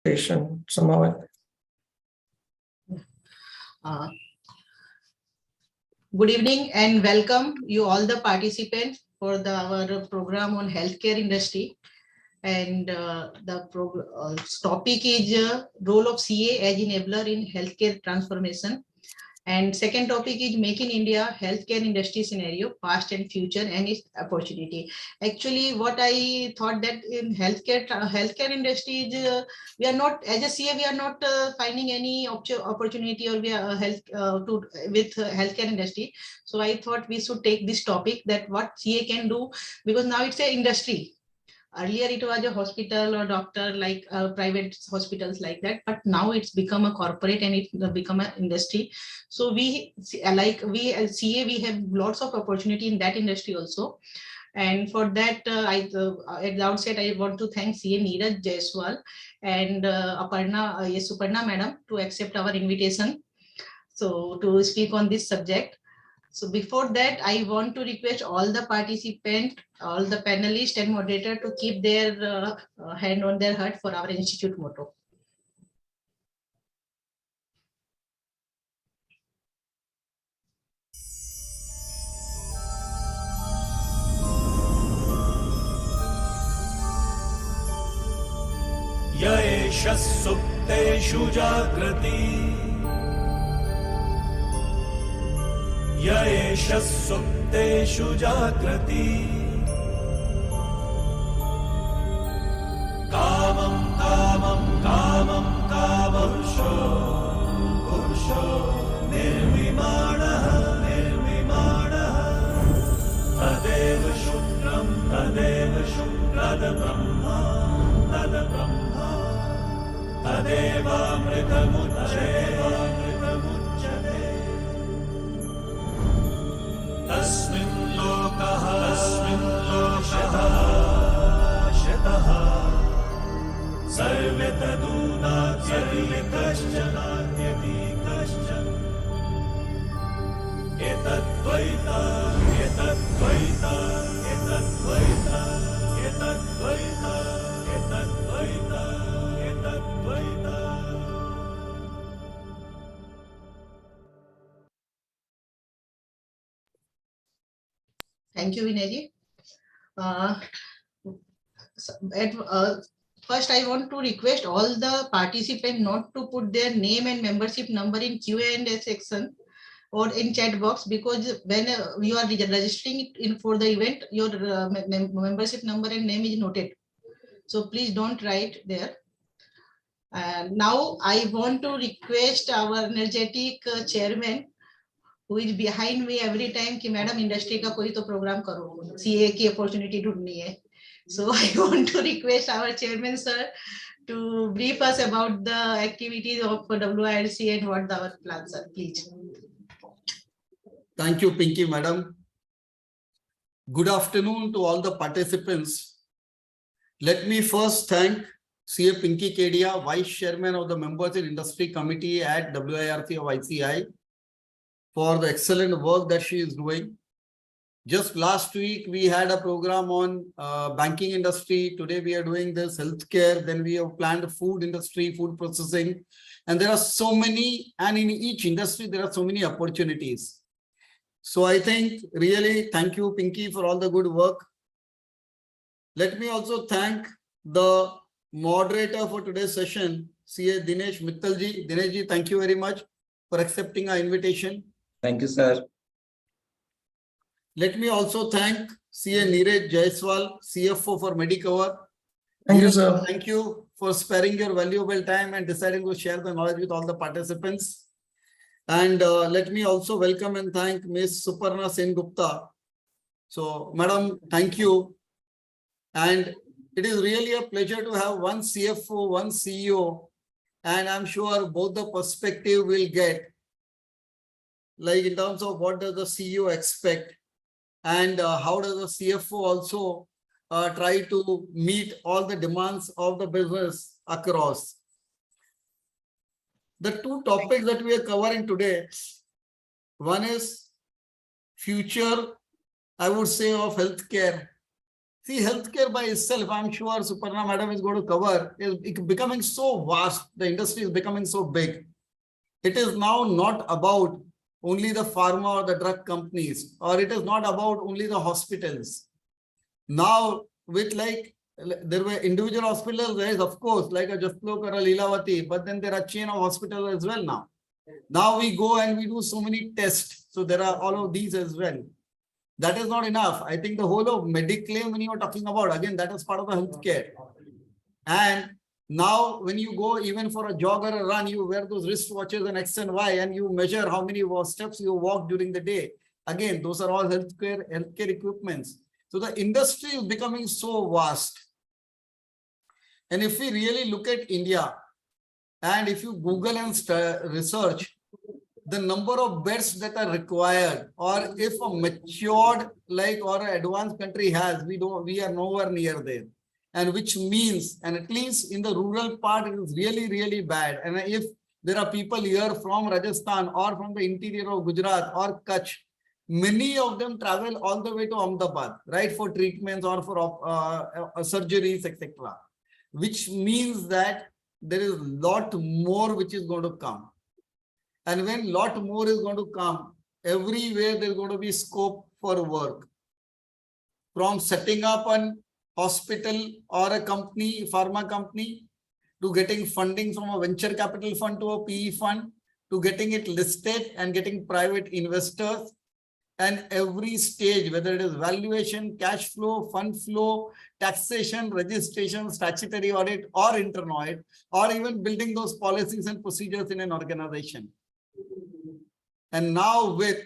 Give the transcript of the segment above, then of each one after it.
presentation somehow. Good evening and welcome you all the participants for our program on healthcare industry. And the topic is role of CA as enabler in healthcare transformation. And second topic is Make in India healthcare industry scenario, past and future and its opportunity. Actually, what I thought that in healthcare industry is we are not, as a CA, we are not finding any opportunity or we are with healthcare industry. So I thought we should take this topic that what CA can do, because now it's a industry. Earlier it was a hospital or doctor, like private hospitals like that, but now it's become a corporate and it's become an industry. So we as CA, we have lots of opportunity in that industry also. And for that, at the outset, I want to thank CA Neeraj, Jayaswal and Suparna madam to accept our invitation so to speak on this subject. So before that, I want to request all the participants, all the panelists and moderator to keep their hand on their heart for our institute motto. Yaesha supteshu jagrati Yaesha supteshu jagrati Kamam kamam kamam kamam Pursho nirvimanaha Tadeva shukrada brahma Tadeva mritamucchate Tasmin lokaha shataha Sarve tadunatyati kaschan Etadvaita Thank you, Vinay. First, I want to request all the participants not to put their name and membership number in Q&A section or in chat box, because when you are registering in for the event, your membership number and name is noted. So please don't write there. And now I want to request our energetic chairman, who is behind me every time कि madam industry का कोई तो programme करो, CA की opportunity ढूंढनी है. So I want to request our chairman sir to brief us about the activities of WIRC and what our plans are, please. Thank you, Pinky madam. Good afternoon to all the participants. Let me first thank CA Pinky Kedia, Vice Chairman of the Members in Industry Committee at WIRC of ICI, for the excellent work that she is doing. Just last week, we had a program on banking industry. Today, we are doing this healthcare. Then we have planned food industry, food processing. And there are so many, and in each industry, there are so many opportunities. So I think really thank you, Pinky, for all the good work. Let me also thank the moderator for today's session, CA Dinesh Mittal ji. Dinesh ji, thank you very much for accepting our invitation. Thank you, sir. Let me also thank CA Neeraj Jayaswal, CFO for Medicover. Thank you, sir. Thank you for sparing your valuable time and deciding to share the knowledge with all the participants. And let me also welcome and thank Ms. Suparna Sengupta. So, madam, thank you. And it is really a pleasure to have one CFO, one CEO, and I'm sure both the perspective will get, like in terms of what does the CEO expect and how does the CFO also try to meet all the demands of the business across. The two topics that we are covering today, one is future, I would say, of healthcare. See, healthcare by itself, I'm sure Suparna madam is going to cover, is becoming so vast. The industry is becoming so big. It is now not about only the pharma or the drug companies, or it is not about only the hospitals. Now, with like, there were individual hospitals, there is of course like a Jaslok or a Leelavati, but then there are chain of hospitals as well now. Now we go and we do so many tests. So there are all of these as well. That is not enough. I think the whole of Mediclaim, when you are talking about, again, that is part of the healthcare. And now when you go even for a jog or a run, you wear those wristwatches and X and Y, and you measure how many steps you walk during the day. Again, those are all healthcare equipments. So the industry is becoming so vast. And if we really look at India, and if you Google and research, the number of beds that are required, or if a matured like or an advanced country has, we are nowhere near there. And which means, and at least in the rural part, it is really, really bad. And if there are people here from Rajasthan or from the interior of Gujarat or Kutch, many of them travel all the way to Ahmedabad, right, for treatments or for surgeries, etc. Which means that there is a lot more which is going to come. And when a lot more is going to come, everywhere there's going to be scope for work. From setting up an hospital or a company, pharma company, to getting funding from a venture capital fund to a PE fund, to getting it listed and getting private investors. And every stage, whether it is valuation, cash flow, fund flow, taxation, registration, statutory audit, or internal audit, or even building those policies and procedures in an organization. And now with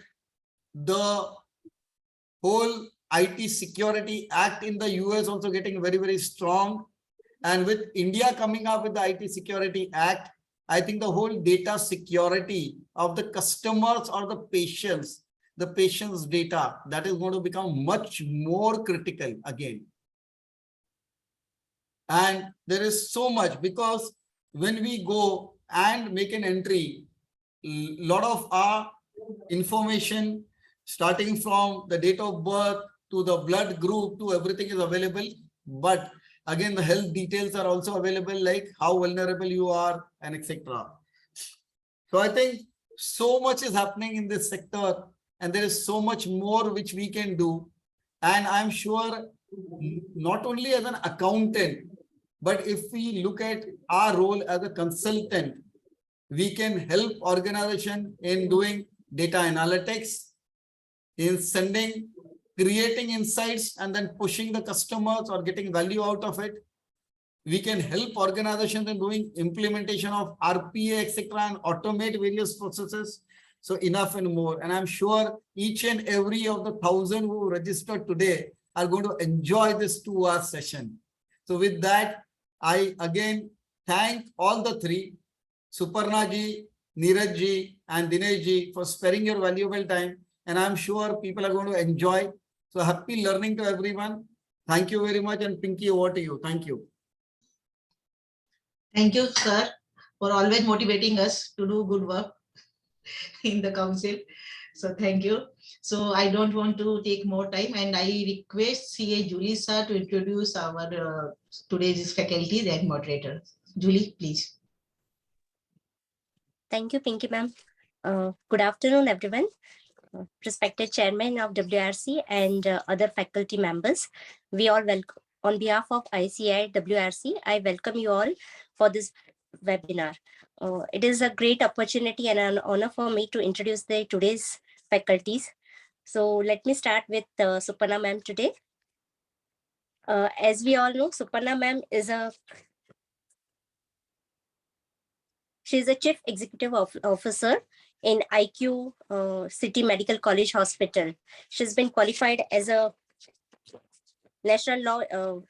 the whole IT Security Act in the US also getting very, very strong, and with India coming up with the IT Security Act, I think the whole data security of the customers or the patients data, that is going to become much more critical again. And there is so much, because when we go and make an entry, a lot of our information, starting from the date of birth to the blood group to everything is available. But again, the health details are also available, like how vulnerable you are and etc. So I think so much is happening in this sector, and there is so much more which we can do. And I'm sure not only as an accountant, but if we look at our role as a consultant, we can help organization in doing data analytics, in creating insights and then pushing the customers or getting value out of it. We can help organizations in doing implementation of RPA, etc., and automate various processes. So enough and more. And I'm sure each and every of the 1,000 who registered today are going to enjoy this 2-hour session. So with that, I again thank all the three, Suparna ji, Neeraj ji, and Dinesh ji, for sparing your valuable time. And I'm sure people are going to enjoy. So happy learning to everyone. Thank you very much. And Pinky, over to you. Thank you. Thank you, sir, for always motivating us to do good work in the council. So thank you. So I don't want to take more time, and I request CA Julie sir to introduce our today's faculty and moderator. Julie, please. Thank you, Pinky ma'am. Good afternoon, everyone. Respected chairman of WRC and other faculty members, we all welcome. On behalf of ICI WRC, I welcome you all for this webinar. It is a great opportunity and an honor for me to introduce today's faculties. So let me start with Suparna ma'am today. As we all know, Suparna ma'am is she's a chief executive officer in IQ City Medical College Hospital. She's been qualified as a national law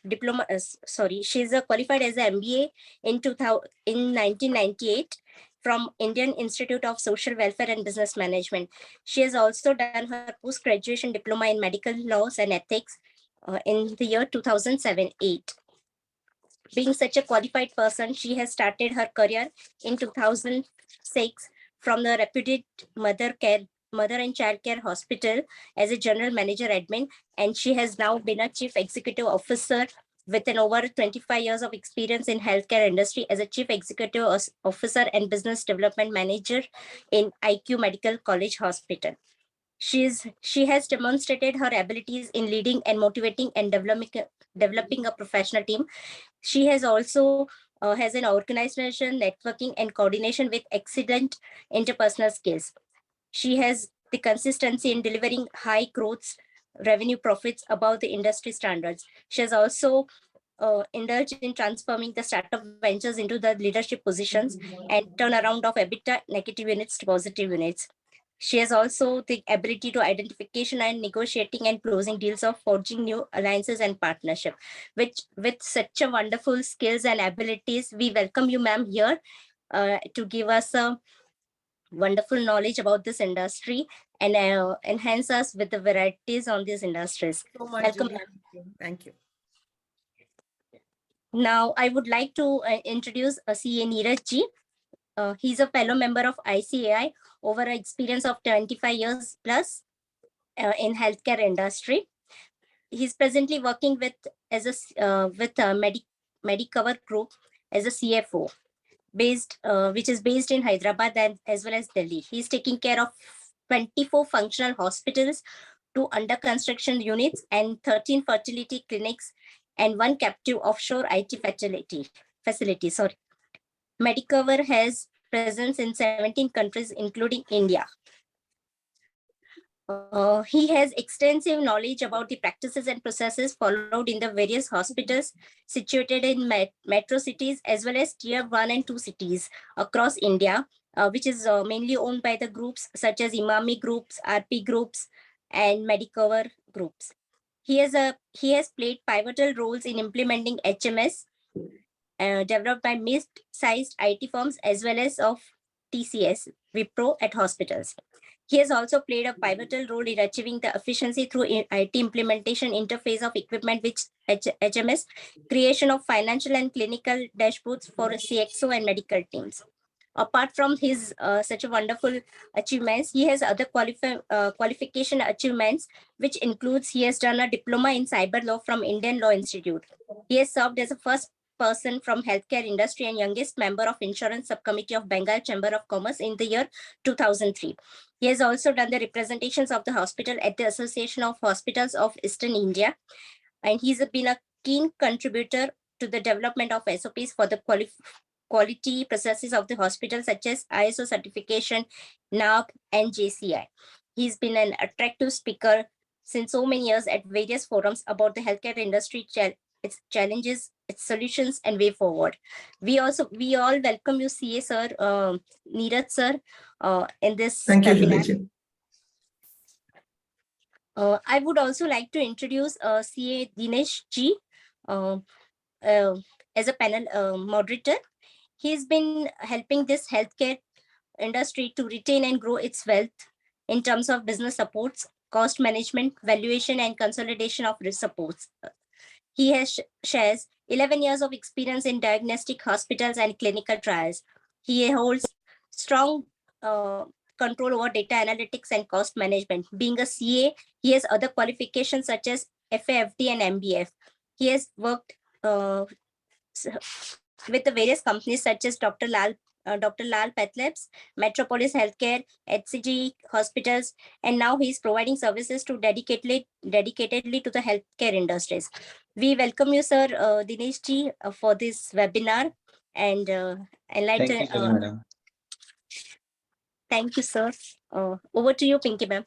diploma. She's qualified as an MBA in 1998 from Indian Institute of Social Welfare and Business Management. She has also done her post-graduation diploma in medical laws and ethics in the year 2007-8. Being such a qualified person, she has started her career in 2006 from the reputed Mother and Child Care Hospital as a General Manager Admin, and she has now been a Chief Executive Officer with an over 25 years of experience in healthcare industry as a Chief Executive Officer and Business Development Manager in IQ Medical College Hospital. She has demonstrated her abilities in leading and motivating and developing a professional team. She has also has an organizational networking and coordination with excellent interpersonal skills. She has the consistency in delivering high growth revenue profits above the industry standards. She has also indulged in transforming the startup ventures into the leadership positions and turnaround of EBITDA negative units to positive units. She has also the ability to identification and negotiating and closing deals of forging new alliances and partnership. Which with such a wonderful skills and abilities, we welcome you, ma'am, here to give us a wonderful knowledge about this industry and enhance us with the varieties on these industries. So much, Welcome, Julie. ma'am. Thank you. Now, I would like to introduce CA Neeraj ji. He's a fellow member of ICAI over an experience of 25 years plus in healthcare industry. He's presently working with Medicover Group as a CFO, which is based in Hyderabad and as well as Delhi. He's taking care of 24 functional hospitals, 2 under construction units, and 13 fertility clinics, and 1 captive offshore IT facility. Sorry. Medicover has presence in 17 countries, including India. He has extensive knowledge about the practices and processes followed in the various hospitals situated in metro cities as well as tier 1 and 2 cities across India, which is mainly owned by the groups such as Imami Groups, RP Groups, and Medicover Groups. He has played pivotal roles in implementing HMS developed by mid-sized IT firms as well as of TCS, Wipro at hospitals. He has also played a pivotal role in achieving the efficiency through IT implementation interface of equipment with HMS, creation of financial and clinical dashboards for CXO and medical teams. Apart from his such a wonderful achievements, he has other qualification achievements, which includes he has done a diploma in cyber law from Indian Law Institute. He has served as a first person from healthcare industry and youngest member of insurance subcommittee of Bengal Chamber of Commerce in the year 2003. He has also done the representations of the hospital at the Association of Hospitals of Eastern India, and he's been a keen contributor to the development of SOPs for the quality processes of the hospital, such as ISO certification, NAB, and JCI. He's been an attractive speaker since so many years at various forums about the healthcare industry, its challenges, its solutions, and way forward. We all welcome you, CA sir, Neeraj sir, in this Thank you, webinar. Julie. I would also like to introduce CA Dinesh ji as a panel moderator. He's been helping this healthcare industry to retain and grow its wealth in terms of business supports, cost management, valuation, and consolidation of risk supports. He shares 11 years of experience in diagnostic hospitals and clinical trials. He holds strong control over data analytics and cost management. Being a CA, he has other qualifications such as FAFD and MBF. He has worked with the various companies such as Dr. Lal Pathlabs, Metropolis Healthcare, HCG Hospitals, and now he is providing services to dedicatedly to the healthcare industries. We welcome you, sir, Dinesh ji, for this webinar and enlighten. Thank you, madam. Thank you, sir. Over to you, Pinky ma'am.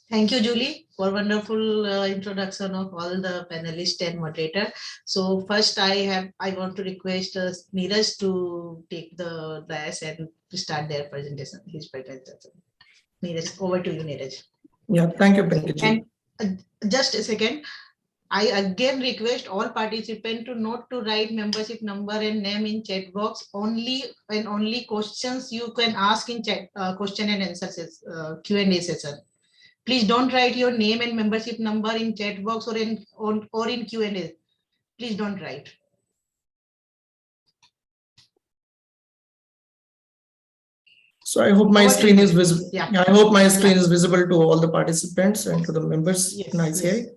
Thank you, Julie, for wonderful introduction of all the panelists and moderator. So first I want to request Neeraj to take the dais and to start their presentation, his presentation. Neeraj, over to you, Neeraj. Yeah, thank you, Pinky. And just a second, I again request all participants to not to write membership number and name in chat box. Only questions you can ask in chat, question and answer Q&A session. Please don't write your name and membership number in chat box or in Q&A. Please don't write. So I hope my Over to screen you. is visible. Yeah. I hope my screen is visible to all the participants and to the members Yes, in ICI. yes.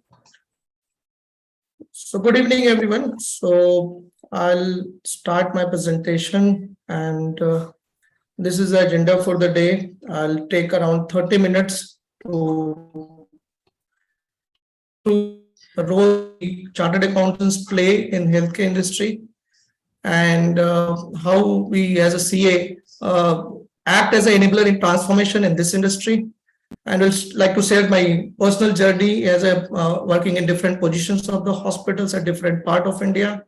So good evening, everyone. So I'll start my presentation, and this is the agenda for the day. I'll take around 30 minutes to the role chartered accountants play in healthcare industry, and how we as a CA act as an enabler in transformation in this industry. And I'd like to share my personal journey as a working in different positions of the hospitals at different part of India.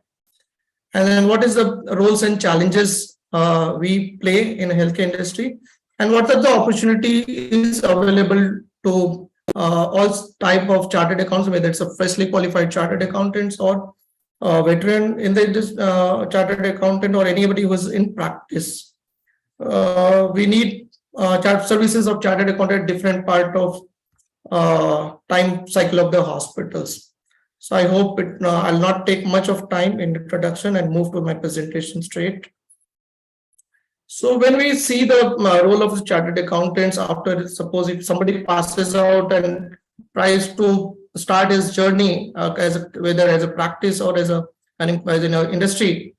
And then what is the roles and challenges we play in the healthcare industry, and what are the opportunities available to all type of chartered accountants, whether it's a freshly qualified chartered accountants or veteran in the chartered accountant or anybody who is in practice. We need services of chartered accountant at different part of time cycle of the hospitals. So I hope I'll not take much of time in introduction and move to my presentation straight. So when we see the role of chartered accountants after, suppose if somebody passes out and tries to start his journey whether as a practice or as an industry,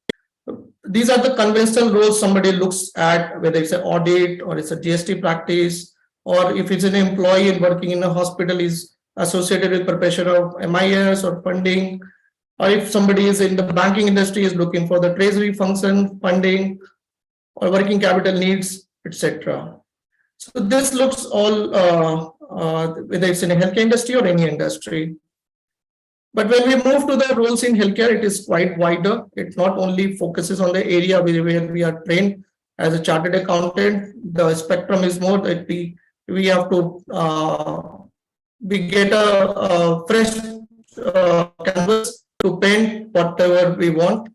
these are the conventional roles somebody looks at, whether it's an audit or it's a GST practice, or if it's an employee and working in a hospital is associated with preparation of MIS or funding, or if somebody is in the banking industry is looking for the treasury function, funding, or working capital needs, etc. So this looks all whether it's in a healthcare industry or any industry. But when we move to the roles in healthcare, it is quite wider. It not only focuses on the area where we are trained as a chartered accountant. The spectrum is more that we have to we get a fresh canvas to paint whatever we want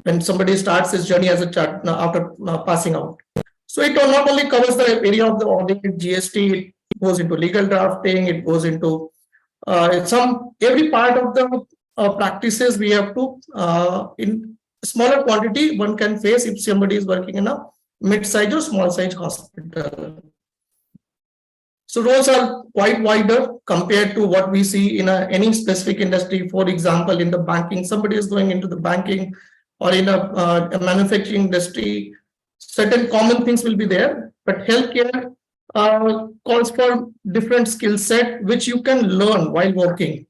when somebody starts his journey as a chart after passing out. So it not only covers the area of the audit, GST, it goes into legal drafting, it goes into every part of the practices we have to in smaller quantity one can face if somebody is working in a mid-size or small-size hospital. So roles are quite wider compared to what we see in any specific industry. For example, in the banking, somebody is going into the banking, or in a manufacturing industry, certain common things will be there, but healthcare calls for different skill set which you can learn while working,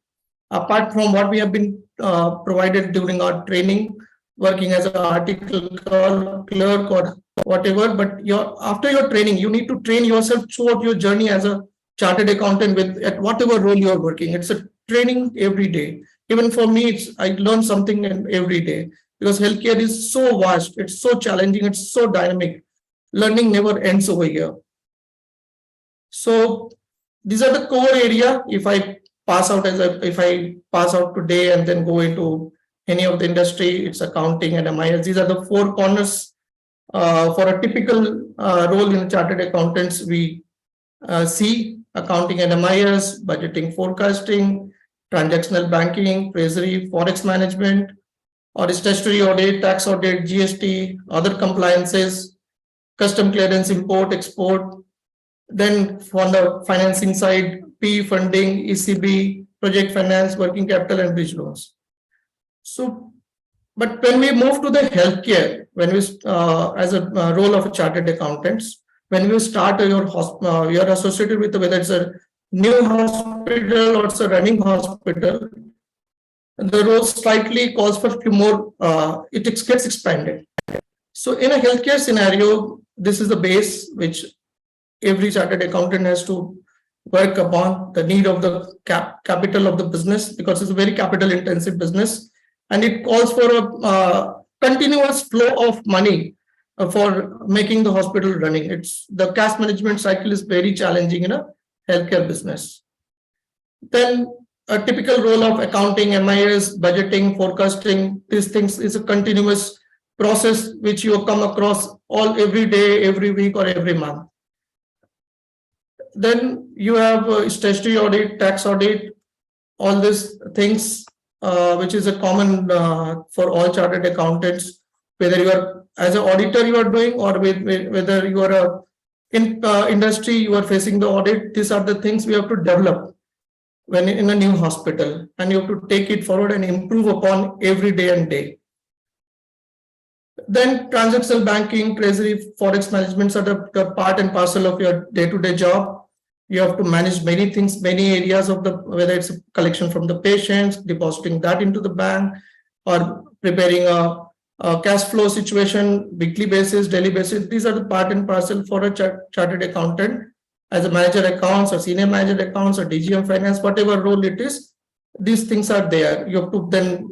apart from what we have been provided during our training, working as an article clerk or whatever. But after your training, you need to train yourself throughout your journey as a chartered accountant at whatever role you are working. It's a training every day. Even for me, I learn something every day, because healthcare is so vast, it's so challenging, it's so dynamic. Learning never ends over here. So these are the core area. If I pass out today and then go into any of the industry, it's accounting and MIS. These are the four corners for a typical role in chartered accountants. We see accounting and MIS, budgeting, forecasting, transactional banking, treasury, forex management, or statutory audit, tax audit, GST, other compliances, custom clearance, import, export. Then on the financing side, P funding, ECB, project finance, working capital, and bridge loans. So, but when we move to the healthcare, when we as a role of a chartered accountants, when you start you are associated with whether it's a new hospital or it's a running hospital, the role slightly calls for a few more. It gets expanded. So in a healthcare scenario, this is the base which every chartered accountant has to work upon, the need of the capital of the business, because it's a very capital intensive business, and it calls for a continuous flow of money for making the hospital running. It's the cash management cycle is very challenging in a healthcare business. Then a typical role of accounting, MIS, budgeting, forecasting, these things is a continuous process which you come across every day, every week, or every month. Then you have statutory audit, tax audit, all these things, which is a common for all chartered accountants, whether you are as an auditor you are doing, or whether you are in industry, you are facing the audit. These are the things we have to develop when in a new hospital, and you have to take it forward and improve upon every day and day. Then transactional banking, treasury, forex management are the part and parcel of your day-to-day job. You have to manage many things, many areas of the, whether it's a collection from the patients, depositing that into the bank, or preparing a cash flow situation, weekly basis, daily basis. These are the part and parcel for a chartered accountant. As a manager accounts or senior manager accounts or DGM finance, whatever role it is, these things are there. You have to then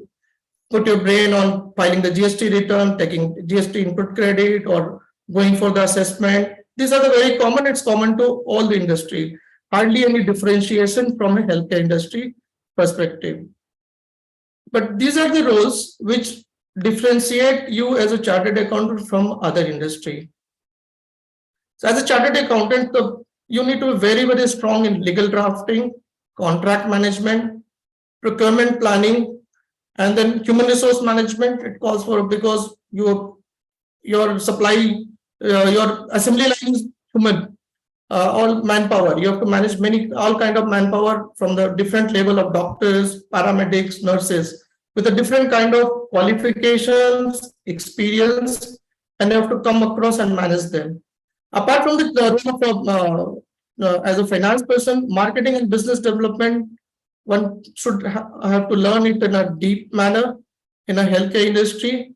put your brain on filing the GST return, taking GST input credit, or going for the assessment. These are the very common, it's common to all the industry. Hardly any differentiation from a healthcare industry perspective. But these are the roles which differentiate you as a chartered accountant from other industry. So as a chartered accountant, you need to be very, very strong in legal drafting, contract management, procurement planning, and then human resource management. It calls for, because your supply, your assembly line is human, all manpower. You have to manage all kind of manpower from the different level of doctors, paramedics, nurses, with a different kind of qualifications, experience, and you have to come across and manage them. Apart from the role of as a finance person, marketing and business development, one should have to learn it in a deep manner in a healthcare industry.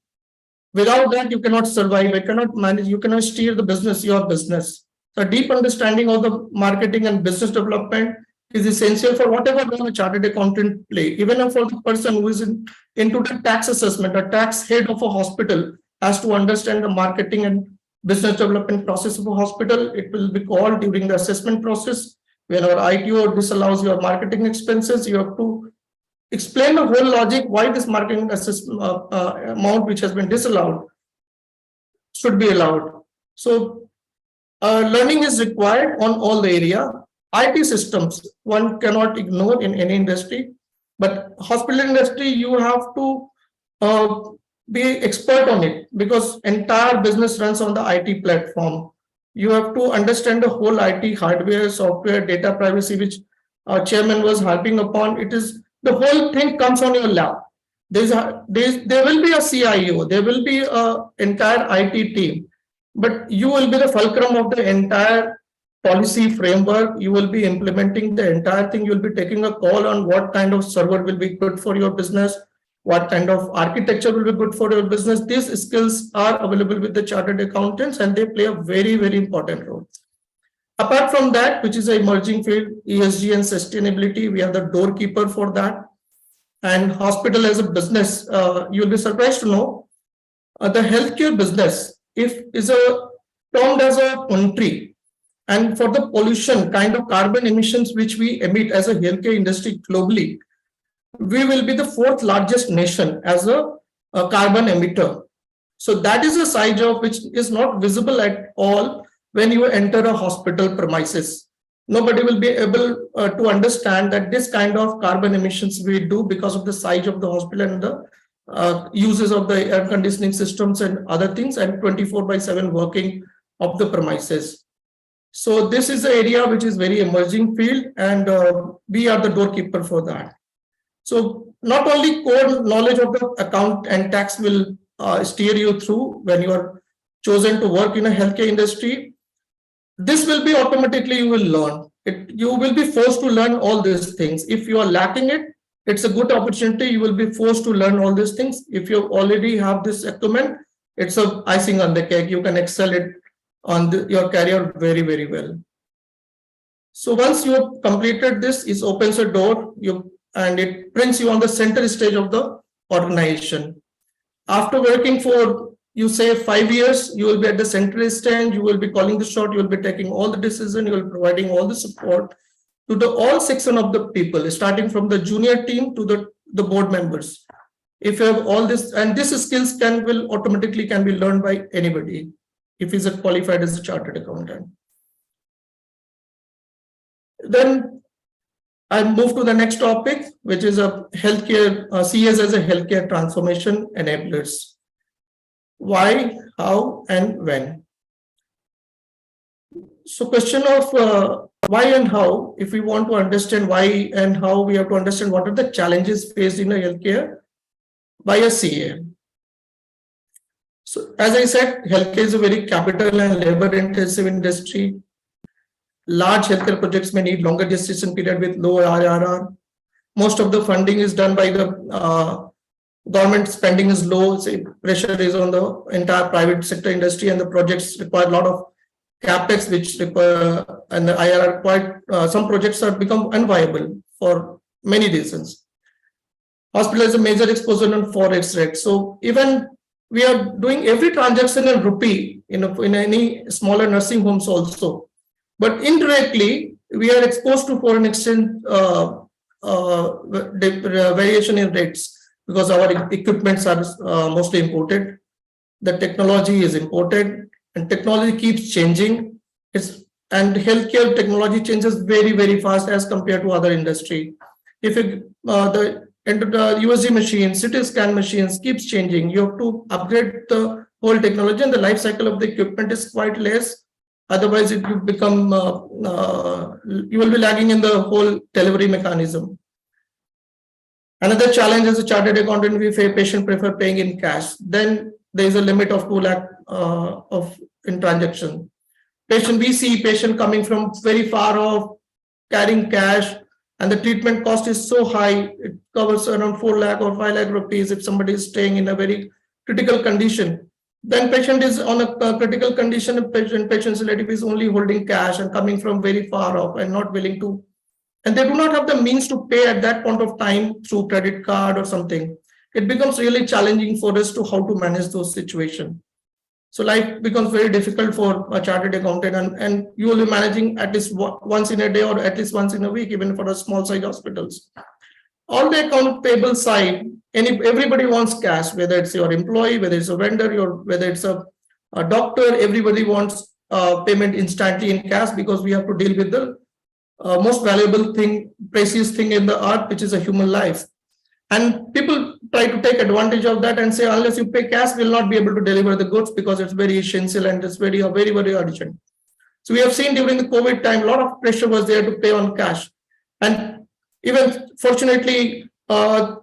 Without that, you cannot survive, you cannot manage, you cannot steer the business, your business. So a deep understanding of the marketing and business development is essential for whatever role a chartered accountant play. Even for the person who is into the tax assessment, a tax head of a hospital has to understand the marketing and business development process of a hospital. It will be called during the assessment process. Whenever ITO disallows your marketing expenses, you have to explain the whole logic why this marketing amount which has been disallowed should be allowed. So learning is required on all the area. IT systems, one cannot ignore in any industry, but hospital industry, you have to be expert on it, because entire business runs on the IT platform. You have to understand the whole IT hardware, software, data privacy, which our chairman was harping upon. It is the whole thing comes on your lap. There will be a CIO, there will be an entire IT team, but you will be the fulcrum of the entire policy framework. You will be implementing the entire thing. You will be taking a call on what kind of server will be good for your business, what kind of architecture will be good for your business. These skills are available with the chartered accountants, and they play a very, very important role. Apart from that, which is an emerging field, ESG and sustainability, we are the doorkeeper for that. And hospital as a business, you'll be surprised to know the healthcare business is termed as a country, and for the pollution kind of carbon emissions which we emit as a healthcare industry globally, we will be the 4th largest nation as a carbon emitter. So that is a side job which is not visible at all when you enter a hospital premises. Nobody will be able to understand that this kind of carbon emissions we do because of the size of the hospital and the uses of the air conditioning systems and other things, and 24/7 working of the premises. So this is the area which is very emerging field, and we are the doorkeeper for that. So not only core knowledge of the account and tax will steer you through when you are chosen to work in a healthcare industry. This will be automatically you will learn. You will be forced to learn all these things. If you are lacking it, it's a good opportunity. You will be forced to learn all these things. If you already have this acumen, it's a icing on the cake. You can excel it on your career very, very well. So once you have completed this, it opens a door. And it brings you on the center stage of the organization. After working for, you say, 5 years, you will be at the center stage, you will be calling the shot, you will be taking all the decision, you will be providing all the support to the all section of the people, starting from the junior team to the board members. If you have all this, and these skills will automatically be learned by anybody if he's qualified as a chartered accountant. Then I move to the next topic, which is a healthcare, CS as a healthcare transformation enablers. Why, how, and when? So question of why and how, if we want to understand why and how, we have to understand what are the challenges faced in a healthcare by a CA. So as I said, healthcare is a very capital and labor intensive industry. Large healthcare projects may need longer gestation period with low IRR. Most of the funding is done by the government, spending is low, say pressure is on the entire private sector industry, and the projects require a lot of capex, which require, and the IRR quite, some projects have become unviable for many reasons. Hospital has a major exposure on forex rate. So even we are doing every transaction in rupee in any smaller nursing homes also, but indirectly we are exposed to foreign exchange variation in rates, because our equipments are mostly imported. The technology is imported, and technology keeps changing. And healthcare technology changes very, very fast as compared to other industry. If the USG machines, CT scan machines keeps changing, you have to upgrade the whole technology, and the life cycle of the equipment is quite less. Otherwise, it will become you will be lagging in the whole delivery mechanism. Another challenge as a chartered accountant, we say patient prefer paying in cash. Then there is a limit of 2 lakh in transaction. We see patient coming from very far off, carrying cash, and the treatment cost is so high, it covers around 4 lakh or 5 lakh rupees if somebody is staying in a very critical condition. Then patient is on a critical condition, patient's relative is only holding cash and coming from very far off and not willing to, and they do not have the means to pay at that point of time through credit card or something. It becomes really challenging for us to how to manage those situations. So life becomes very difficult for a chartered accountant, and you will be managing at least once in a day or at least once in a week, even for a small size hospitals. On the account payable side, everybody wants cash, whether it's your employee, whether it's a vendor, or whether it's a doctor, everybody wants payment instantly in cash, because we have to deal with the most valuable thing, precious thing in the earth, which is a human life. And people try to take advantage of that and say, unless you pay cash, we'll not be able to deliver the goods because it's very essential and it's very, very, very urgent. So we have seen during the COVID time, a lot of pressure was there to pay on cash. And even fortunately, the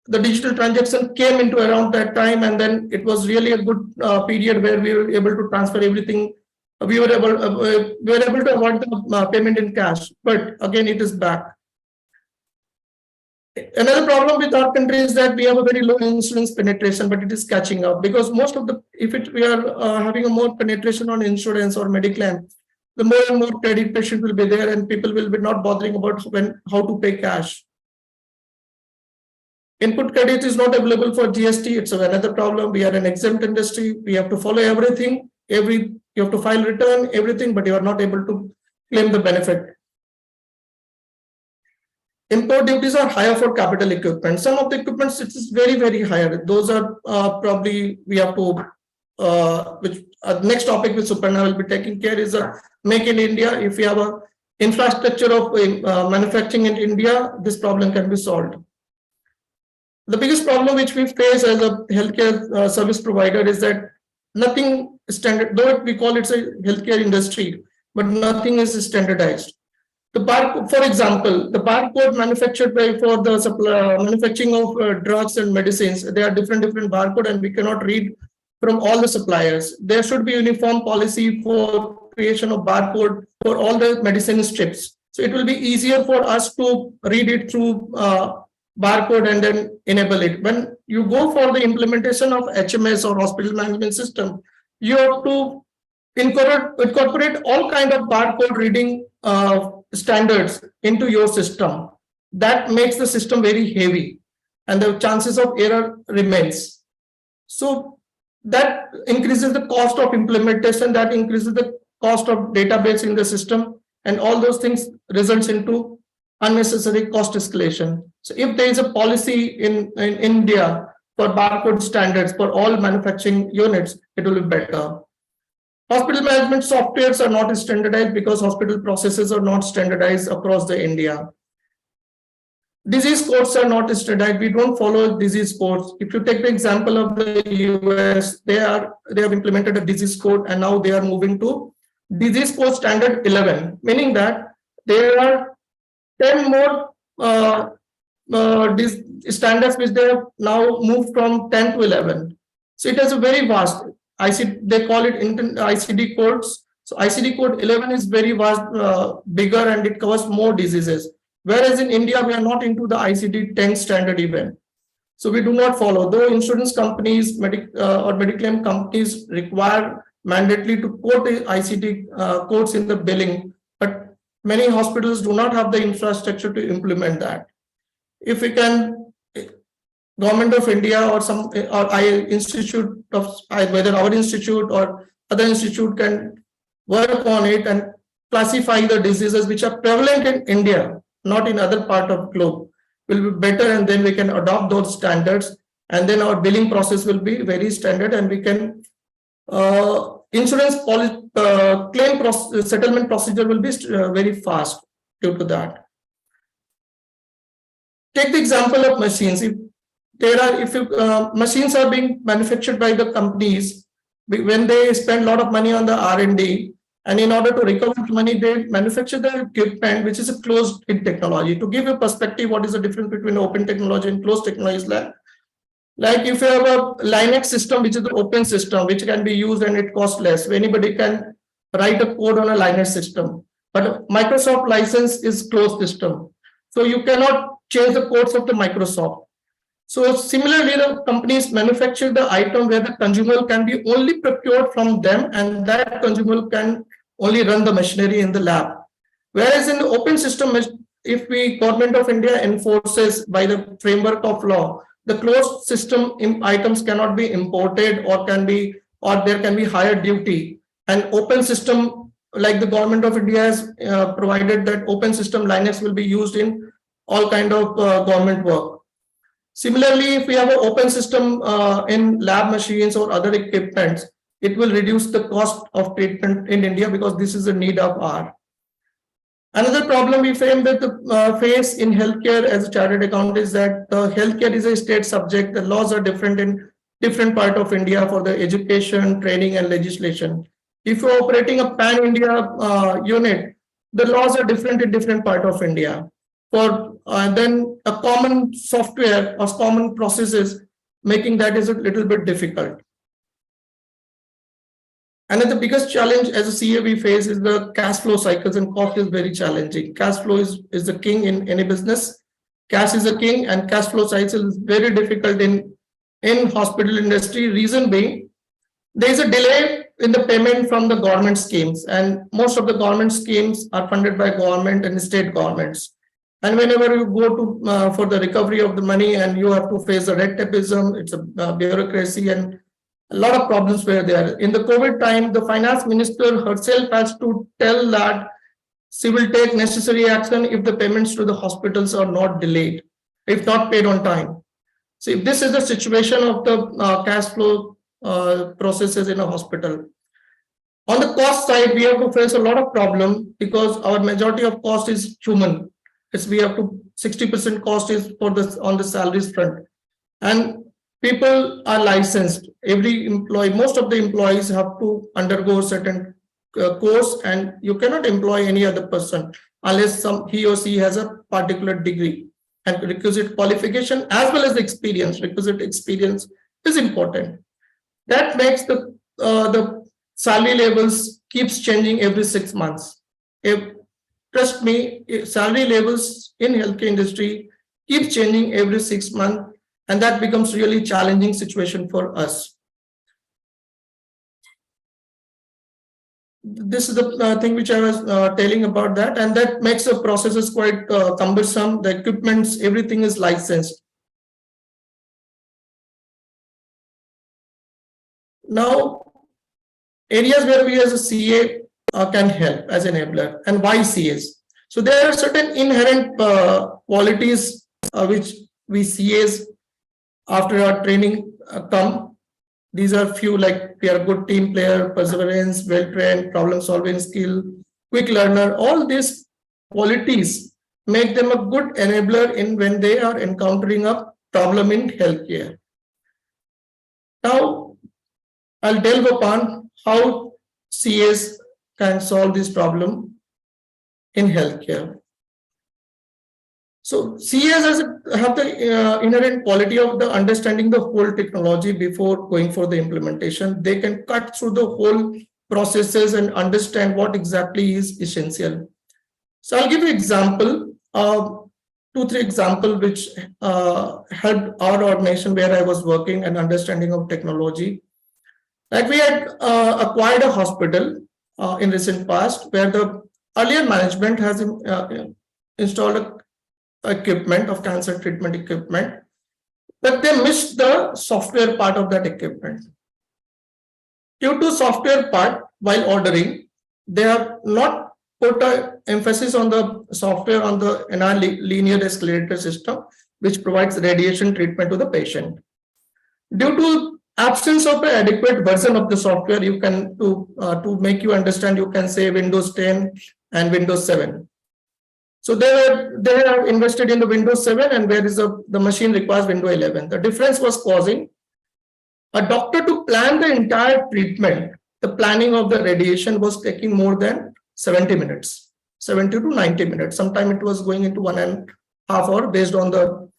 digital transaction came into around that time, and then it was really a good period where we were able to transfer everything. We were able to avoid the payment in cash, but again, it is back. Another problem with our country is that we have a very low insurance penetration, but it is catching up, because most of the, we are having a more penetration on insurance or Mediclaim, the more and more credit patient will be there, and people will be not bothering about how to pay cash. Input credit is not available for GST. It's another problem. We are an exempt industry. We have to follow everything. You have to file return, everything, but you are not able to claim the benefit. Import duties are higher for capital equipment. Some of the equipments, it is very, very higher. Those are probably we have to, which next topic which Suparna will be taking care is make in India. If we have a infrastructure of manufacturing in India, this problem can be solved. The biggest problem which we face as a healthcare service provider is that nothing standard, though we call it a healthcare industry, but nothing is standardized. The barcode, for example, the barcode manufactured for the manufacturing of drugs and medicines, they are different barcode, and we cannot read from all the suppliers. There should be uniform policy for creation of barcode for all the medicine strips. So it will be easier for us to read it through barcode and then enable it. When you go for the implementation of HMS or hospital management system, you have to incorporate all kind of barcode reading standards into your system. That makes the system very heavy, and the chances of error remains. So that increases the cost of implementation, that increases the cost of database in the system, and all those things results into unnecessary cost escalation. So if there is a policy in India for barcode standards for all manufacturing units, it will be better. Hospital management softwares are not standardized because hospital processes are not standardized across the India. Disease codes are not standardized. We don't follow disease codes. If you take the example of the US, they have implemented a disease code, and now they are moving to disease code standard 11, meaning that there are 10 more these standards which they have now moved from 10 to 11. So it has a very vast ICD, they call it ICD codes. So ICD code 11 is very vast, bigger, and it covers more diseases. Whereas in India, we are not into the ICD 10 standard even. So we do not follow, though insurance companies or mediclaim companies require mandatorily to quote the ICD codes in the billing, but many hospitals do not have the infrastructure to implement that. If we can, Government of India or some or institute of whether our institute or other institute can work on it and classify the diseases which are prevalent in India, not in other part of globe, will be better, and then we can adopt those standards, and then our billing process will be very standard, and we can insurance claim settlement procedure will be very fast due to that. Take the example of machines. If machines are being manufactured by the companies, when they spend a lot of money on the R&D, and in order to recover the money, they manufacture the equipment which is a closed in technology. To give a perspective, what is the difference between open technology and closed technology? Like if you have a Linux system, which is the open system, which can be used and it costs less, anybody can write a code on a Linux system. But Microsoft license is closed system, so you cannot change the codes of the Microsoft. So similarly, the companies manufacture the item where the consumable can be only procured from them, and that consumable can only run the machinery in the lab. Whereas in the open system, if we Government of India enforces by the framework of law, the closed system items cannot be imported or there can be higher duty. And open system, like the Government of India has provided that open system Linux will be used in all kind of government work. Similarly, if we have an open system in lab machines or other equipments, it will reduce the cost of treatment in India, because this is a need of our. Another problem we face in healthcare as a chartered accountant is that healthcare is a state subject. The laws are different in different part of India for the education, training, and legislation. If you're operating a pan-India unit, the laws are different in different part of India. For then a common software or common processes, making that is a little bit difficult. Another biggest challenge as a CA we face is the cash flow cycles, and cost is very challenging. Cash flow is the king in any business. Cash is a king, and cash flow cycle is very difficult in hospital industry. Reason being, there is a delay in the payment from the government schemes, and most of the government schemes are funded by government and state governments. And whenever you go to for the recovery of the money, and you have to face the red tapeism, it's a bureaucracy, and a lot of problems were there. In the COVID time, the finance minister herself has to tell that she will take necessary action if the payments to the hospitals are not delayed, if not paid on time. So if this is the situation of the cash flow processes in a hospital. On the cost side, we have to face a lot of problem, because our majority of cost is human. We have to 60% cost is for this on the salaries front, and people are licensed. Every employee, most of the employees have to undergo certain course, and you cannot employ any other person unless he or she has a particular degree and requisite qualification as well as the experience. Requisite experience is important. That makes the salary levels keeps changing every 6 months. Trust me, salary levels in healthcare industry keep changing every 6 months, and that becomes really challenging situation for us. This is the thing which I was telling about that, and that makes the processes quite cumbersome. The equipments, everything is licensed. Now, areas where we as a CA can help as enabler, and why CAs. So there are certain inherent qualities which we CAs after our training come. These are few, like we are a good team player, perseverance, well-trained, problem-solving skill, quick learner. All these qualities make them a good enabler in when they are encountering a problem in healthcare. Now, I'll delve upon how CAs can solve this problem in healthcare. So CAs have the inherent quality of the understanding the whole technology before going for the implementation. They can cut through the whole processes and understand what exactly is essential. So I'll give you example, 2-3 example which helped our organization where I was working and understanding of technology. Like we had acquired a hospital in recent past where the earlier management has installed equipment of cancer treatment equipment, but they missed the software part of that equipment. Due to software part, while ordering, they have not put an emphasis on the software on the linear escalator system, which provides radiation treatment to the patient. Due to absence of an adequate version of the software, you can to make you understand, you can say Windows 10 and Windows 7. So they have invested in the Windows 7, and where is the machine requires Windows 11. The difference was causing a doctor to plan the entire treatment. The planning of the radiation was taking more than 70 minutes, 70 to 90 minutes. Sometimes it was going into 1.5 hours based on the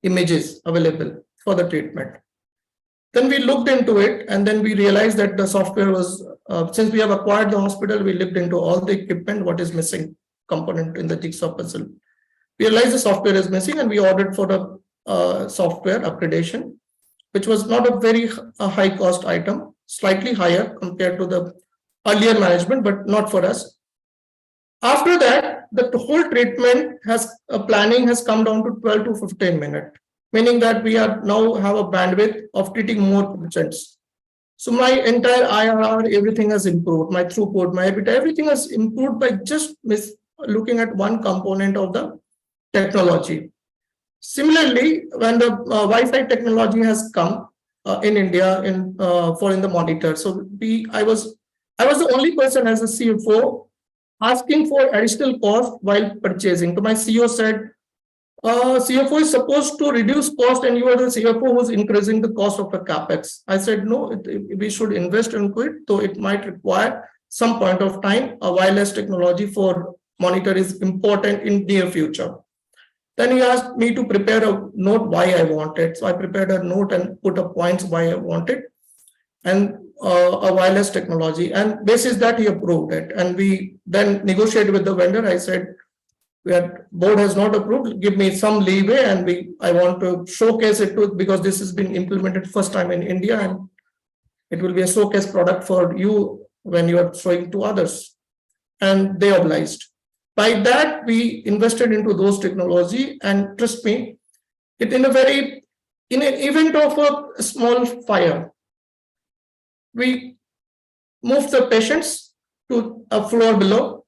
images available for the treatment. Then we looked into it, and then we realized that the software was, since we have acquired the hospital, we looked into all the equipment, what is missing component in the jigsaw puzzle. We realized the software is missing, and we ordered for the software upgradation, which was not a very high cost item, slightly higher compared to the earlier management, but not for us. After that, the whole treatment planning has come down to 12 to 15 minutes, meaning that we are now have a bandwidth of treating more patients. So my entire IRR, everything has improved. My throughput, my EBITDA, everything has improved by just looking at one component of the technology. Similarly, when the Wi-Fi technology has come in India in the monitor, so I was the only person as a CFO asking for additional cost while purchasing. So my CEO said, CFO is supposed to reduce cost, and you are the CFO who's increasing the cost of the capex. I said, no, we should invest into it, though it might require some point of time. A wireless technology for monitor is important in near future. Then he asked me to prepare a note why I want it. So I prepared a note and put up points why I want it, and a wireless technology. And basis that he approved it. And we then negotiated with the vendor. I said, board has not approved, give me some leeway, and I want to showcase it because this has been implemented first time in India, and it will be a showcase product for you when you are showing to others. And they obliged. By that, we invested into those technology, and trust me, in an event of a small fire, we moved the patients to a floor below,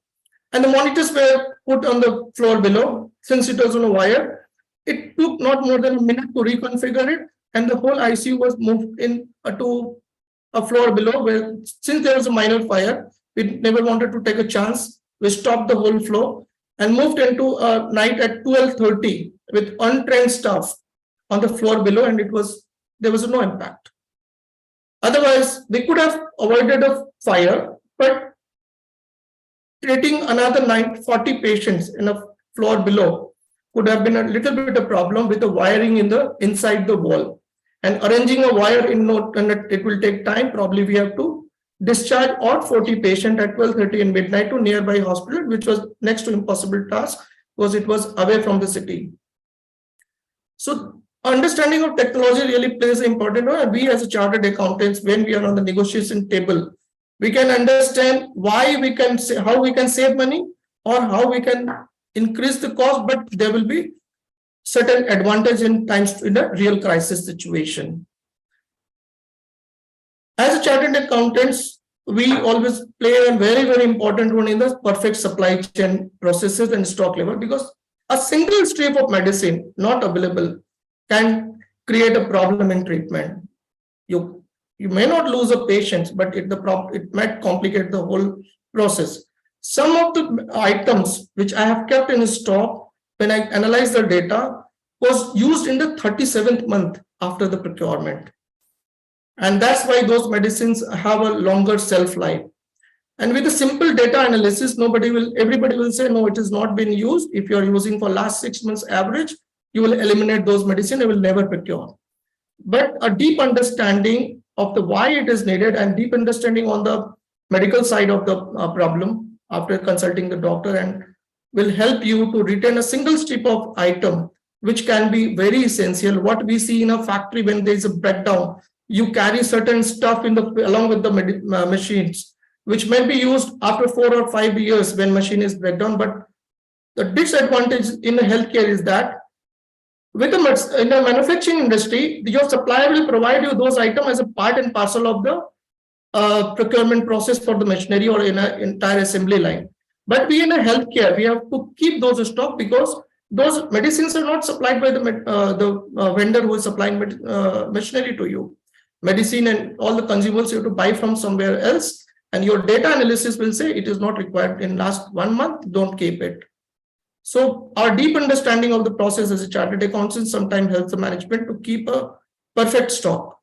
and the monitors were put on the floor below. Since it was on a wire, it took not more than a minute to reconfigure it, and the whole ICU was moved in to a floor below, where since there was a minor fire, we never wanted to take a chance. We stopped the whole flow and moved into a night at 12:30 with untrained staff on the floor below, and there was no impact. Otherwise, we could have avoided a fire, but treating another 40 patients in a floor below could have been a little bit of problem with the wiring inside the wall. And arranging a wire it will take time. Probably we have to discharge all 40 patients at 12:30 in midnight to nearby hospital, which was next to impossible task because it was away from the city. So understanding of technology really plays an important role. And we as a chartered accountants, when we are on the negotiation table, we can understand how we can save money or how we can increase the cost, but there will be certain advantage in a real crisis situation. As a chartered accountants, we always play a very, very important role in the perfect supply chain processes and stock level, because a single strip of medicine not available can create a problem in treatment. You may not lose a patient, but it might complicate the whole process. Some of the items which I have kept in stock, when I analyze the data, was used in the 37th month after the procurement. And that's why those medicines have a longer shelf life. And with a simple data analysis, everybody will say, no, it has not been used. If you are using for last 6 months average, you will eliminate those medicine, you will never procure. But a deep understanding of the why it is needed and deep understanding on the medical side of the problem after consulting the doctor, and will help you to retain a single strip of item, which can be very essential. What we see in a factory, when there is a breakdown, you carry certain stuff along with the machines, which may be used after 4 or 5 years when machine is breakdown. But the disadvantage in the healthcare is that in the manufacturing industry, your supplier will provide you those items as a part and parcel of the procurement process for the machinery or in an entire assembly line. But we in a healthcare, we have to keep those stock, because those medicines are not supplied by the vendor who is supplying machinery to you. Medicine and all the consumables you have to buy from somewhere else, and your data analysis will say it is not required in last 1 month, don't keep it. So our deep understanding of the process as a chartered accountant sometimes helps the management to keep a perfect stock.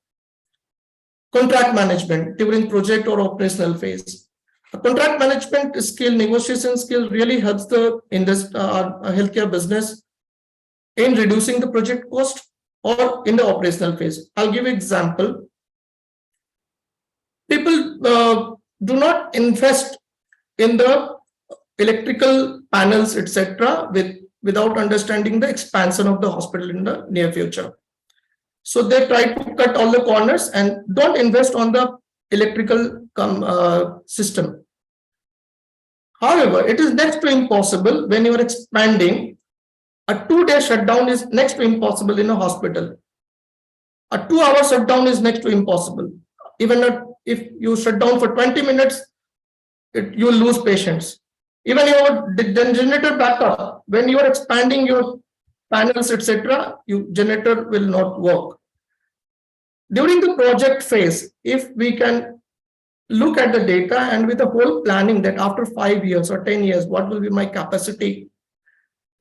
Contract management during project or operational phase. A contract management skill, negotiation skill really helps the healthcare business in reducing the project cost or in the operational phase. I'll give an example. People do not invest in the electrical panels, etc., without understanding the expansion of the hospital in the near future. So they try to cut all the corners and don't invest on the electrical system. However, it is next to impossible when you are expanding. A 2-day shutdown is next to impossible in a hospital. A 2-hour shutdown is next to impossible. Even if you shut down for 20 minutes, you will lose patients. Even your generator backup, when you are expanding your panels, etc., your generator will not work. During the project phase, if we can look at the data and with the whole planning that after 5 years or 10 years, what will be my capacity,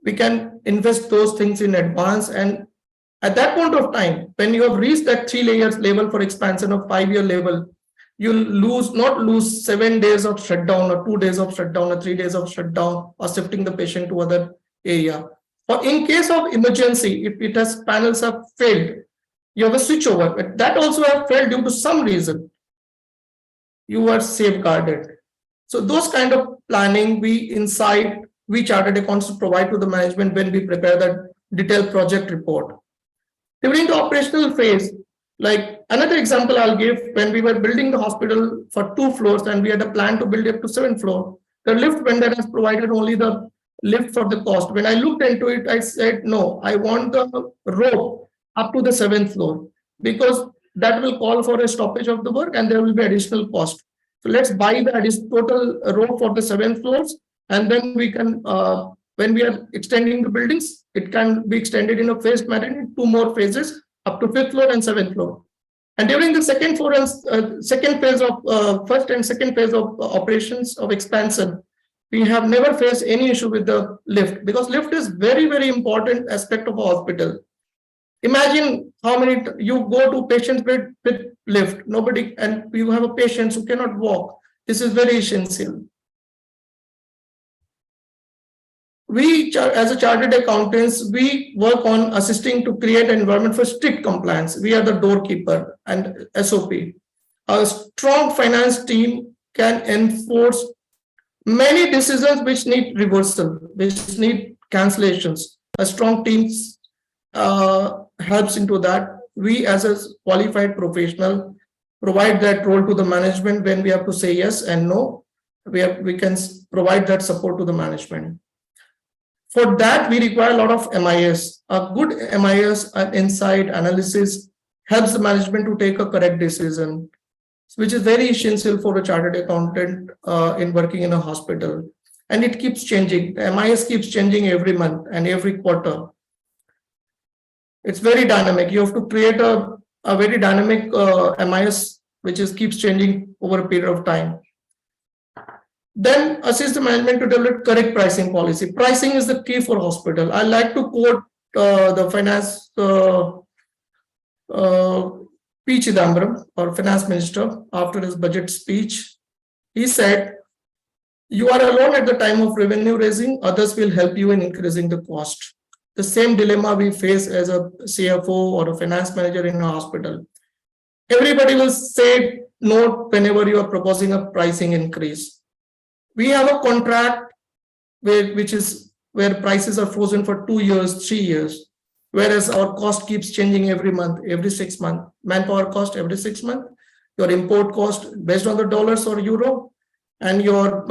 we can invest those things in advance. And at that point of time, when you have reached that 3 layers level for expansion of 5-year level, you'll not lose 7 days of shutdown or 2 days of shutdown or 3 days of shutdown or shifting the patient to other area. Or in case of emergency, if panels have failed, you have a switchover, but that also have failed due to some reason, you are safeguarded. So those kind of planning we chartered accountants provide to the management when we prepare the detailed project report. During the operational phase, like another example I'll give, when we were building the hospital for 2 floors and we had a plan to build up to 7 floors, the lift vendor has provided only the lift for the cost. When I looked into it, I said, no, I want the rope up to the 7th floor, because that will call for a stoppage of the work and there will be additional cost. So let's buy the total rope for the 7th floors, and then we can, when we are extending the buildings, it can be extended in a phased manner in 2 more phases up to 5th floor and 7th floor. And during the second phase of first and second phase of operations of expansion, we have never faced any issue with the lift, because lift is very, very important aspect of a hospital. Imagine how many you go to patients with lift, nobody, and you have a patient who cannot walk. This is very essential. We, as a chartered accountants, we work on assisting to create an environment for strict compliance. We are the doorkeeper and SOP. A strong finance team can enforce many decisions which need reversal, which need cancellations. A strong team helps into that. We, as a qualified professional, provide that role to the management when we have to say yes and no. We can provide that support to the management. For that, we require a lot of MIS. A good MIS and insight analysis helps the management to take a correct decision, which is very essential for a chartered accountant in working in a hospital. And it keeps changing. The MIS keeps changing every month and every quarter. It's very dynamic. You have to create a very dynamic MIS, which keeps changing over a period of time. Then assist the management to develop correct pricing policy. Pricing is the key for hospital. I like to quote the finance P. Chidambaram, or finance minister, after his budget speech. He said, You are alone at the time of revenue raising, others will help you in increasing the cost. The same dilemma we face as a CFO or a finance manager in a hospital. Everybody will say no whenever you are proposing a pricing increase. We have a contract where prices are frozen for 2 years, 3 years, whereas our cost keeps changing every month, every 6 months. Manpower cost every 6 months, your import cost based on the dollars or euro, and your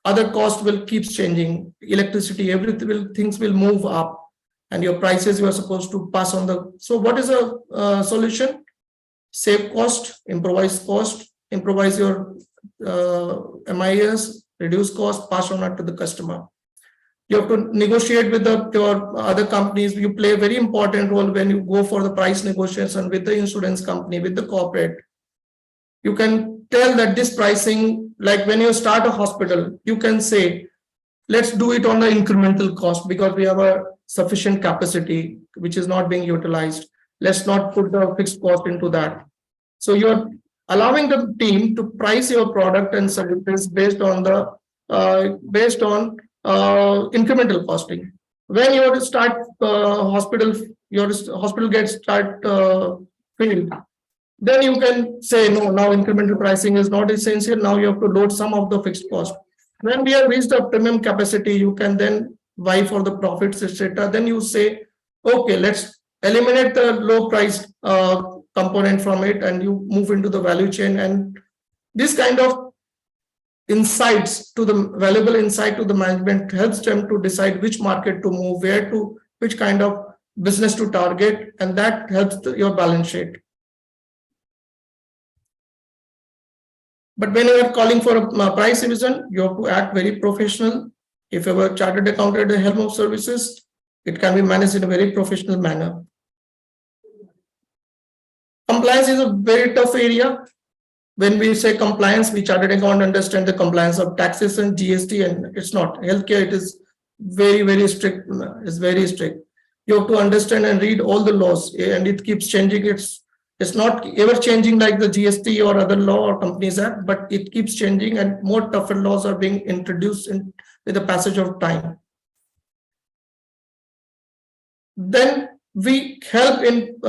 other cost will keep changing. Electricity, everything things will move up, and your prices you are supposed to pass on the. So what is a solution? Save cost, improvise your MIS, reduce cost, pass on to the customer. You have to negotiate with your other companies. You play a very important role when you go for the price negotiation with the insurance company, with the corporate. You can tell that this pricing, like when you start a hospital, you can say, let's do it on the incremental cost because we have a sufficient capacity which is not being utilized. Let's not put the fixed cost into that. So you're allowing the team to price your product and services based on incremental costing. When you start your hospital gets filled, then you can say no. Now incremental pricing is not essential. Now you have to load some of the fixed cost. When we have reached a premium capacity, you can then vie for the profits, etc. Then you say, okay, let's eliminate the low price component from it, and you move into the value chain. And this kind of valuable insight to the management helps them to decide which market to move, which kind of business to target, and that helps your balance sheet. But when you are calling for a price revision, you have to act very professional. If you have a chartered accountant at the helm of services, it can be managed in a very professional manner. Compliance is a very tough area. When we say compliance, we chartered accountant understand the compliance of taxes and GST, and it's not. Healthcare, it is very, very strict. It's very strict. You have to understand and read all the laws, and it keeps changing. It's not ever changing like the GST or other law or Companies Act, but it keeps changing, and more tougher laws are being introduced with the passage of time. Then we help in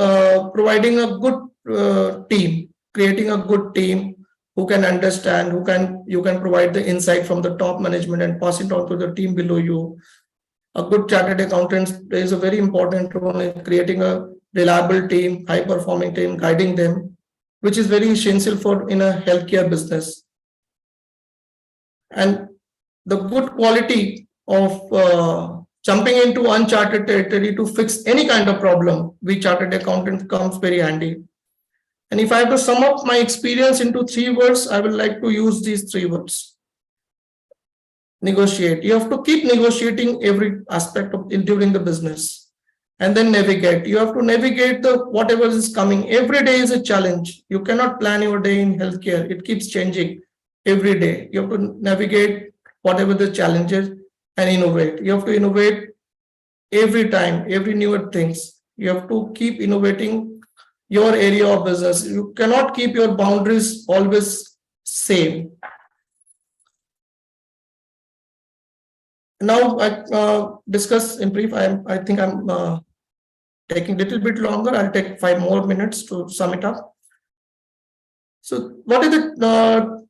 providing a good team, creating a good team who can understand, you can provide the insight from the top management and pass it on to the team below you. A good chartered accountant plays a very important role in creating a reliable team, high performing team, guiding them, which is very essential in a healthcare business. And the good quality of jumping into uncharted territory to fix any kind of problem, we chartered accountant comes very handy. And if I have to sum up my experience into 3 words, I would like to use these 3 words. Negotiate. You have to keep negotiating every aspect during the business, and then navigate. You have to navigate whatever is coming. Every day is a challenge. You cannot plan your day in healthcare. It keeps changing every day. You have to navigate whatever the challenges and innovate. You have to innovate every time, every newer things. You have to keep innovating your area of business. You cannot keep your boundaries always same. Now I discuss in brief. I think I'm taking a little bit longer. I'll take 5 more minutes to sum it up. So what are the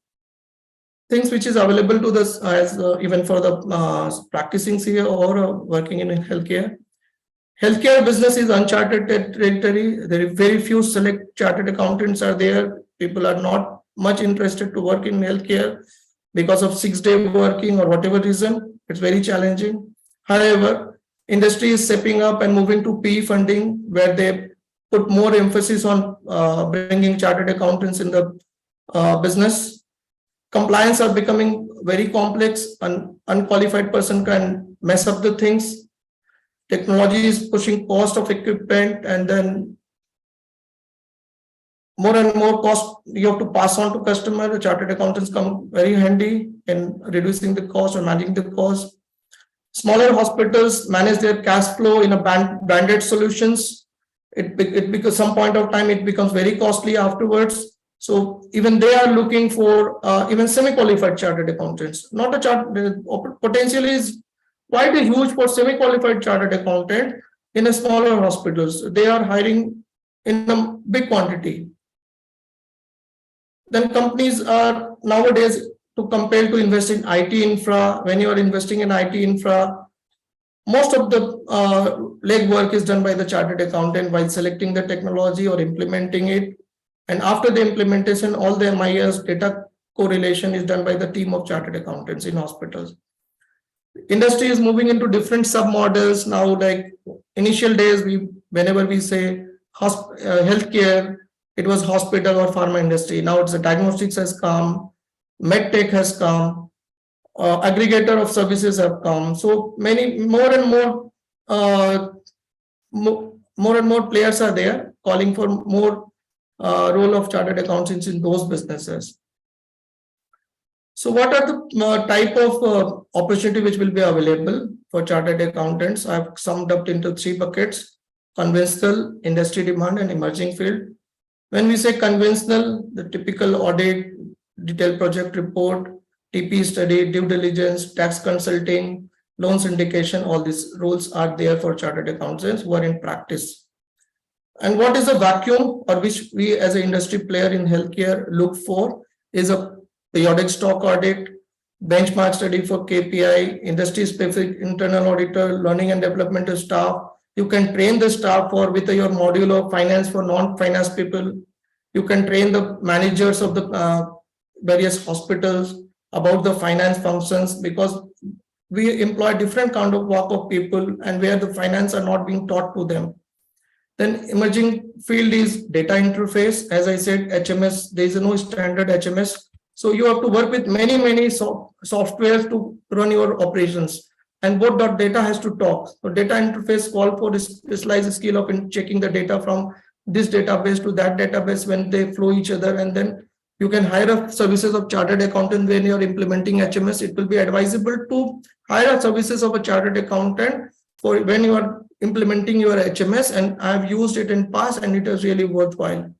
things which is available to us as even for the practicing CA or working in healthcare? Healthcare business is uncharted territory. There are very few select chartered accountants are there. People are not much interested to work in healthcare because of 6-day working or whatever reason. It's very challenging. However, industry is stepping up and moving to PE funding, where they put more emphasis on bringing chartered accountants in the business. Compliance are becoming very complex. An unqualified person can mess up the things. Technology is pushing cost of equipment, and then more and more cost you have to pass on to customer. The chartered accountants come very handy in reducing the cost or managing the cost. Smaller hospitals manage their cash flow in a branded solutions. It because some point of time it becomes very costly afterwards. So even they are looking for even semi-qualified chartered accountants. Not a potential is quite a huge for semi-qualified chartered accountant in a smaller hospitals. They are hiring in a big quantity. Then companies are nowadays to compel to invest in IT infra. When you are investing in IT infra, most of the legwork is done by the chartered accountant while selecting the technology or implementing it. And after the implementation, all the MIS data correlation is done by the team of chartered accountants in hospitals. Industry is moving into different submodels now. Like initial days, whenever we say healthcare, it was hospital or pharma industry. Now it's the diagnostics has come, medtech has come, aggregator of services have come. So many more and more players are there calling for more role of chartered accountants in those businesses. So what are the type of opportunity which will be available for chartered accountants? I've summed up into 3 buckets: conventional, industry demand, and emerging field. When we say conventional, the typical audit, detailed project report, TP study, due diligence, tax consulting, loan syndication, all these roles are there for chartered accountants who are in practice. And what is a vacuum, or which we as an industry player in healthcare look for, is a periodic stock audit, benchmark study for KPI, industry specific internal auditor, learning and development of staff. You can train the staff for with your module of finance for non-finance people. You can train the managers of the various hospitals about the finance functions, because we employ different kind of work of people and where the finance are not being taught to them. Then emerging field is data interface. As I said, HMS, there is no standard HMS. So you have to work with many softwares to run your operations. And what data has to talk. So data interface call for this specialized skill of checking the data from this database to that database when they flow each other. And then you can hire a services of chartered accountant when you're implementing HMS. It will be advisable to hire services of a chartered accountant for when you are implementing your HMS. And I've used it in past and it is really worthwhile.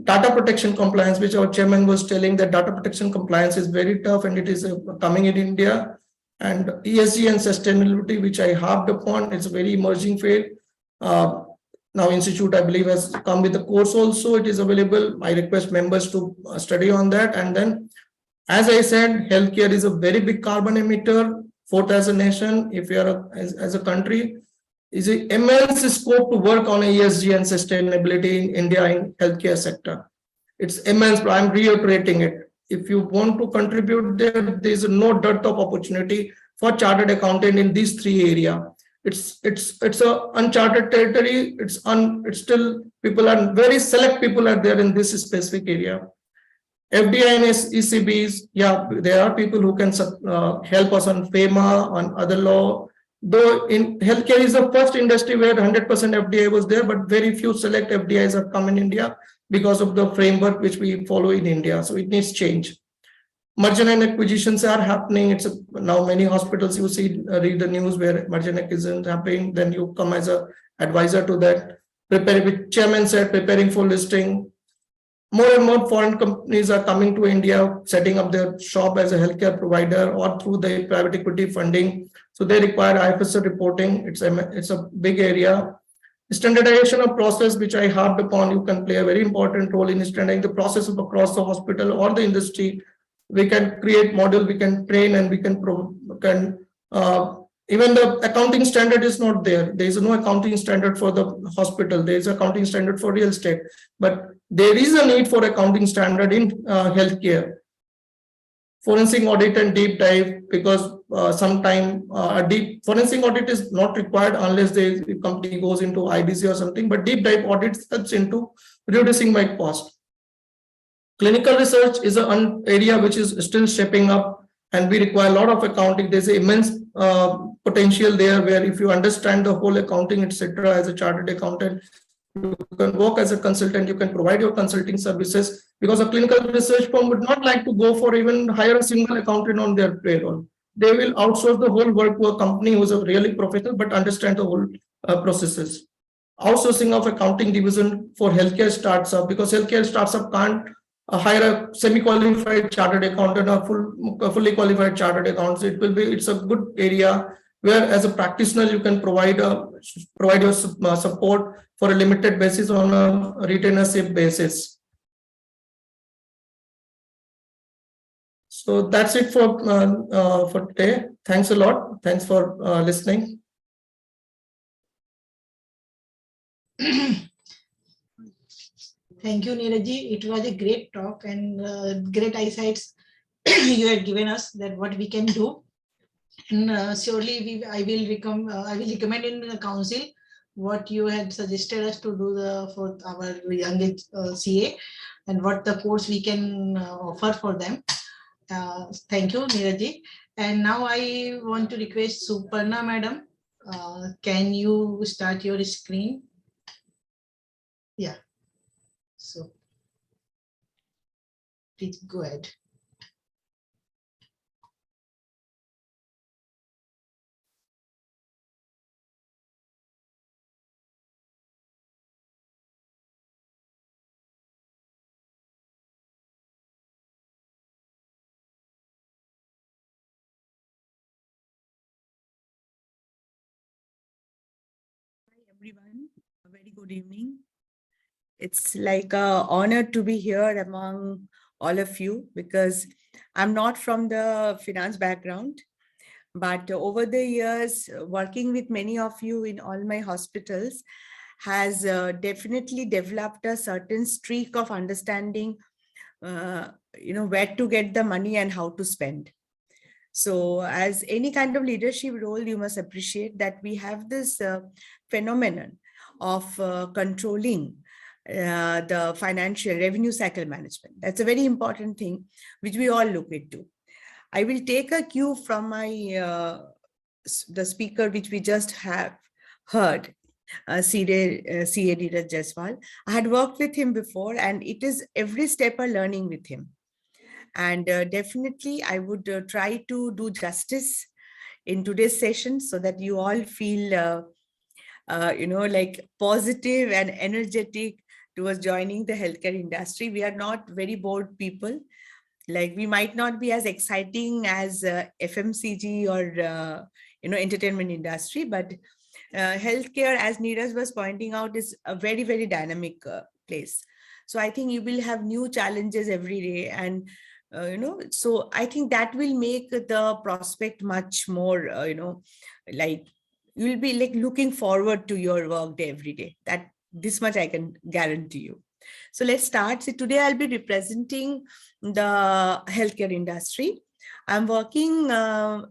Data protection compliance, which our chairman was telling, that data protection compliance is very tough and it is coming in India. And ESG and sustainability, which I harped upon, it's a very emerging field. Now Institute, I believe, has come with the course also. It is available. I request members to study on that. And then, as I said, healthcare is a very big carbon emitter. 4th as a nation, if you are as a country, is an immense scope to work on ESG and sustainability in India in healthcare sector. It's immense, but I'm reiterating it. If you want to contribute there is no dearth of opportunity for chartered accountant in these 3 areas. It's a uncharted territory. It's still people are very select people are there in this specific area. FDI and ECBs, yeah, there are people who can help us on FEMA, on other law. Though in healthcare is the first industry where 100% FDI was there, but very few select FDIs have come in India because of the framework which we follow in India. So it needs change. Merger and acquisitions are happening. It's now many hospitals you see, read the news where merger and acquisitions happening. Then you come as a advisor to that. Prepare, with chairman said, preparing for listing. More and more foreign companies are coming to India, setting up their shop as a healthcare provider or through the private equity funding. So they require IFRS reporting. It's a big area. Standardization of process, which I harped upon, you can play a very important role in standardizing the process of across the hospital or the industry. We can create model, we can train, and we can even the accounting standard is not there. There is no accounting standard for the hospital. There is accounting standard for real estate, but there is a need for accounting standard in healthcare. Forensic audit and deep dive, because sometime a deep forensic audit is not required unless the company goes into IBC or something, but deep dive audit helps into reducing my cost. Clinical research is an area which is still shaping up and we require a lot of accounting. There's an immense potential there where if you understand the whole accounting, etc., as a chartered accountant, you can work as a consultant, you can provide your consulting services, because a clinical research firm would not like to go for even hire a single accountant on their payroll. They will outsource the whole work to a company who is a really professional but understand the whole processes. Outsourcing of accounting division for healthcare startup, because healthcare startup can't hire a semi-qualified chartered accountant or fully qualified chartered accountant. It's a good area where, as a practitioner, you can provide your support for a limited basis on a retainership basis. So that's it for today. Thanks a lot. Thanks for listening. Thank you, Neeraj. It was a great talk and great insights you had given us that what we can do. And surely I will recommend in the council what you had suggested us to do for our young CA and what the course we can offer for them. Thank you, Neeraj. And now I want to request Suparna madam. Can you start your screen? Yeah. So please go ahead. Hi everyone, a very good evening. It's like an honor to be here among all of you because I'm not from the finance background, but over the years, working with many of you in all my hospitals has definitely developed a certain streak of understanding, where to get the money and how to spend. So as any kind of leadership role, you must appreciate that we have this phenomenon of controlling the financial revenue cycle management. That's a very important thing, which we all look into. I will take a cue from my the speaker, which we just have heard, CA Neeraj Jayaswal. I had worked with him before, and it is every step a learning with him. And definitely, I would try to do justice in today's session so that you all feel, like positive and energetic towards joining the healthcare industry. We are not very bored people. Like we might not be as exciting as FMCG or, entertainment industry, but healthcare, as Neeraj was pointing out, is a very, very dynamic place. So I think you will have new challenges every day. And so I think that will make the prospect much more, like you'll be like looking forward to your work day every day. That this much I can guarantee you. So let's start. So today I'll be representing the healthcare industry. I'm working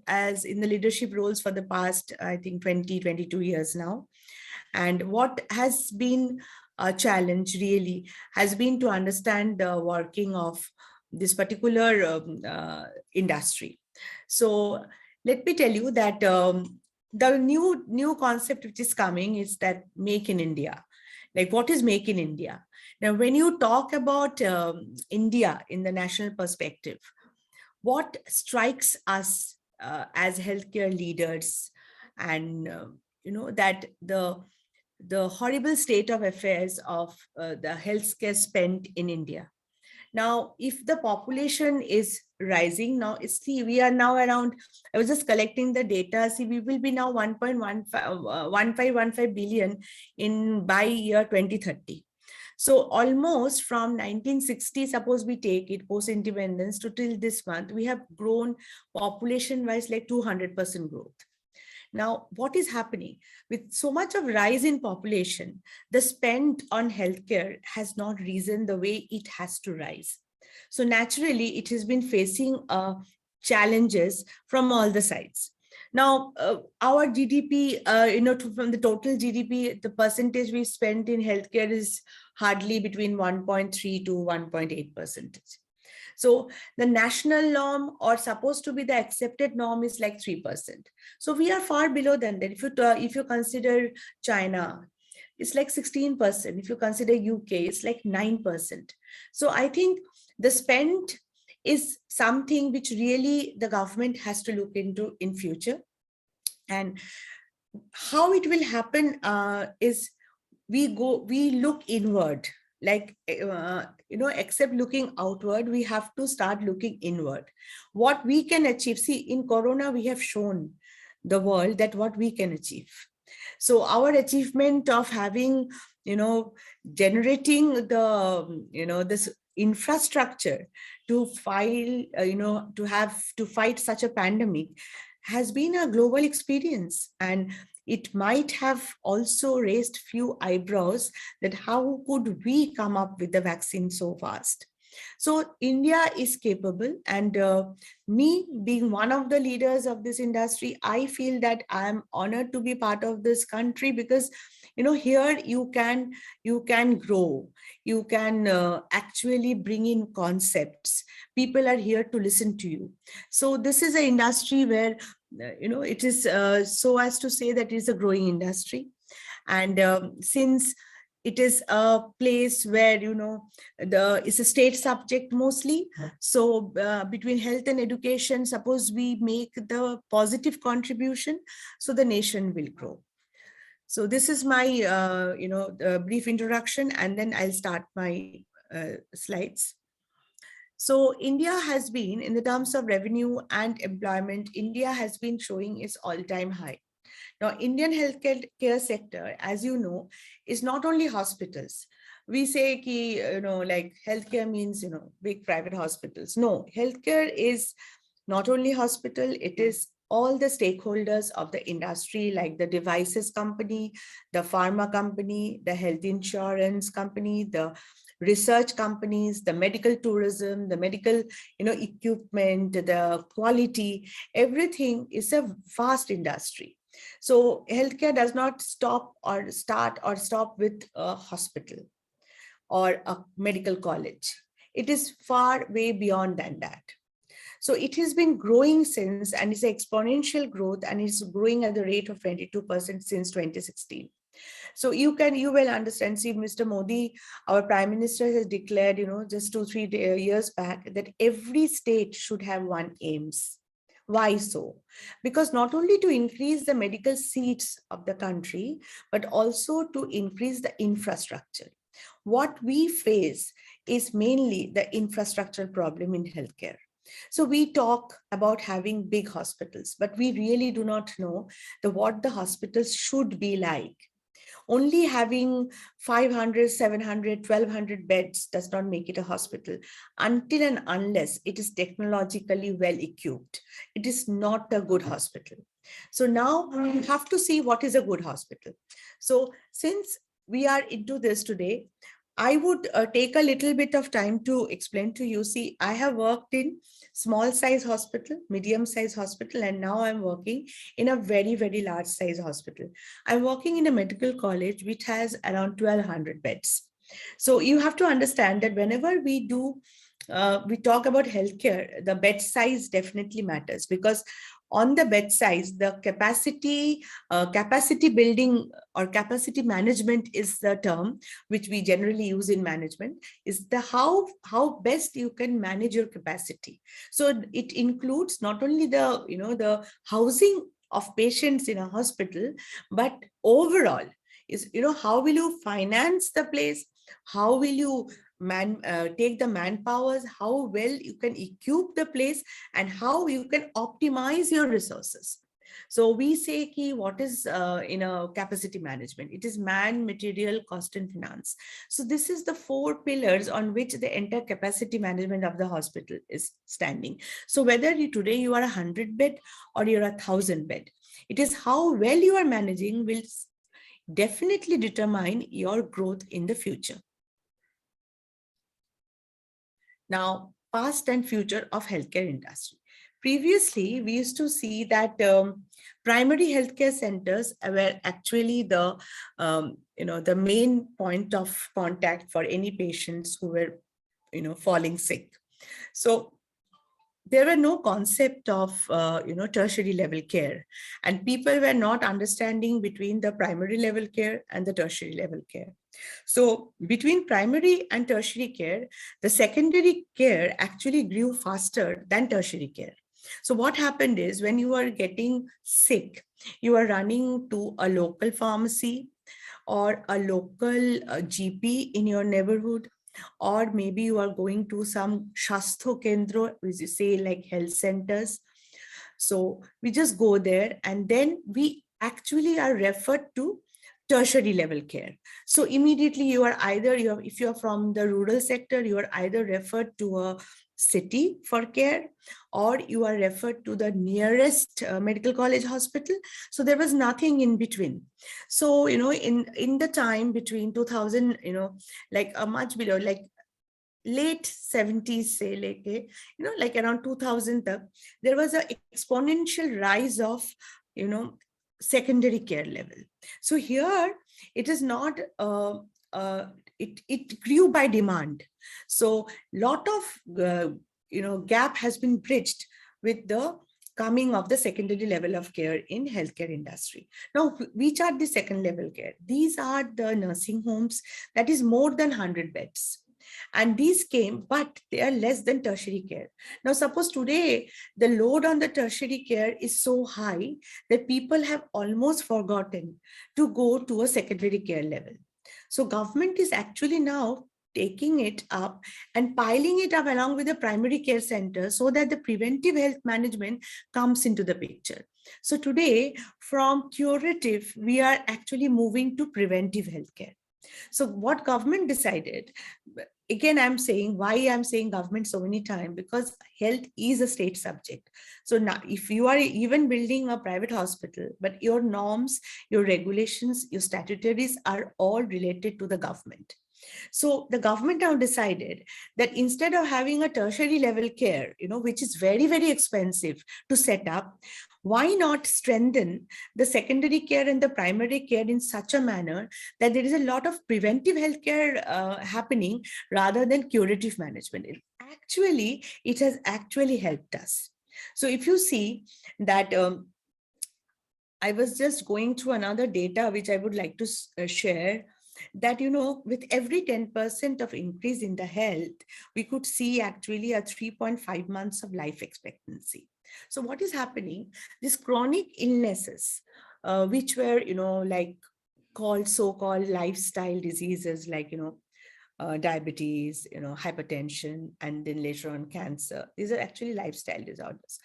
as in the leadership roles for the past, I think 22 years now. And what has been a challenge really has been to understand the working of this particular industry. So let me tell you that the new concept which is coming is that Make in India. Like what is Make in India? Now, when you talk about India in the national perspective, what strikes us as healthcare leaders and, that the horrible state of affairs of the healthcare spent in India. Now, if the population is rising now, we are now around, I was just collecting the data, we will be now 1.15 billion by year 2030. So almost from 1960, suppose we take it post-independence to till this month, we have grown population-wise like 200% growth. Now, what is happening with so much of rise in population, the spend on healthcare has not risen the way it has to rise. So naturally, it has been facing challenges from all the sides. Now, our GDP, from the total GDP, the percentage we spent in healthcare is hardly between 1.3 to 1.8%. So the national norm or supposed to be the accepted norm is like 3%. So we are far below than that. If you consider China, it's like 16%. If you consider UK, it's like 9%. So I think the spend is something which really the government has to look into in future. And how it will happen is we look inward. except looking outward, we have to start looking inward. What we can achieve. See, in Corona, we have shown the world that what we can achieve. So our achievement of having, generating this infrastructure to fight such a pandemic has been a global experience. And it might have also raised few eyebrows that how could we come up with the vaccine so fast? So India is capable, and me being one of the leaders of this industry, I feel that I am honored to be part of this country, because here you can grow, you can actually bring in concepts. People are here to listen to you. So this is an industry where it is so as to say that it is a growing industry. And since it is a place where it's a state subject mostly, so between health and education, suppose we make the positive contribution, so the nation will grow. So this is my brief introduction, and then I'll start my slides. So India has been, in the terms of revenue and employment, India has been showing its all-time high. Now, Indian healthcare sector, as you know, is not only hospitals. We say ki, like healthcare means, big private hospitals. No, healthcare is not only hospital, it is all the stakeholders of the industry, like the devices company, the pharma company, the health insurance company, the research companies, the medical tourism, the medical equipment, the quality, everything is a vast industry. So healthcare does not stop or stop with a hospital or a medical college. It is far way beyond than that. So it has been growing since, and it's exponential growth, and it's growing at the rate of 22% since 2016. So you will understand. See, Mr. Modi, our Prime Minister, has declared, just 2-3 years back, that every state should have one AIMS. Why so? Because not only to increase the medical seats of the country, but also to increase the infrastructure. What we face is mainly the infrastructural problem in healthcare. So we talk about having big hospitals, but we really do not know what the hospitals should be like. Only having 500, 700, 1200 beds does not make it a hospital until and unless it is technologically well equipped. It is not a good hospital. So now we have to see what is a good hospital. So since we are into this today, I would take a little bit of time to explain to you. See, I have worked in small size hospital, medium size hospital, and now I'm working in a very, very large size hospital. I'm working in a medical college which has around 1200 beds. So you have to understand that whenever we talk about healthcare, the bed size definitely matters, because on the bed size, the capacity building or capacity management is the term which we generally use in management, is the how best you can manage your capacity. So it includes not only the housing of patients in a hospital, but overall is, how will you finance the place? How will you take the manpowers, how well you can equip the place, and how you can optimize your resources. So we say ki what is capacity management? It is man, material, cost, and finance. So this is the 4 pillars on which the entire capacity management of the hospital is standing. So whether today you are 100 bed or you're 1000 bed, it is how well you are managing will definitely determine your growth in the future. Now, past and future of healthcare industry. Previously, we used to see that primary healthcare centers were actually the main point of contact for any patients who were falling sick. So there were no concept of tertiary level care, and people were not understanding between the primary level care and the tertiary level care. So between primary and tertiary care, the secondary care actually grew faster than tertiary care. So what happened is, when you are getting sick, you are running to a local pharmacy or a local GP in your neighborhood, or maybe you are going to some Shastho Kendra, which you say like health centers. So we just go there and then we actually are referred to tertiary level care. So immediately you are either, if you are from the rural sector, you are either referred to a city for care, or you are referred to the nearest medical college hospital. So there was nothing in between. So, in the time between 2000, like a much below, like late 70s, say, like around 2000, there was an exponential rise of, secondary care level. So here it is not, it grew by demand. So lot of, gap has been bridged with the coming of the secondary level of care in healthcare industry. Now, which are the second level care? These are the nursing homes that is more than 100 beds. And these came, but they are less than tertiary care. Now, suppose today the load on the tertiary care is so high that people have almost forgotten to go to a secondary care level. So government is actually now taking it up and piling it up along with the primary care center so that the preventive health management comes into the picture. So today, from curative, we are actually moving to preventive healthcare. So what government decided, again, I'm saying why I'm saying government so many times, because health is a state subject. So now if you are even building a private hospital, but your norms, your regulations, your statutaries are all related to the government. So the government now decided that instead of having a tertiary level care, which is very, very expensive to set up, why not strengthen the secondary care and the primary care in such a manner that there is a lot of preventive healthcare happening rather than curative management. It has actually helped us. So if you see that, I was just going through another data which I would like to share, that, with every 10% of increase in the health, we could see actually a 3.5 months of life expectancy. So what is happening? These chronic illnesses, which were, like so-called lifestyle diseases, like, diabetes, hypertension, and then later on cancer. These are actually lifestyle disorders.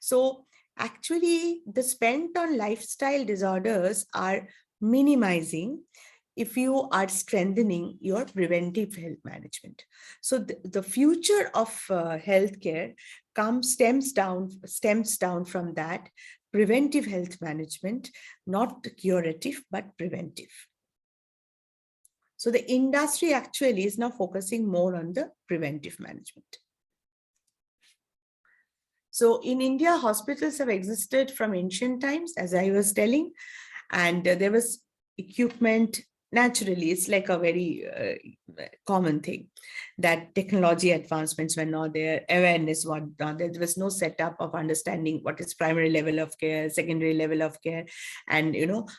So actually the spend on lifestyle disorders are minimizing if you are strengthening your preventive health management. So the future of healthcare stems down from that preventive health management, not curative, but preventive. So the industry actually is now focusing more on the preventive management. So in India, hospitals have existed from ancient times, as I was telling, and there was equipment. Naturally, it's like a very common thing that technology advancements were not there, awareness was not there. There was no setup of understanding what is primary level of care, secondary level of care, and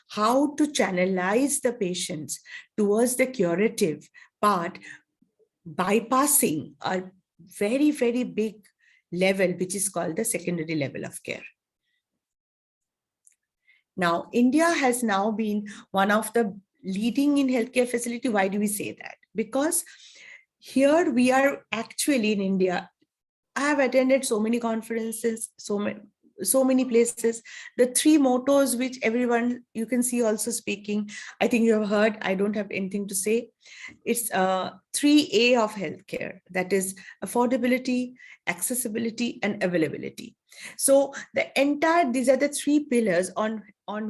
how to channelize the patients towards the curative part, bypassing a very, very big level, which is called the secondary level of care. Now, India has now been one of the leading in healthcare facility. Why do we say that? Because here we are actually in India. I have attended so many conferences, so many places. The three mottos which everyone you can see also speaking, I think you have heard, I don't have anything to say. It's 3A of healthcare, that is affordability, accessibility, and availability. So these are the three pillars on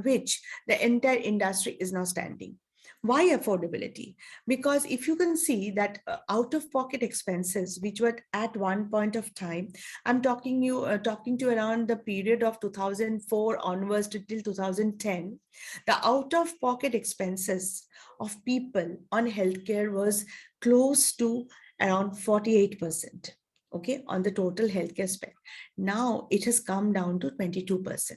which the entire industry is now standing. Why affordability? Because if you can see that out-of-pocket expenses, which were at one point of time, I'm talking to around the period of 2004 onwards till 2010, the out-of-pocket expenses of people on healthcare was close to around 48%. Okay, on the total healthcare spend. Now it has come down to 22%.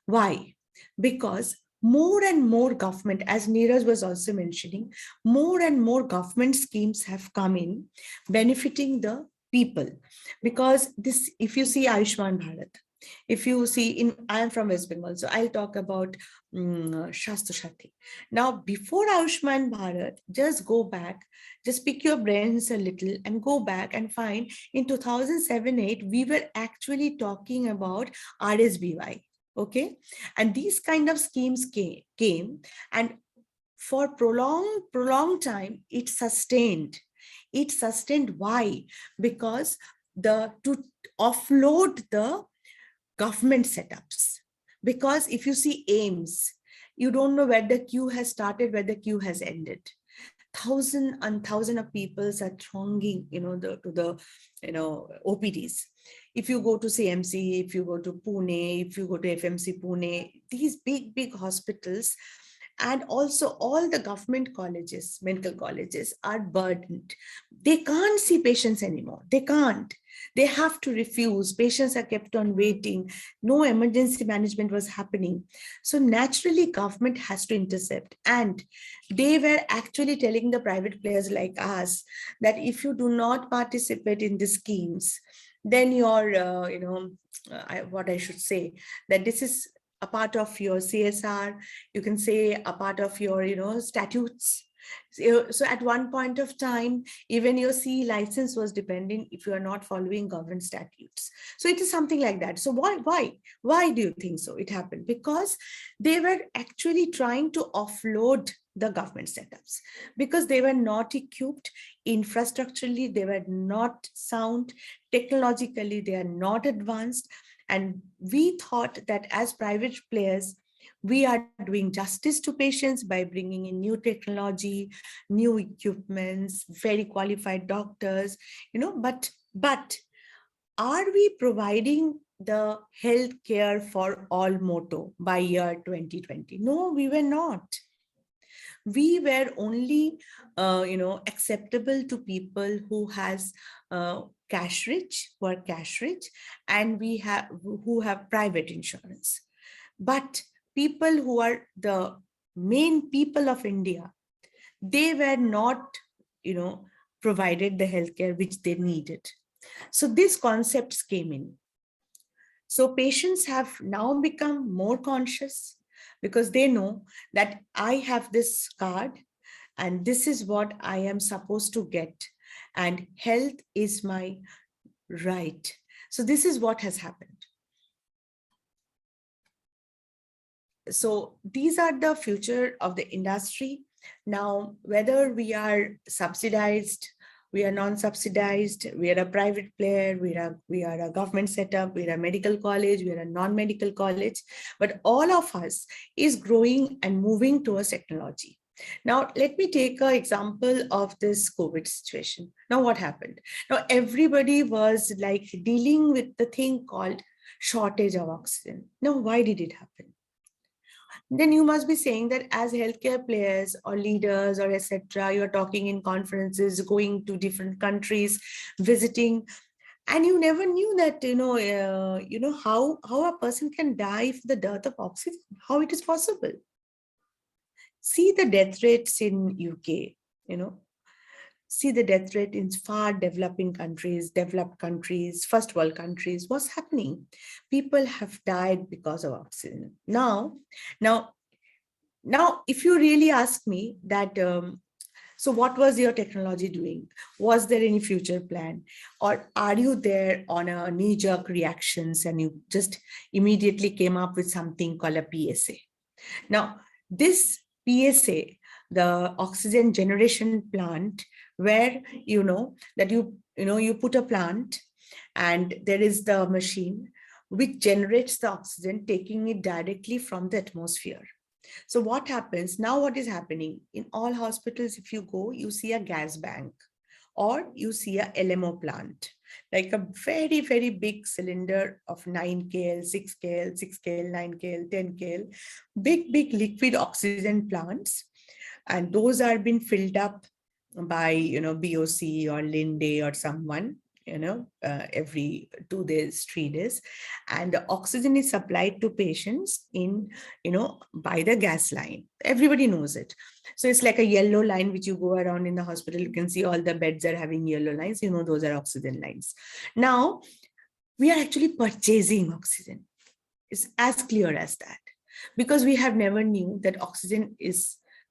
Why? Because more and more government, as Neeraj was also mentioning, more and more government schemes have come in benefiting the people. Because this, if you see Ayushman Bharat, If you see, I am from West Bengal, so I'll talk about Shastha Shakti. Now, before Ayushman Bharat, just go back, just pick your brains a little and go back and find in 2007-8, we were actually talking about RSBY. Okay, and these kind of schemes came and for prolonged time, it sustained. It sustained. Why? Because to offload the government setups. Because if you see AIMS, you don't know where the queue has started, where the queue has ended. Thousand and thousand of people are thronging, to the OPDs. If you go to CMC, if you go to Pune, if you go to FMC Pune, these big hospitals, and also all the government colleges, medical colleges are burdened. They can't see patients anymore. They can't. They have to refuse. Patients are kept on waiting. No emergency management was happening. So naturally, government has to intercept. And they were actually telling the private players like us that if you do not participate in the schemes, then you're, what I should say, that this is a part of your CSR, you can say a part of your, statutes. So at one point of time, even your CE license was dependent if you are not following government statutes. So it is something like that. So why do you think so? It happened because they were actually trying to offload the government setups because they were not equipped infrastructurally, they were not sound, technologically, they are not advanced. And we thought that as private players, we are doing justice to patients by bringing in new technology, new equipments, very qualified doctors, but are we providing the health care for all motto by year 2020? No, we were not. We were only, acceptable to people who has cash rich, who are cash rich, and who have private insurance. But people who are the main people of India, they were not, provided the healthcare which they needed. So these concepts came in. So patients have now become more conscious because they know that I have this card and this is what I am supposed to get. And health is my right. So this is what has happened. So these are the future of the industry. Now, whether we are subsidized, we are non-subsidized, we are a private player, we are a government setup, we are a medical college, we are a non-medical college, but all of us is growing and moving towards technology. Now, let me take an example of this COVID situation. Now, what happened? Now, everybody was like dealing with the thing called shortage of oxygen. Now, why did it happen? Then you must be saying that as healthcare players or leaders or etc., you're talking in conferences, going to different countries, visiting, and you never knew that, how a person can die for the dearth of oxygen, how it is possible. See the death rates in UK, see the death rate in far developing countries, developed countries, first world countries. What's happening? People have died because of oxygen. Now, if you really ask me that, so what was your technology doing? Was there any future plan? Or are you there on a knee-jerk reactions and you just immediately came up with something called a PSA? Now, this PSA, the oxygen generation plant, where that you put a plant and there is the machine which generates the oxygen, taking it directly from the atmosphere. So what happens now? What is happening in all hospitals? If you go, you see a gas bank or you see a LMO plant, like a very, very big cylinder of 9 kL, 6 kL, 6 kL, 9 kL, 10 kL, big liquid oxygen plants. And those are being filled up by, BOC or Linde or someone, every 2 days, 3 days. And the oxygen is supplied to patients in, by the gas line. Everybody knows it. So it's like a yellow line, which you go around in the hospital. You can see all the beds are having yellow lines, those are oxygen lines. Now, we are actually purchasing oxygen. It's as clear as that, because we have never knew that oxygen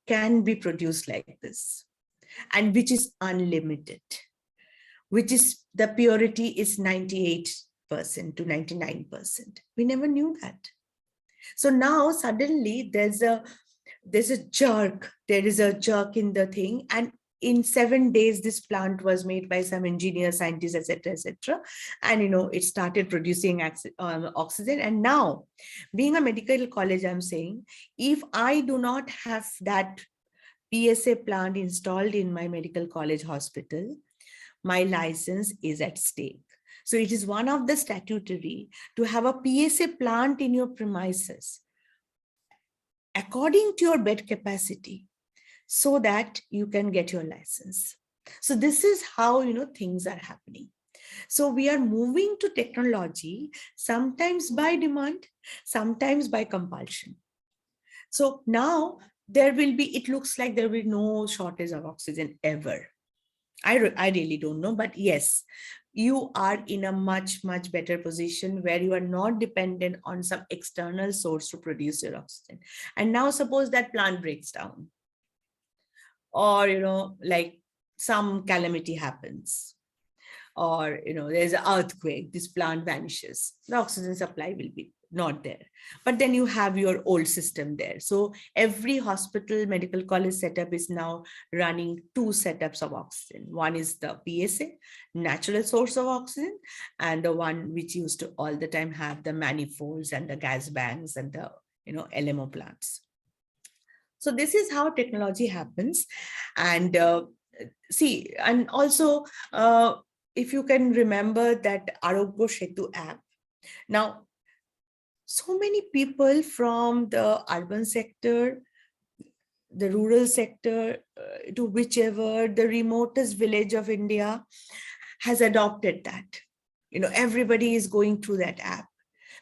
can be produced like this, and which is unlimited, which is the purity is 98% to 99%. We never knew that. So now suddenly there is a jerk in the thing, and in 7 days this plant was made by some engineer, scientists, etc., and it started producing oxygen. And now, being a medical college, I'm saying, if I do not have that PSA plant installed in my medical college hospital, my license is at stake. So it is one of the statutory to have a PSA plant in your premises according to your bed capacity, so that you can get your license. So this is how things are happening. So we are moving to technology, sometimes by demand, sometimes by compulsion. So now it looks like there will be no shortage of oxygen ever. I really don't know, but yes, you are in a much, much better position where you are not dependent on some external source to produce your oxygen. And now suppose that plant breaks down, or, like some calamity happens, or, there's an earthquake, this plant vanishes, the oxygen supply will be not there. But then you have your old system there. So every hospital, medical college setup is now running 2 setups of oxygen. One is the PSA, natural source of oxygen, and the one which used to all the time have the manifolds and the gas banks and the, LMO plants. So this is how technology happens. And see, and also, if you can remember that Arogya Setu app, now, so many people from the urban sector, the rural sector, to whichever the remotest village of India has adopted that. Everybody is going through that app.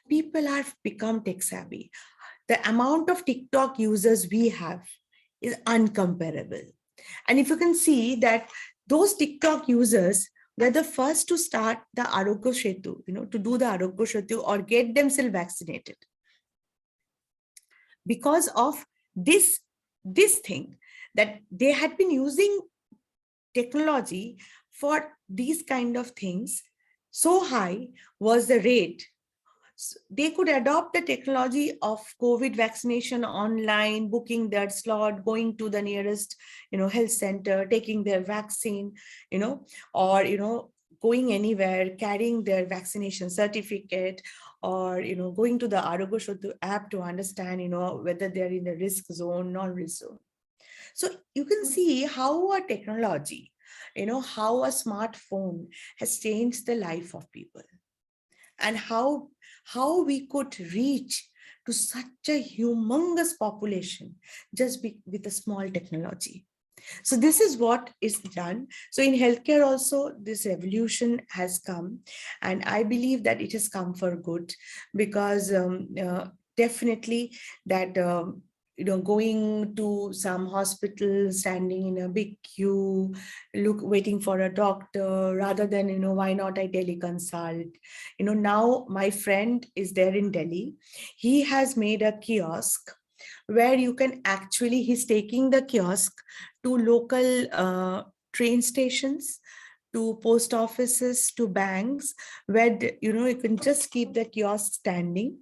People have become tech savvy. The amount of TikTok users we have is uncomparable. And if you can see that those TikTok users were the first to start the Arogya Setu, to do the Arogya Setu or get themselves vaccinated. Because of this thing, that they had been using technology for these kind of things, so high was the rate. They could adopt the technology of COVID vaccination online, booking their slot, going to the nearest, health center, taking their vaccine, or, going anywhere, carrying their vaccination certificate, or, going to the Arogya Setu app to understand, whether they're in a risk zone, non-risk zone. So you can see how a technology, how a smartphone has changed the life of people, and how we could reach to such a humongous population just with a small technology. So this is what is done. So in healthcare also, this revolution has come, and I believe that it has come for good, because definitely that going to some hospital, standing in a big queue, waiting for a doctor, rather than, why not I teleconsult? Now my friend is there in Delhi. He has made a kiosk where you can actually, he's taking the kiosk to local train stations, to post offices, to banks, where, you can just keep the kiosk standing.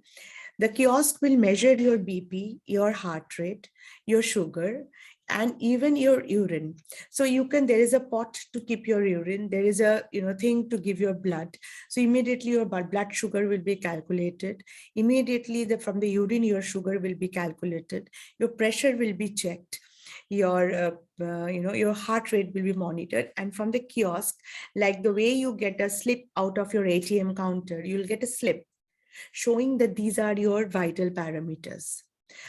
The kiosk will measure your BP, your heart rate, your sugar, and even your urine. So there is a pot to keep your urine. There is a, thing to give your blood. So immediately your blood sugar will be calculated. Immediately from the urine, your sugar will be calculated. Your pressure will be checked. Your your heart rate will be monitored. And from the kiosk, like the way you get a slip out of your ATM counter, you'll get a slip showing that these are your vital parameters.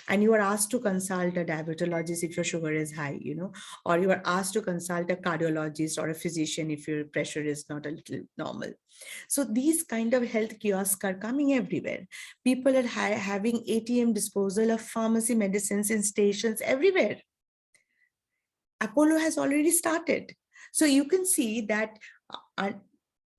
And you are asked to consult a diabetologist if your sugar is high, or you are asked to consult a cardiologist or a physician if your pressure is not a little normal. So these kind of health kiosks are coming everywhere. People are having ATM disposal of pharmacy medicines in stations everywhere. Apollo has already started. So you can see that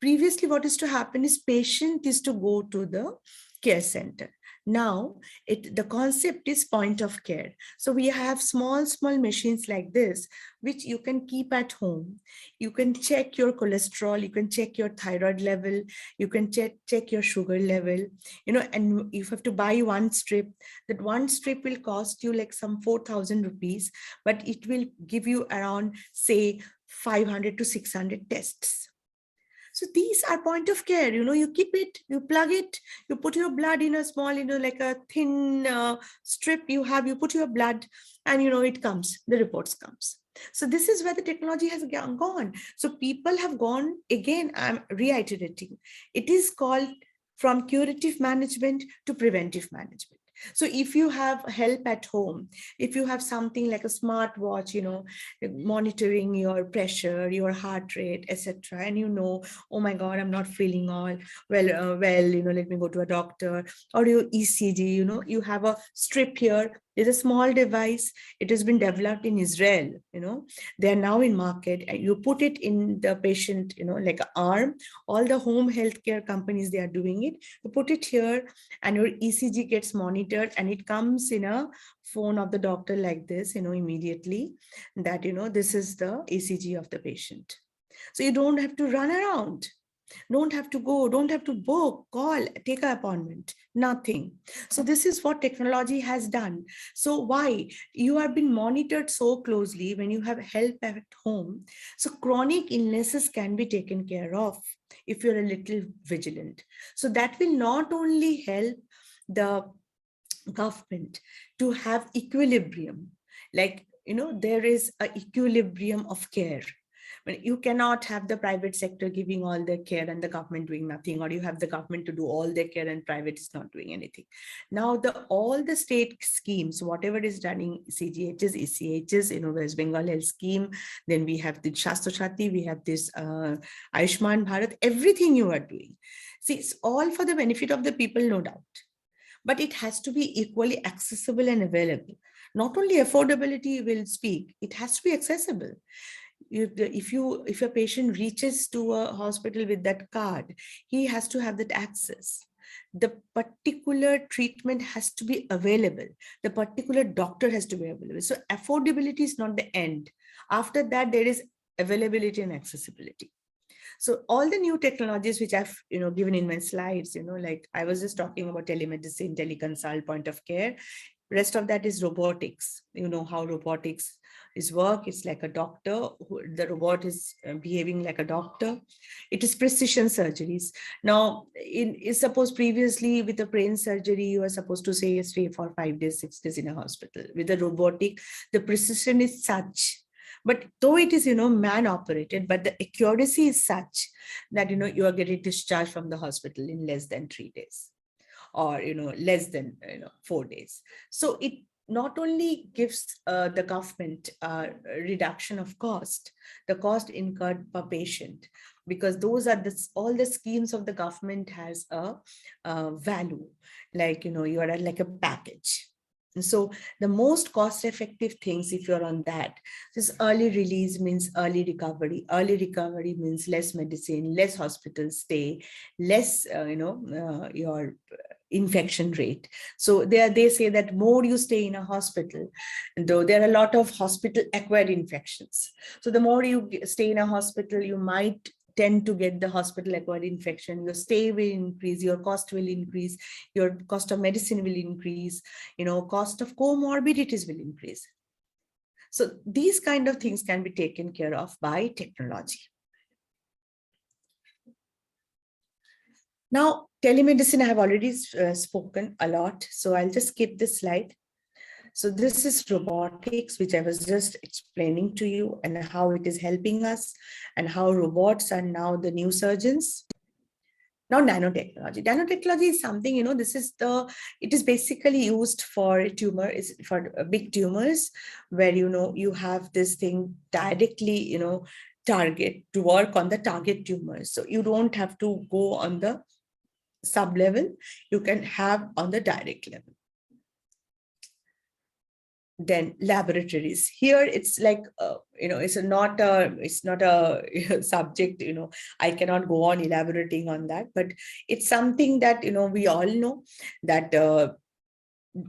Previously, what is to happen is patient is to go to the care center. Now, the concept is point of care. So we have small machines like this, which you can keep at home. You can check your cholesterol, you can check your thyroid level, you can check your sugar level, and you have to buy one strip. That one strip will cost you like some 4,000 rupees, but it will give you around, say, 500 to 600 tests. So these are point of care, you keep it, you plug it, you put your blood in a small, like a thin strip you put your blood, and it comes, the reports comes. So this is where the technology has gone. So people have gone, again, I'm reiterating, it is called from curative management to preventive management. So if you have help at home, if you have something like a smart watch, monitoring your pressure, your heart rate, etc., and oh my God, I'm not feeling all well, let me go to a doctor, or your ECG, you have a strip here. There's a small device. It has been developed in Israel. They are now in market, and you put it in the patient, like an arm. All the home healthcare companies, they are doing it. You put it here, and your ECG gets monitored, and it comes in a phone of the doctor like this, immediately, that, this is the ECG of the patient. So you don't have to run around. Don't have to go, don't have to book, call, take an appointment, nothing. So this is what technology has done. So why? You have been monitored so closely when you have help at home. So chronic illnesses can be taken care of if you're a little vigilant. So that will not only help the government to have equilibrium, like, there is an equilibrium of care. But you cannot have the private sector giving all their care and the government doing nothing, or you have the government to do all their care and private is not doing anything. Now, all the state schemes, whatever is running, CGHs, ECHs, West Bengal Health Scheme, then we have the Shastro Shati, we have this Ayushman Bharat, everything you are doing. See, it's all for the benefit of the people, no doubt. But it has to be equally accessible and available. Not only affordability will speak, it has to be accessible. If a patient reaches to a hospital with that card, he has to have that access. The particular treatment has to be available. The particular doctor has to be available. So affordability is not the end. After that, there is availability and accessibility. So all the new technologies which I've given in my slides, like I was just talking about telemedicine, teleconsult, point of care. Rest of that is robotics. How robotics is work. It's like a doctor. The robot is behaving like a doctor. It is precision surgeries. Now, suppose previously with a brain surgery, you are supposed to stay for 5 days, 6 days in a hospital. With the robotic, the precision is such. But though it is, man operated, but the accuracy is such that, you are getting discharged from the hospital in less than 3 days, or, less than 4 days. So it not only gives the government reduction of cost, the cost incurred per patient, because those are all the schemes of the government has a value, like, you are like a package. And so the most cost-effective things, if you're on that, this early release means early recovery. Early recovery means less medicine, less hospital stay, less, your infection rate. So they say that more you stay in a hospital, though there are a lot of hospital-acquired infections. So the more you stay in a hospital, you might tend to get the hospital-acquired infection. Your stay will increase, your cost will increase, your cost of medicine will increase, cost of comorbidities will increase. So these kind of things can be taken care of by technology. Now, telemedicine, I have already spoken a lot, so I'll just skip this slide. So this is robotics, which I was just explaining to you, and how it is helping us, and how robots are now the new surgeons. Now, nanotechnology. Nanotechnology is something, it is basically used for big tumors, where, you have this thing directly, target to work on the target tumors. So you don't have to go on the sub-level, you can have on the direct level. Then laboratories. Here it's like, it's not a subject, I cannot go on elaborating on that, but it's something that, we all know that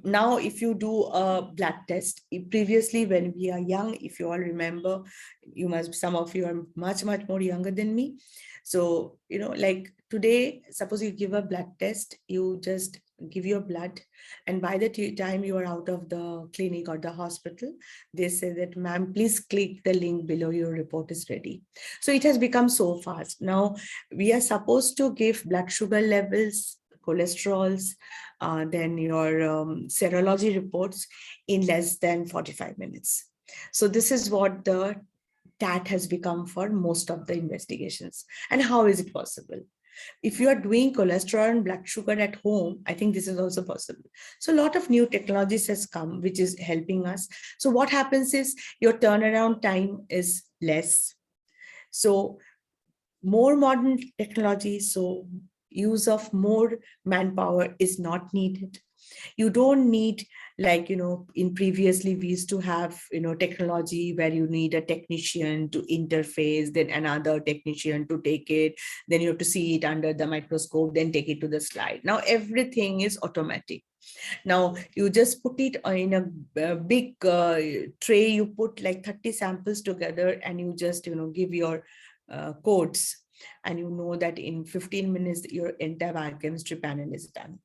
now if you do a blood test, previously when we are young, if you all remember, some of you are much more younger than me. So, like today, suppose you give a blood test, you just give your blood, and by the time you are out of the clinic or the hospital, they say that, ma'am, please click the link below, your report is ready. So it has become so fast. Now we are supposed to give blood sugar levels, cholesterols, then your serology reports in less than 45 minutes. So this is what the TAT has become for most of the investigations. And how is it possible? If you are doing cholesterol and blood sugar at home, I think this is also possible. So a lot of new technologies has come, which is helping us. So what happens is your turnaround time is less. So more modern technology, so use of more manpower is not needed. You don't need, like, in previously we used to have, technology where you need a technician to interface, then another technician to take it, then you have to see it under the microscope, then take it to the slide. Now everything is automatic. Now you just put it in a big tray, you put like 30 samples together, and you just, give your codes, and you know that in 15 minutes your entire biochemistry panel is done.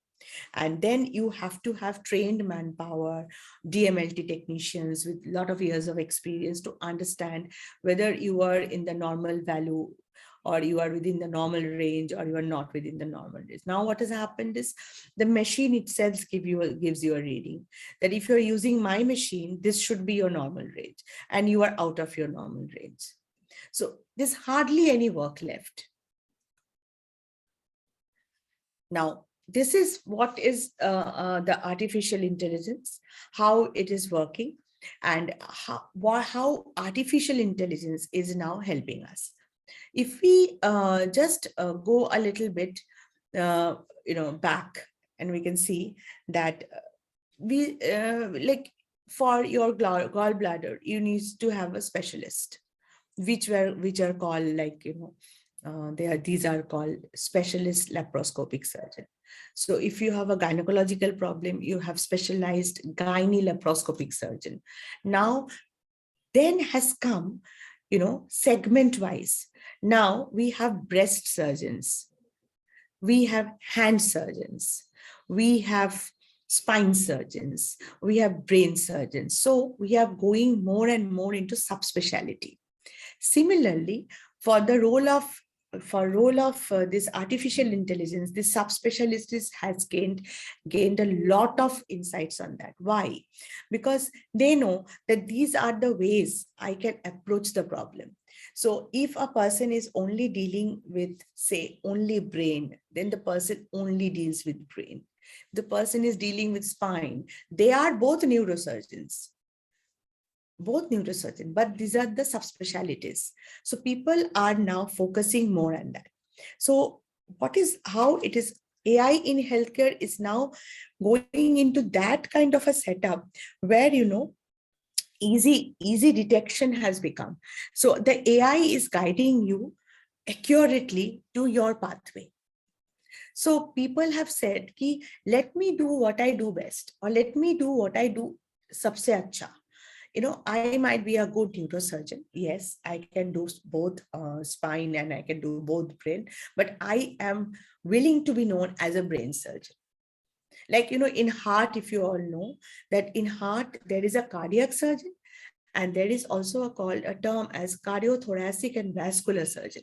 And then you have to have trained manpower, DMLT technicians with a lot of years of experience to understand whether you are in the normal value, or you are within the normal range, or you are not within the normal range. Now what has happened is the machine itself gives you a reading that if you're using my machine, this should be your normal range, and you are out of your normal range. So there's hardly any work left. Now, this is what is the artificial intelligence, how it is working, and how artificial intelligence is now helping us. If we just go a little bit, back, and we can see that we like for your gallbladder, you need to have a specialist, which are called, like, these are called specialist laparoscopic surgeon. So if you have a gynecological problem, you have specialized gynae laparoscopic surgeon. Now then has come, segment wise. Now we have breast surgeons, we have hand surgeons, we have spine surgeons, we have brain surgeons. So we are going more and more into subspecialty. Similarly, for the role of this artificial intelligence, this subspecialist has gained a lot of insights on that. Why? Because they know that these are the ways I can approach the problem. So if a person is only dealing with, say, only brain, then the person only deals with brain. The person is dealing with spine, they are both neurosurgeons, but these are the subspecialties. So people are now focusing more on that. So how it is, AI in healthcare is now going into that kind of a setup where, easy detection has become. So the AI is guiding you accurately to your pathway. So people have said, let me do what I do best, or let me do what I do sabse acha. I might be a good neurosurgeon. Yes, I can do both spine and I can do both brain, but I am willing to be known as a brain surgeon. Like, in heart, if you all know that in heart, there is a cardiac surgeon, and there is also called a term as cardiothoracic and vascular surgeon.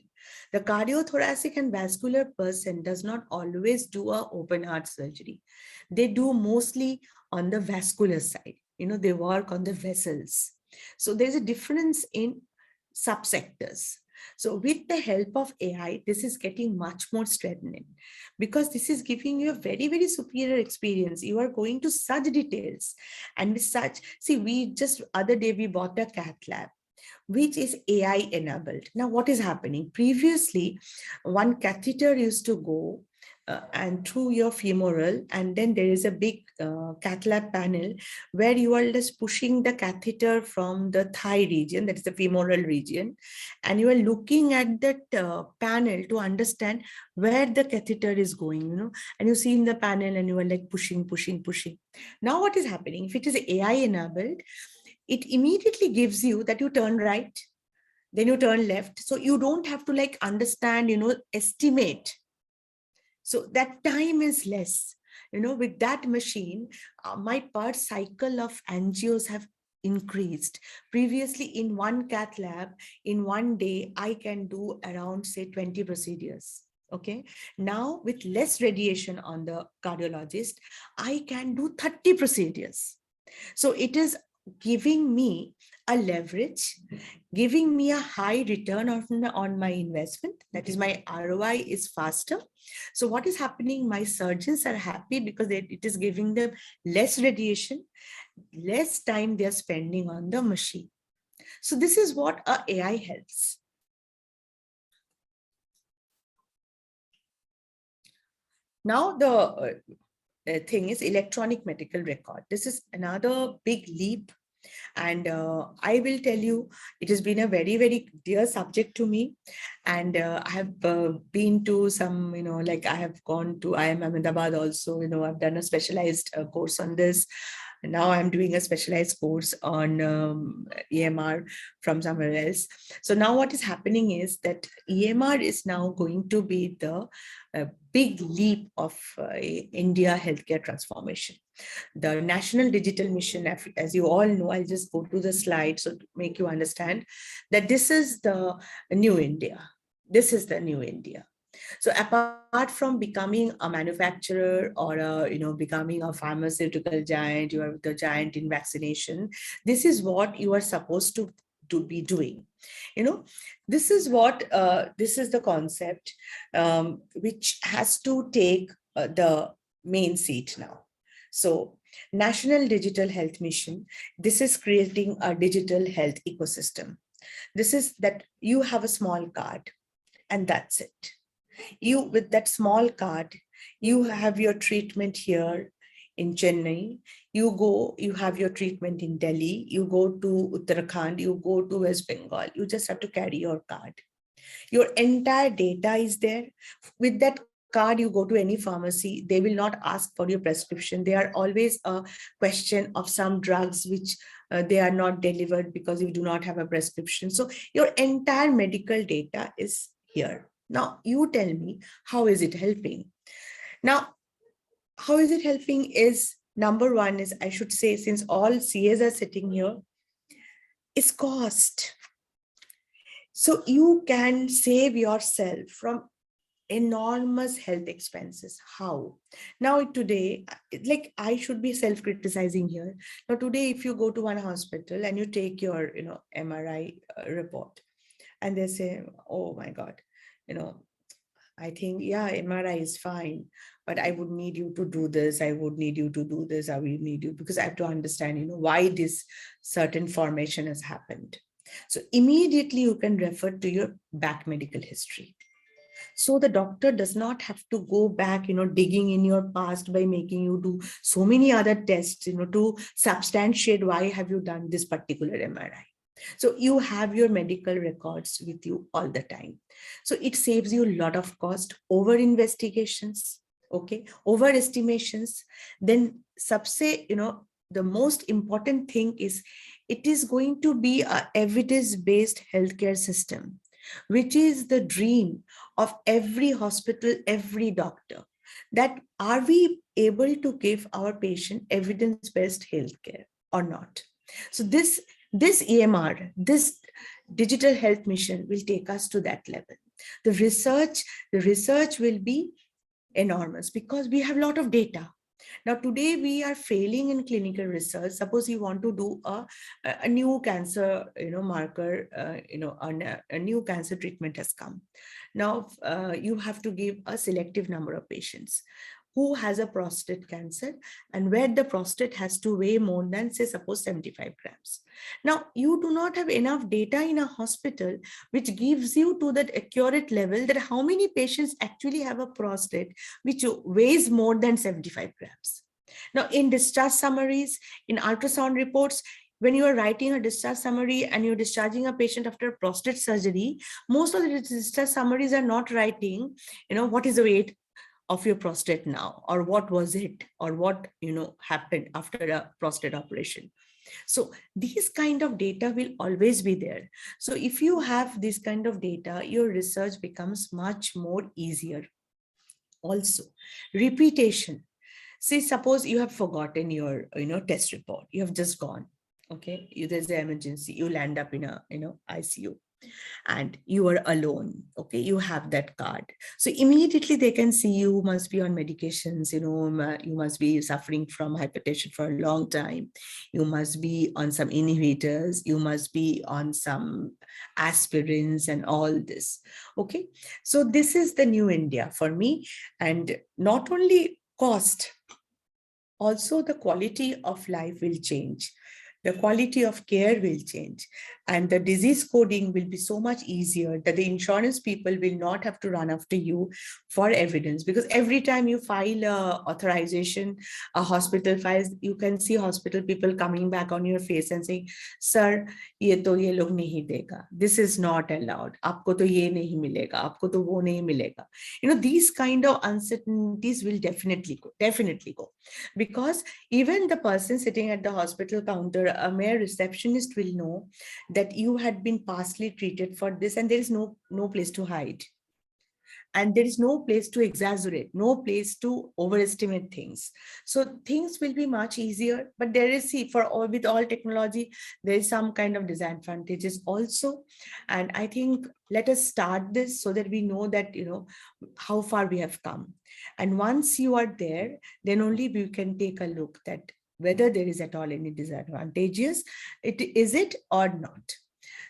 The cardiothoracic and vascular person does not always do an open heart surgery. They do mostly on the vascular side. They work on the vessels. So there's a difference in subsectors. So with the help of AI, this is getting much more strengthening, because this is giving you a very, very superior experience. You are going to such details and other day we bought a cath lab, which is AI enabled. Now what is happening? Previously, one catheter used to go and through your femoral, and then there is a big cath lab panel where you are just pushing the catheter from the thigh region, that is the femoral region, and you are looking at that panel to understand where the catheter is going, and you see in the panel and you are like pushing. Now what is happening? If it is AI enabled, it immediately gives you that you turn right, then you turn left. So you don't have to like understand, estimate. So that time is less. With that machine, my per cycle of angios have increased. Previously, in one cath lab, in one day, I can do around, say, 20 procedures. Okay. Now, with less radiation on the cardiologist, I can do 30 procedures. So it is giving me a leverage, giving me a high return on my investment. That is, my ROI is faster. So what is happening? My surgeons are happy because it is giving them less radiation, less time they're spending on the machine. So this is what a AI helps. Now the thing is electronic medical record. This is another big leap. And I will tell you, it has been a very, very dear subject to me. And I have been to some, like I have gone to IIM Ahmedabad also, I've done a specialized course on this. Now I'm doing a specialized course on EMR from somewhere else. So now what is happening is that EMR is now going to be the big leap of India healthcare transformation. The National Digital Mission, as you all know, I'll just go to the slide so to make you understand that this is the new India. This is the new India. So apart from becoming a manufacturer or becoming a pharmaceutical giant, you are the giant in vaccination. This is what you are supposed to be doing. This is what this is the concept which has to take the main seat now. So National Digital Health Mission, this is creating a digital health ecosystem. This is that you have a small card and that's it. You, with that small card, you have your treatment here in Chennai, you have your treatment in Delhi, you go to Uttarakhand, you go to West Bengal, you just have to carry your card. Your entire data is there. With that card, you go to any pharmacy, they will not ask for your prescription. There are always a question of some drugs which they are not delivered because you do not have a prescription. So your entire medical data is here. Now you tell me, how is it helping? Now, how is it helping is, number one is, I should say, since all CAs are sitting here, is cost. So you can save yourself from enormous health expenses. How? Now today, like I should be self-criticizing here. Now today, if you go to one hospital and you take your, MRI report, and they say, oh my God, I think, yeah, MRI is fine, but I would need you to do this. I would need you to do this. I will need you because I have to understand, why this certain formation has happened. So immediately you can refer to your back medical history. So the doctor does not have to go back, digging in your past by making you do so many other tests, to substantiate why have you done this particular MRI. So you have your medical records with you all the time. So it saves you a lot of cost, over investigations, okay, overestimations. Then the most important thing is it is going to be an evidence-based healthcare system, which is the dream of every hospital, every doctor, that are we able to give our patient evidence-based healthcare or not? So this EMR, this digital health mission will take us to that level. The research will be enormous because we have a lot of data. Now, today we are failing in clinical research. Suppose you want to do a new cancer, marker, a new cancer treatment has come. Now, you have to give a selective number of patients. who has a prostate cancer and where the prostate has to weigh more than, say, suppose 75 grams. Now, you do not have enough data in a hospital which gives you to that accurate level that how many patients actually have a prostate which weighs more than 75 grams. Now, in discharge summaries, in ultrasound reports, when you are writing a discharge summary and you're discharging a patient after prostate surgery, most of the discharge summaries are not writing, what is the weight of your prostate now, or what was it, or what, happened after a prostate operation. So these kind of data will always be there. So if you have this kind of data, your research becomes much more easier. Also, repetition. See, suppose you have forgotten your, test report. You have just gone. Okay, there's an emergency. You land up in a, ICU, and you are alone. Okay, you have that card. So immediately they can see you must be on medications. You must be suffering from hypertension for a long time. You must be on some inhibitors. You must be on some aspirins and all this. Okay, so this is the new India for me, and not only cost, also the quality of life will change. The quality of care will change, and the disease coding will be so much easier that the insurance people will not have to run after you for evidence, because every time you file a authorization, a hospital files, you can see hospital people coming back on your face and saying, sir, ye log nahi dega. This is not allowed. Aapko to ye nahi milega. Aapko to wo nahi milega. These kind of uncertainties will definitely go. Because even the person sitting at the hospital counter, a mere receptionist, will know that you had been pastly treated for this, and there is no place to hide. And there is no place to exaggerate, no place to overestimate things. So things will be much easier, but there is, with all technology, there is some kind of disadvantages also. And I think let us start this so that we know that, how far we have come. And once you are there, then only we can take a look that whether there is at all any disadvantages, is it or not.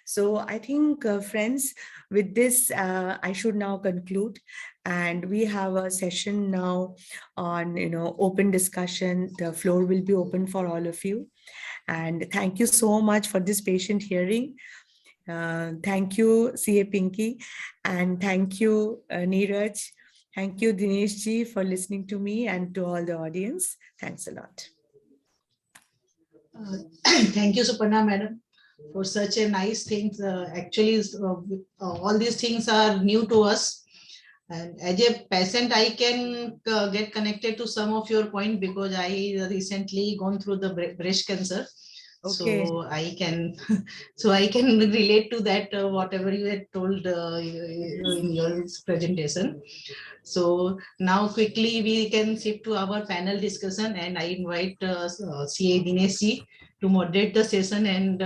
So I think, friends, with this, I should now conclude. And we have a session now on, open discussion. The floor will be open for all of you. And thank you so much for this patient hearing. Thank you, CA Pinky. And thank you, Neeraj. Thank you, Dinesh ji, for listening to me, and to all the audience. Thanks a lot. Thank you, Suparna madam, for such a nice thing. Actually, all these things are new to us. And as a patient, I can get connected to some of your point, because I recently gone through the breast cancer. Okay. So I can, relate to that, whatever you had told in your presentation. So now quickly we can shift to our panel discussion, and I invite CA Dinesh to moderate the session and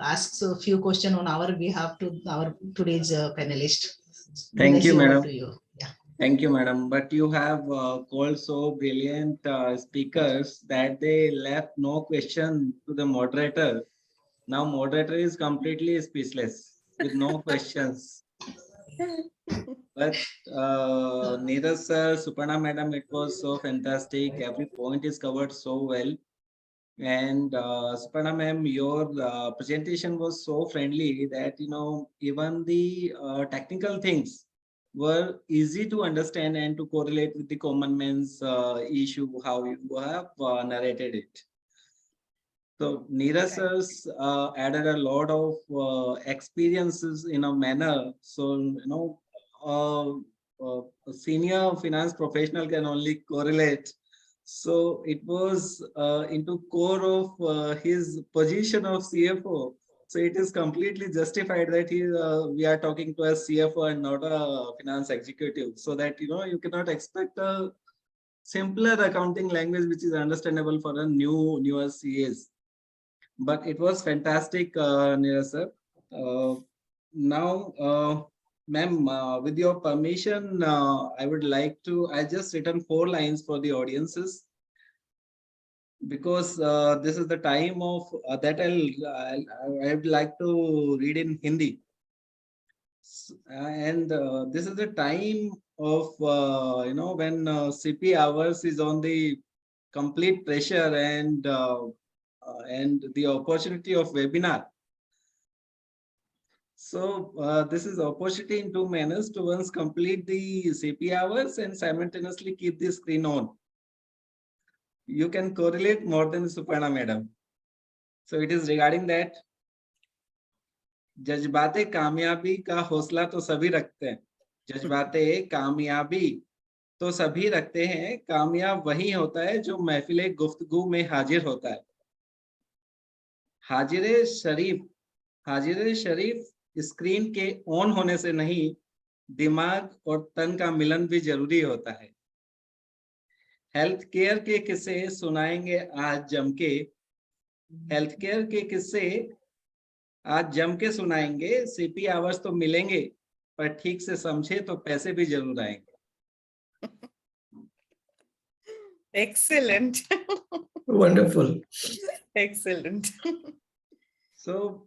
ask a few questions on our behalf to our today's panelist. Thank you, Dinesh, over madam. to you. Yeah. Thank you, madam. But you have called so brilliant speakers that they left no question to the moderator. Now moderator is completely speechless with no questions. But Neeraj sir, Suparna madam, it was so fantastic. Every point is covered so well. And Suparna ma'am, your presentation was so friendly that, even the technical things were easy to understand and to correlate with the common man's issue, how you have narrated it. So Neeraj sir's added a lot of experiences in a manner. So, a senior finance professional can only correlate. So it was into core of his position of CFO. So it is completely justified that we are talking to a CFO and not a finance executive. So that, you cannot expect a simpler accounting language which is understandable for a newer CAs. But it was fantastic, Neeraj sir. Now, ma'am, with your permission, I would like to, I just written 4 lines for the audiences, because this is the time of that I would like to read in Hindi. And this is the time of, when CP hours is on the complete pressure and the opportunity of webinar. So this is opportunity in two manners to once complete the CP hours and simultaneously keep the screen on. You can correlate more than Suparna madam. So it is regarding that. जज्बाते कामयाबी का हौसला तो सभी रखते हैं, जज्बाते कामयाबी तो सभी रखते हैं, कामयाब वही होता है जो महफिले गुफ्तगू में हाजिर होता है। हाजिर शरीफ स्क्रीन के ऑन होने से नहीं, दिमाग और तन का मिलन भी जरूरी होता है। हेल्थ केयर के किस्से सुनाएंगे आज जम के, हेल्थ केयर के किस्से आज जम के सुनाएंगे। सीपी आवर्स तो मिलेंगे, पर ठीक से समझे तो पैसे भी जरूर आएंगे। Excellent. Wonderful. Excellent. So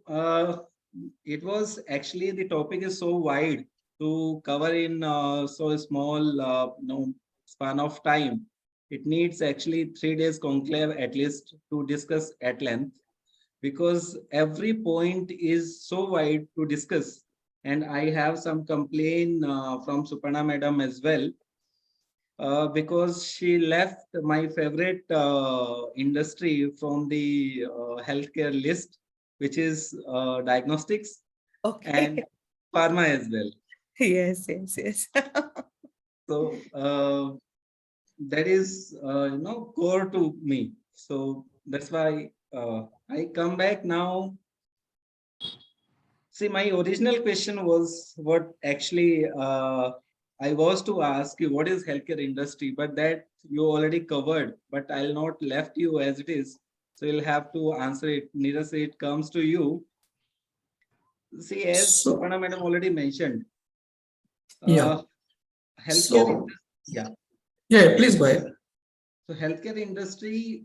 it was actually, the topic is so wide to cover in so small span of time. It needs actually 3 days conclave at least to discuss at length, because every point is so wide to discuss. And I have some complaint from Suparna madam as well, because she left my favorite industry from the healthcare list, which is diagnostics Okay. and pharma as well. Yes. So that is core to me. So that's why I come back now. See, my original question was what actually I was to ask you, what is healthcare industry, but that you already covered, but I'll not left you as it is. So you'll have to answer it. Neeraj, it comes to you. See, as So- Suparna madam already mentioned, Yeah. healthcare So- industry, Yeah, please go ahead. so healthcare industry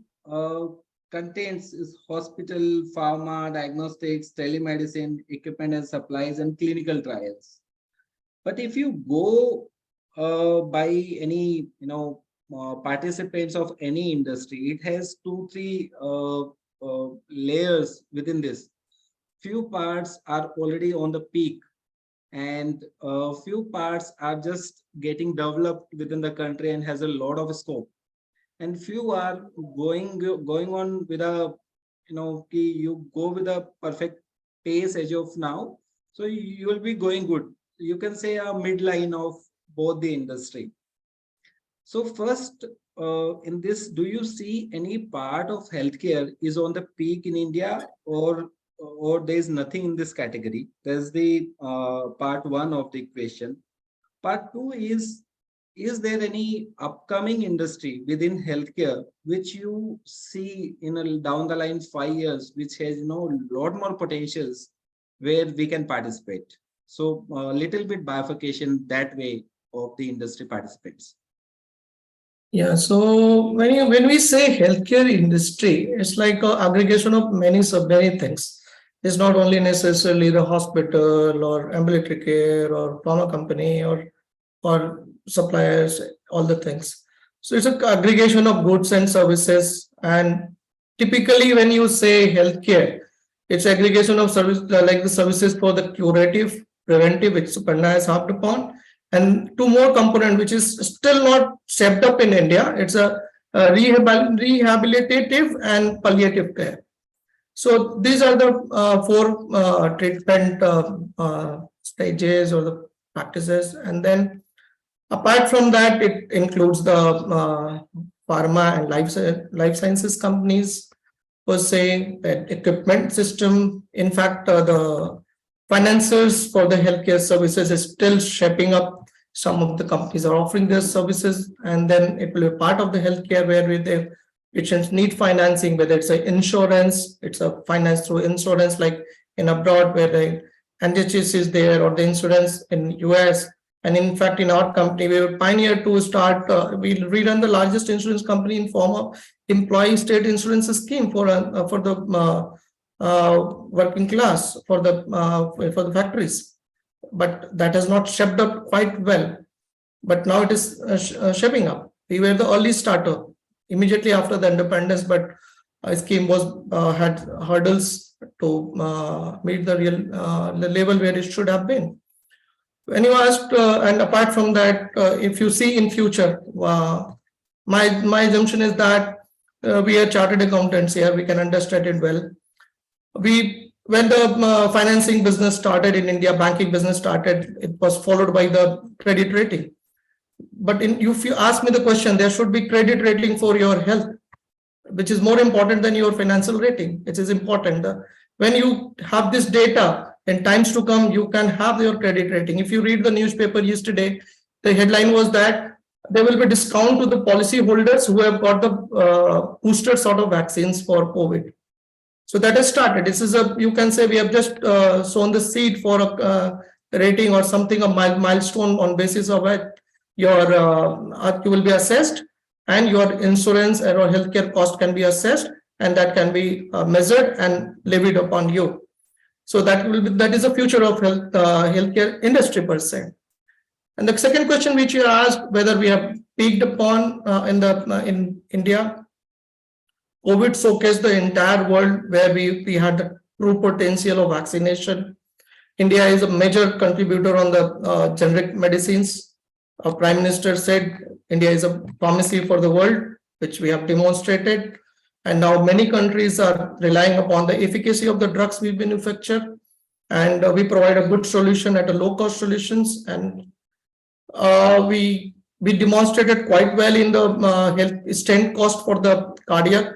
contains is hospital, pharma, diagnostics, telemedicine, equipment and supplies, and clinical trials. But if you go by any participants of any industry, it has 2-3 layers within this. Few parts are already on the peak, and few parts are just getting developed within the country and has a lot of scope, and few are going on with a you go with a perfect pace as of now, so you will be going good. You can say a midline of both the industry. So first, in this, do you see any part of healthcare is on the peak in India, or there is nothing in this category? That's the part one of the question. Part two is there any upcoming industry within healthcare which you see in down the line 5 years, which has lot more potentials where we can participate? So a little bit bifurcation that way of the industry participants. Yeah, so when we say healthcare industry, it's like an aggregation of many things. It's not only necessarily the hospital or ambulatory care or pharma company or suppliers, all the things. So it's an aggregation of goods and services. And typically when you say healthcare, it's aggregation of service like the services for the curative, preventive, which Suparna has harped upon, and two more component which is still not stepped up in India. It's a rehabilitative and palliative care. So these are the 4 treatment stages or the practices, and then apart from that, it includes the pharma and life sciences companies per se, that equipment system. In fact, the financiers for the healthcare services is still shaping up. Some of the companies are offering their services, and then it will be part of the healthcare where the patients need financing, whether it's an insurance, it's a finance through insurance, like in abroad where the NHS is there, or the insurance in US. And in fact, in our company, we were pioneer to start, we run the largest insurance company in form of employee state insurance scheme for the working class, for the factories. but that has not shaped up quite well. But now it is shaping up. We were the early starter immediately after the independence, but scheme was had hurdles to meet the real the level where it should have been. When you asked, and apart from that, if you see in future, my assumption is that we are chartered accountants here. We can understand it well. When the financing business started in India, banking business started, it was followed by the credit rating. But if you ask me the question, there should be credit rating for your health, which is more important than your financial rating. It is important. When you have this data, in times to come, you can have your credit rating. If you read the newspaper yesterday, the headline was that there will be discount to the policy holders who have got the booster sort of vaccines for COVID. So that has started. This is you can say we have just sown the seed for a rating or something, a milestone on basis of it. You will be assessed, and your insurance or healthcare cost can be assessed, and that can be measured and levied upon you. So that is the future of healthcare industry per se. And the second question which you asked, whether we have peaked upon in India, COVID showcased the entire world where we had the true potential of vaccination. India is a major contributor on the generic medicines. Our Prime Minister said India is a pharmacy for the world, which we have demonstrated. And now many countries are relying upon the efficacy of the drugs we manufacture. And we provide a good solution at a low-cost solutions. And we demonstrated quite well in the health stent cost for the cardiac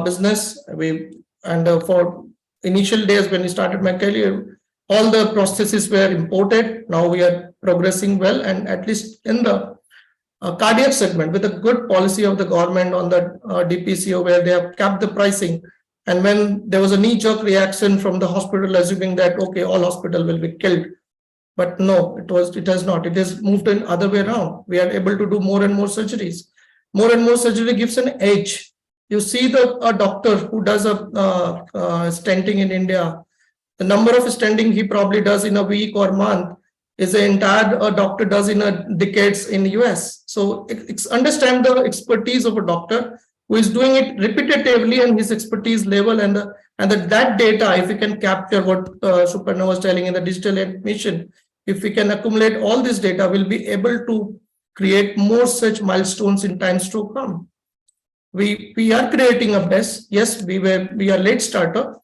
business. For initial days when we started my career, all the processes were imported. Now we are progressing well, and at least in the cardiac segment, with a good policy of the government on the DPCO, where they have capped the pricing. And when there was a knee-jerk reaction from the hospital, assuming that okay, all hospital will be killed, but no, it has not. It has moved in other way around. We are able to do more and more surgeries. More and more surgery gives an edge. You see a doctor who does a stenting in India, the number of stenting he probably does in a week or month is the entire doctor does in a decades in the US. So understand the expertise of a doctor who is doing it repetitively, and his expertise level and that data, if we can capture what Suparna was telling in the digital admission, if we can accumulate all this data, we'll be able to create more such milestones in times to come. We are creating a best. Yes, we are late starter.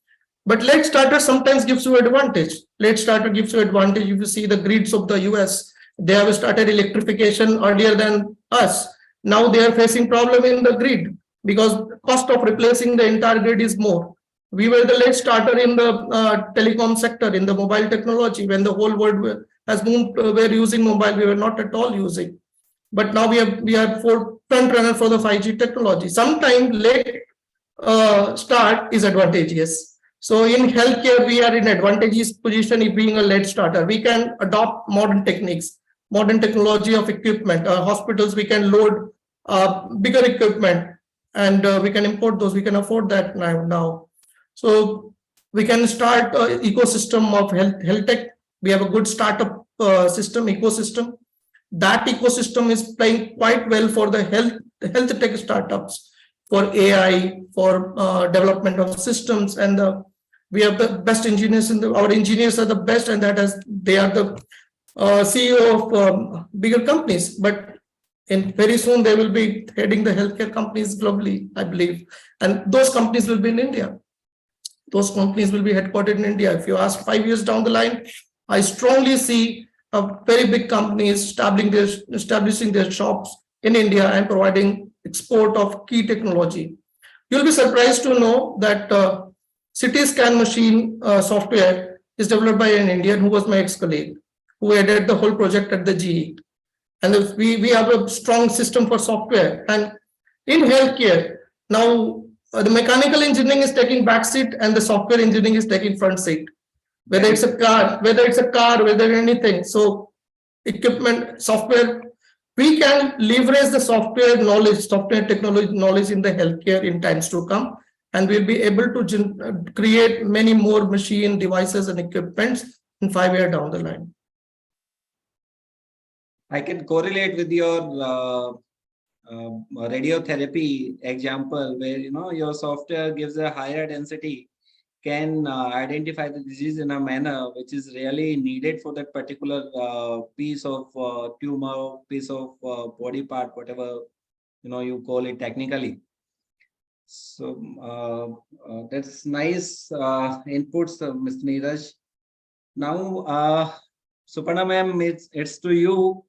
But late starter sometimes gives you advantage. Late starter gives you advantage. If you see the grids of the US, they have started electrification earlier than us. Now they are facing problem in the grid because cost of replacing the entire grid is more. We were the late starter in the telecom sector, in the mobile technology. When the whole world has moved, we're using mobile. We were not at all using. But now we are front runner for the 5G technology. Sometimes late start is advantageous. So in healthcare, we are in advantageous position if being a late starter. We can adopt modern techniques, modern technology of equipment. Hospitals, we can load bigger equipment, and we can import those. We can afford that now. So we can start an ecosystem of health tech. We have a good startup ecosystem. That ecosystem is playing quite well for the health tech startups, for AI, for development of systems, and we have the best engineers our engineers are the best, and they are the CEO of bigger companies. But very soon they will be heading the healthcare companies globally, I believe, and those companies will be in India. Those companies will be headquartered in India. If you ask 5 years down the line, I strongly see a very big companies establishing their shops in India and providing export of key technology. You'll be surprised to know that CT scan machine software is developed by an Indian who was my ex-colleague, who headed the whole project at the GE. And we have a strong system for software. And in healthcare, now the mechanical engineering is taking back seat and the software engineering is taking front seat. Whether it's a car, whether anything. So equipment, software, we can leverage the software knowledge, software technology knowledge in the healthcare in times to come. And we'll be able to create many more machine devices and equipments in 5 years down the line? I can correlate with your radiotherapy example where, your software gives a higher density, can identify the disease in a manner which is really needed for that particular piece of tumor, piece of body part, whatever, you call it technically. So that's nice inputs, Mr. Neeraj. Now, Suparna ma'am, it's to you.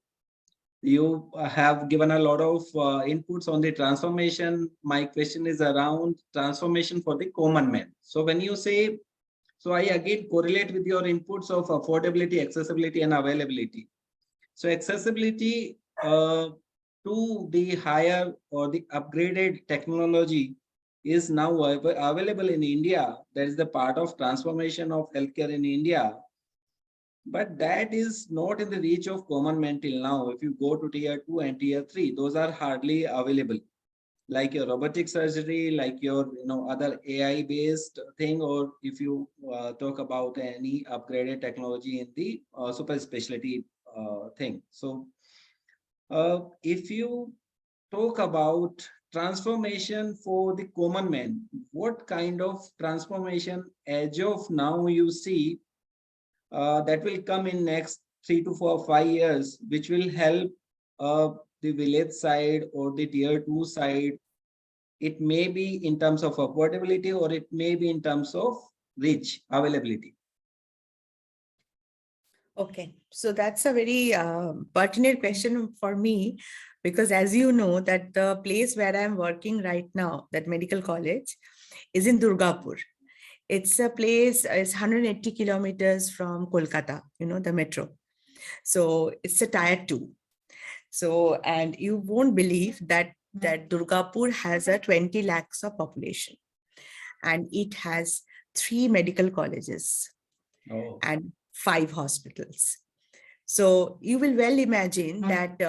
You have given a lot of inputs on the transformation. My question is around transformation for the common man. So when you say, so I again correlate with your inputs of affordability, accessibility, and availability. So accessibility to the higher or the upgraded technology is now available in India. That is the part of transformation of healthcare in India. But that is not in the reach of common man till now. If you go to tier 2 and tier 3, those are hardly available. Like your robotic surgery, like your other AI based thing, or if you talk about any upgraded technology in the super specialty thing. So if you talk about transformation for the common man, what kind of transformation as of now you see that will come in next 3 to 4, 5 years, which will help the village side or the tier 2 side? It may be in terms of affordability, or it may be in terms of reach, availability. Okay, so that's a very pertinent question for me, because as you know that the place where I'm working right now, that medical college, is in Durgapur. It's a place, it's 180 kilometers from Kolkata, the metro. So it's a tier 2. So, and you won't believe that Durgapur has a 20 lakhs of population, and it has 3 medical colleges and 5 hospitals. So you will well imagine that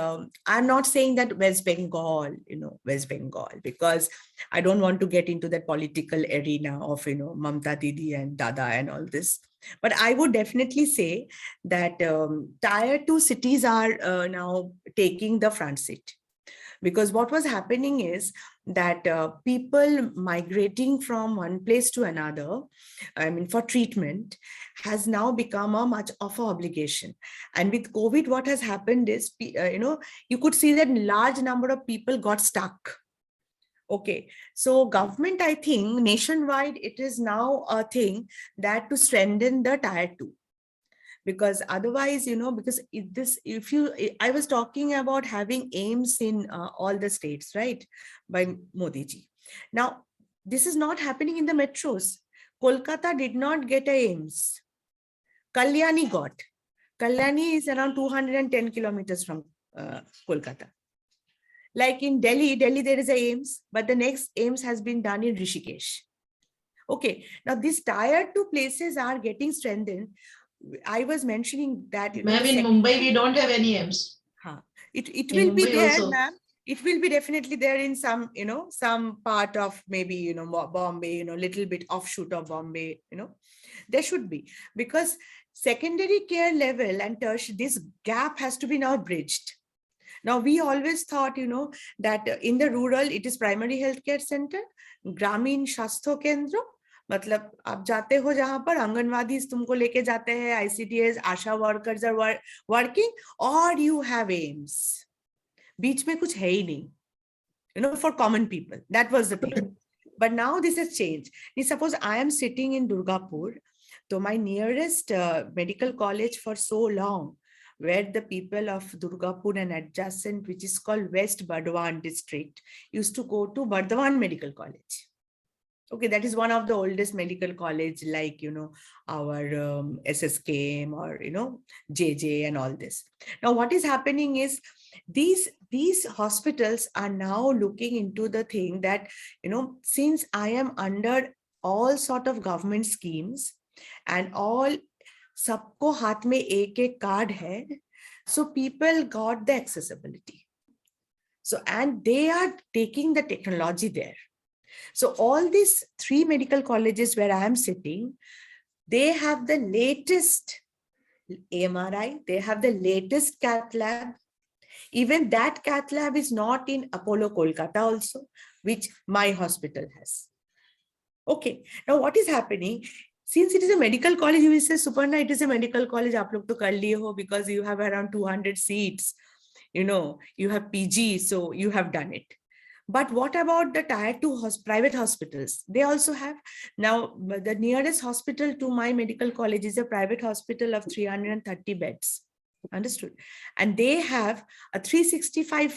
I'm not saying that West Bengal, because I don't want to get into that political arena of, Mamta Didi and Dada and all this. But I would definitely say that tier 2 cities are now taking the front seat. Because what was happening is that people migrating from one place to another, for treatment, has now become a much of an obligation. And with COVID, what has happened is, you could see that large number of people got stuck. Okay, so government, I think nationwide, it is now a thing that to strengthen the tier 2. Because otherwise, because I was talking about having aims in all the states, right, by Modi ji. Now, this is not happening in the metros. Kolkata did not get a aims. Kalyani got. Kalyani is around 210 kilometers from Kolkata. Like in Delhi, there is a aims, but the next aims has been done in Rishikesh. Okay, now these tier 2 places are getting strengthened. I was mentioning that. Ma'am, in Mumbai, we don't have any aims. It will be there, also. ma'am. It will be definitely there in some, some part of maybe, Bombay, little bit offshoot of Bombay, there should be, because secondary care level and tertiary, this gap has to be now bridged. Now, we always thought, that in the rural, it is primary healthcare center, Gramin Shastho Kendra, मतलब आप जाते हो जहां पर आंगनवाड़ी तुमको लेके जाते हैं, ICDS, ASHA workers are working, और यू हैव एम्स, बीच में कुछ है ही नहीं, for common people. That was the thing. But now this has changed. Suppose I am sitting in Durgapur, so my nearest medical college for so long, where the people of Durgapur and adjacent, which is called West Bardhaman district, used to go to Bardhaman Medical College. Okay, that is one of the oldest medical college, like, our SSKM or, JJ and all this. Now, what is happening is these hospitals are now looking into the thing that, since I am under all sort of government schemes and all, sabko haath mein ek card hai, so people got the accessibility. So, and they are taking the technology there. So all these 3 medical colleges where I am sitting, they have the latest MRI, they have the latest cath lab. Even that cath lab is not in Apollo Kolkata also, which my hospital has. Okay, now what is happening? Since it is a medical college, you will say, Suparna, it is a medical college, aap log to kar liye ho, because you have around 200 seats, you have PG, so you have done it. But what about the tier 2 private hospitals? They also have. Now, the nearest hospital to my medical college is a private hospital of 330 beds. Understood? And they have a 365,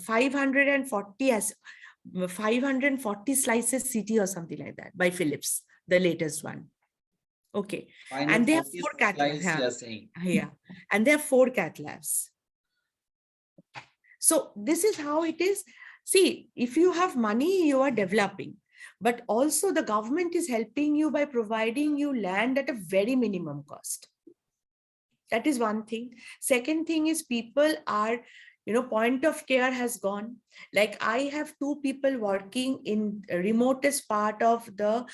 540 slices CT or something like that by Philips, the latest one. Okay. And they have 4 cath labs. Yeah. And they have 4 cath labs. So this is how it is. See, if you have money, you are developing. But also the government is helping you by providing you land at a very minimum cost. That is one thing. Second thing is people are, point of care has gone. Like I have 2 people working in remotest part of the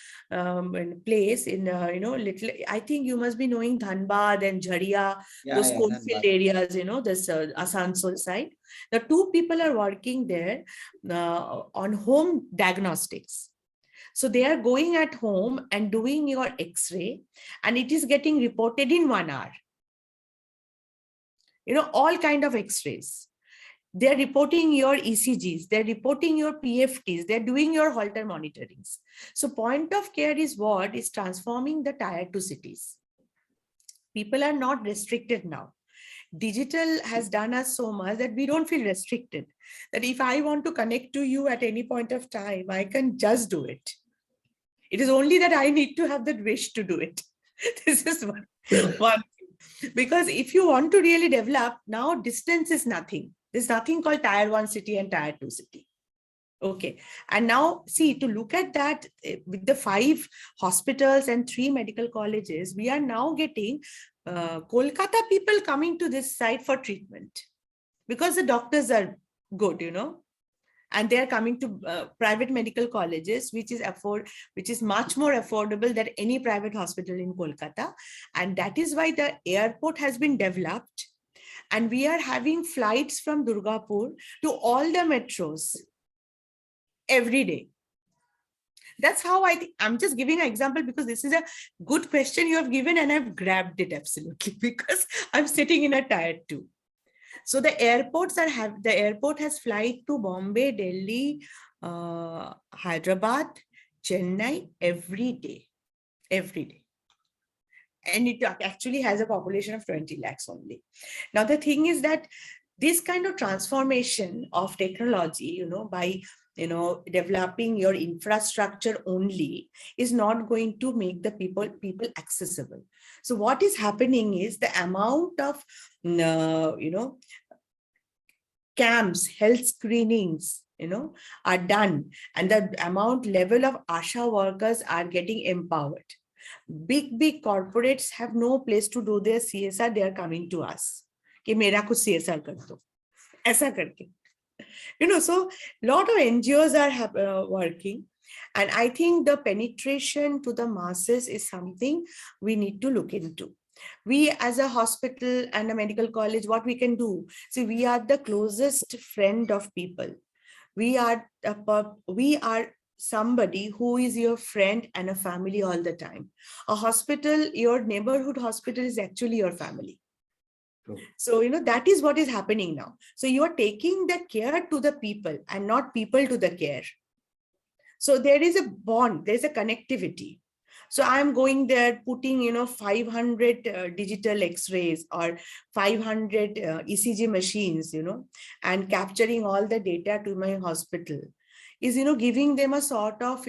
place in, little, I think you must be knowing Dhanbad and Jharia, those coalfield areas, this Asansol side. The 2 people are working there on home diagnostics. So they are going at home and doing your X-ray, and it is getting reported in 1 hour. All kind of X-rays. They're reporting your ECGs, they're reporting your PFTs, they're doing your Holter monitorings. So point of care is what is transforming the tier 2 cities. People are not restricted now. Digital has done us so much that we don't feel restricted. That if I want to connect to you at any point of time, I can just do it. It is only that I need to have that wish to do it. This is one thing. Because if you want to really develop, now distance is nothing. There's nothing called tier 1 city and tier 2 city. Okay. And now see, to look at that with the 5 hospitals and 3 medical colleges, we are now getting Kolkata people coming to this site for treatment because the doctors are good, and they are coming to private medical colleges, which is much more affordable than any private hospital in Kolkata. And that is why the airport has been developed. And we are having flights from Durgapur to all the metros every day. That's how I'm just giving an example because this is a good question you have given and I've grabbed it absolutely because I'm sitting in a tier 2. So the airports the airport has flight to Bombay, Delhi, Hyderabad, Chennai every day. And it actually has a population of 20 lakhs only. Now, the thing is that this kind of transformation of technology, by, developing your infrastructure only is not going to make the people accessible. So what is happening is the amount of, camps, health screenings, are done, and the amount level of ASHA workers are getting empowered. Big corporates have no place to do their CSR. They are coming to us. कि मेरा कुछ CSR कर दो, ऐसा करके. So lot of NGOs are working, and I think the penetration to the masses is something we need to look into. We as a hospital and a medical college, what we can do? See, we are the closest friend of people. We are somebody who is your friend and a family all the time. A hospital, your neighborhood hospital is actually your family. True. So, that is what is happening now. So you are taking the care to the people and not people to the care. So there is a bond, there's a connectivity. So I'm going there, putting, 500 digital X-rays or 500 ECG machines, and capturing all the data to my hospital is, giving them a sort of,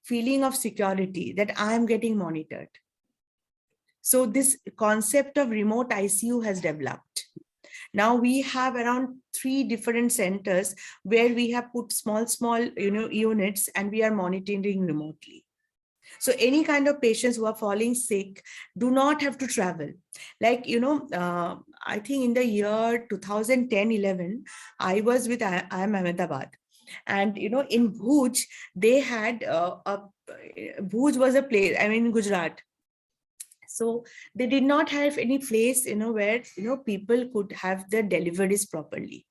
feeling of security that I am getting monitored. So this concept of remote ICU has developed. Now we have around 3 different centers where we have put small, units, and we are monitoring remotely. So any kind of patients who are falling sick do not have to travel. Like, I think in the year 2010-11, I was with IIM Ahmedabad. And, in Bhuj, they had, Bhuj was a place, Gujarat. So they did not have any place, where, people could have their deliveries properly.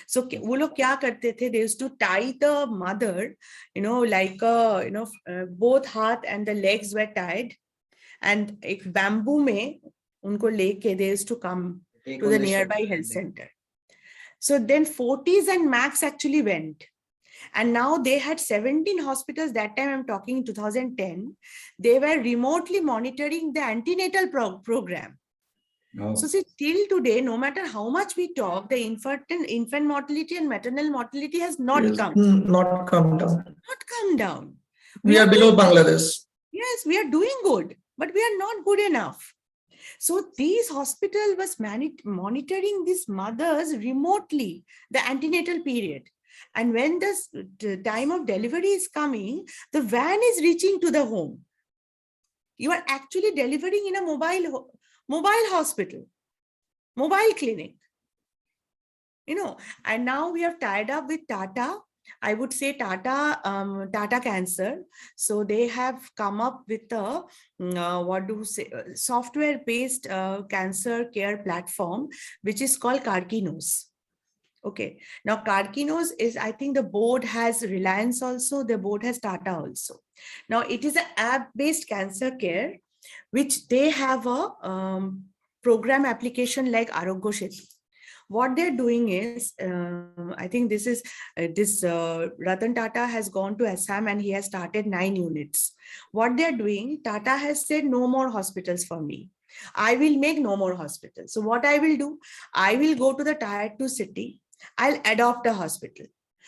So वो लोग क्या करते थे? They used to tie the mother, like both heart and the legs were tied, and एक bamboo में उनको लेके they used to come to the nearby health center. So then Fortis and Max actually went. And now they had 17 hospitals. That time I'm talking in 2010. They were remotely monitoring the antenatal program. So see, till today, no matter how much we talk, the infant mortality and maternal mortality has not Yes, come not come down. not come down. We are below Bangladesh. Yes, we are doing good, but we are not good enough. So these hospital was monitoring these mothers remotely, the antenatal period. And when the time of delivery is coming, the van is reaching to the home. You are actually delivering in a mobile hospital, mobile clinic. And now we have tied up with Tata. I would say Tata Cancer. So they have come up with a software-based cancer care platform, which is called Karkinos. Okay. Now Karkinos is, I think the board has Reliance also. The board has Tata also. Now it is an app-based cancer care, which they have a program application like Arogya Setu. What they're doing is, I think this is Ratan Tata has gone to Assam and he has started 9 units. What they're doing, Tata has said no more hospitals for me. I will make no more hospitals. So what I will do, I will go to the tier 2 city. I'll adopt a hospital.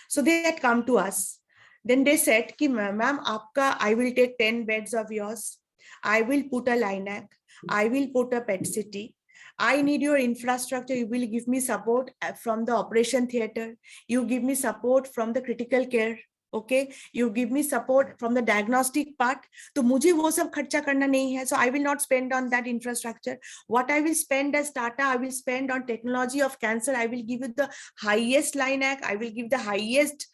So they had come to us. Then they said, ki, ma'am, I will take 10 beds of yours. I will put a LINAC. I will put a PET city. I need your infrastructure. You will give me support from the operation theater. You give me support from the critical care. Okay, you give me support from the diagnostic part. So मुझे वो सब खर्चा करना नहीं है. So I will not spend on that infrastructure. What I will spend as Tata, I will spend on technology of cancer. I will give you the highest LINAC. I will give the highest,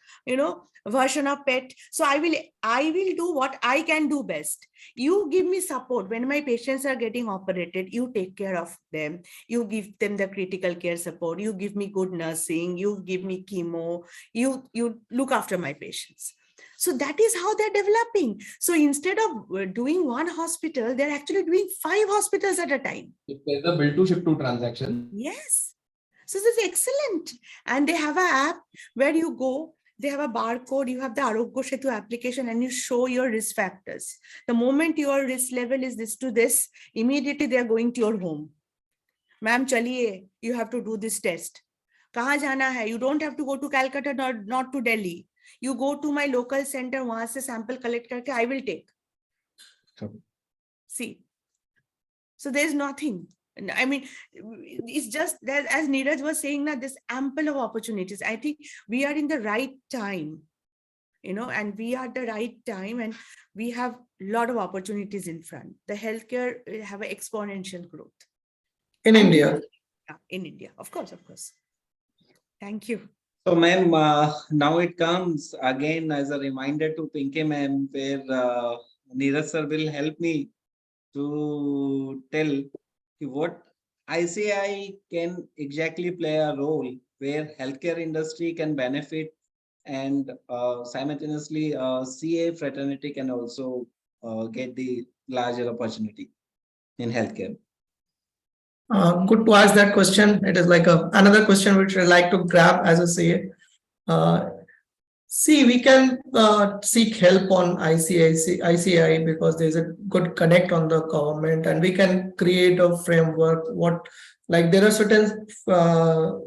version of PET. So I will do what I can do best. You give me support when my patients are getting operated. You take care of them. You give them the critical care support. You give me good nursing. You give me chemo. You look after my patients. So that is how they're developing. So instead of doing one hospital, they're actually doing 5 hospitals at a time. There's a bill to ship to transaction. Yes. So this is excellent. And they have an app where you go. They have a barcode, you have the Arogya Setu application, and you show your risk factors. The moment your risk level is this to this, immediately they are going to your home. Ma'am, chaliye, you have to do this test. Kahan jana hai? You don't have to go to Calcutta, not to Delhi. You go to my local center, wahan se sample collect karke, I will take. Sure. See. So there's nothing. I mean, it's just that, as Neeraj was saying, that there's ample of opportunities. I think we are in the right time, and we are at the right time, and we have a lot of opportunities in front. The healthcare will have an exponential growth. In India. Yeah, in India, of course. Thank you. So, ma'am, now it comes again as a reminder to Pinky ma'am, where Neeraj sir will help me to tell what ICI can exactly play a role where healthcare industry can benefit, and simultaneously CA fraternity can also get the larger opportunity in healthcare. Good to ask that question. It is like another question which I like to grab as a CA. See, we can seek help on ICI because there's a good connect on the government, and we can create a framework. There are certain,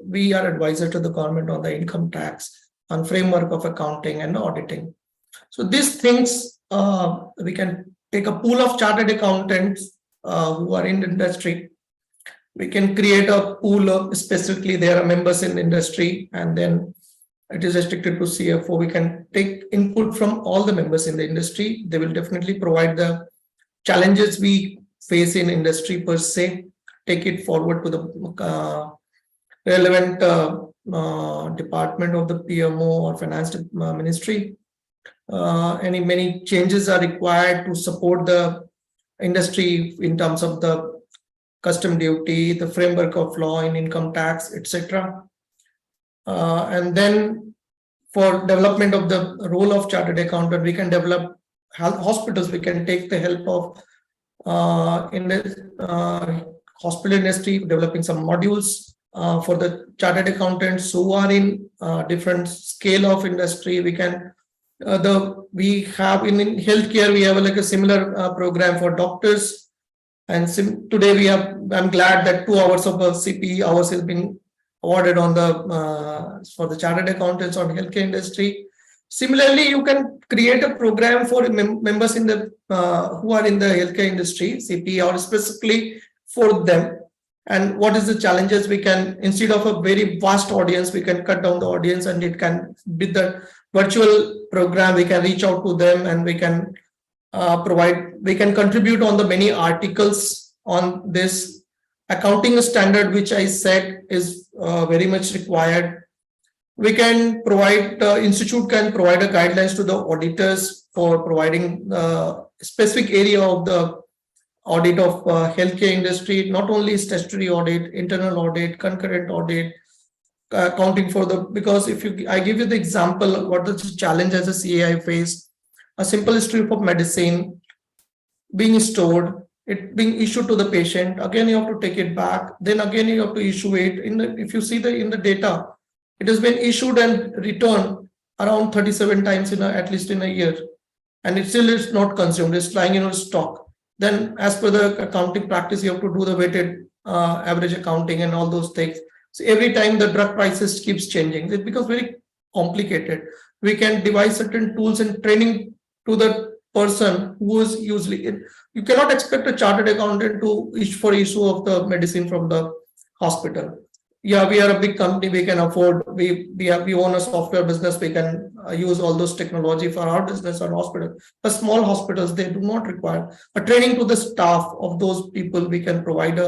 we are advisor to the government on the income tax, on framework of accounting and auditing. So these things, we can take a pool of chartered accountants who are in the industry. We can create a pool of, specifically there are members in the industry, and then it is restricted to CFO. We can take input from all the members in the industry. They will definitely provide the challenges we face in industry per se, take it forward to the relevant department of the PMO or finance ministry. Many changes are required to support the industry in terms of the custom duty, the framework of law in income tax, etc. And then for development of the role of chartered accountant, we can develop hospitals. We can take the help of in the hospital industry, developing some modules for the chartered accountants who are in different scale of industry. We can we have in healthcare, we have like a similar program for doctors. And today we have, I'm glad that 2 hours of CP hours has been awarded on the for the chartered accountants on healthcare industry. Similarly, you can create a program for members in the who are in the healthcare industry, CP, or specifically for them. And what is the challenges we can, instead of a very vast audience, we can cut down the audience, and it can be the virtual program. We can reach out to them, and we can we can contribute on the many articles on this accounting standard, which I said is very much required. We can provide, institute can provide a guidelines to the auditors for providing specific area of the audit of healthcare industry, not only statutory audit, internal audit, concurrent audit, accounting for the, because if you, I give you the example, what is the challenge as a CA I faced, a simple strip of medicine being stored, it being issued to the patient, again you have to take it back, then again you have to issue it. In the, if you see the in the data, it has been issued and returned around 37 times in at least in a year, and it still is not consumed, it's lying in stock. Then as per the accounting practice, you have to do the weighted average accounting and all those things. So every time the drug prices keeps changing, it becomes very complicated. We can devise certain tools and training to the person who is usually in. You cannot expect a chartered accountant to issue of the medicine from the hospital. Yeah, we are a big company, we can afford, we own a software business, we can use all those technology for our business or hospital. But small hospitals, they do not require a training to the staff of those people. We can provide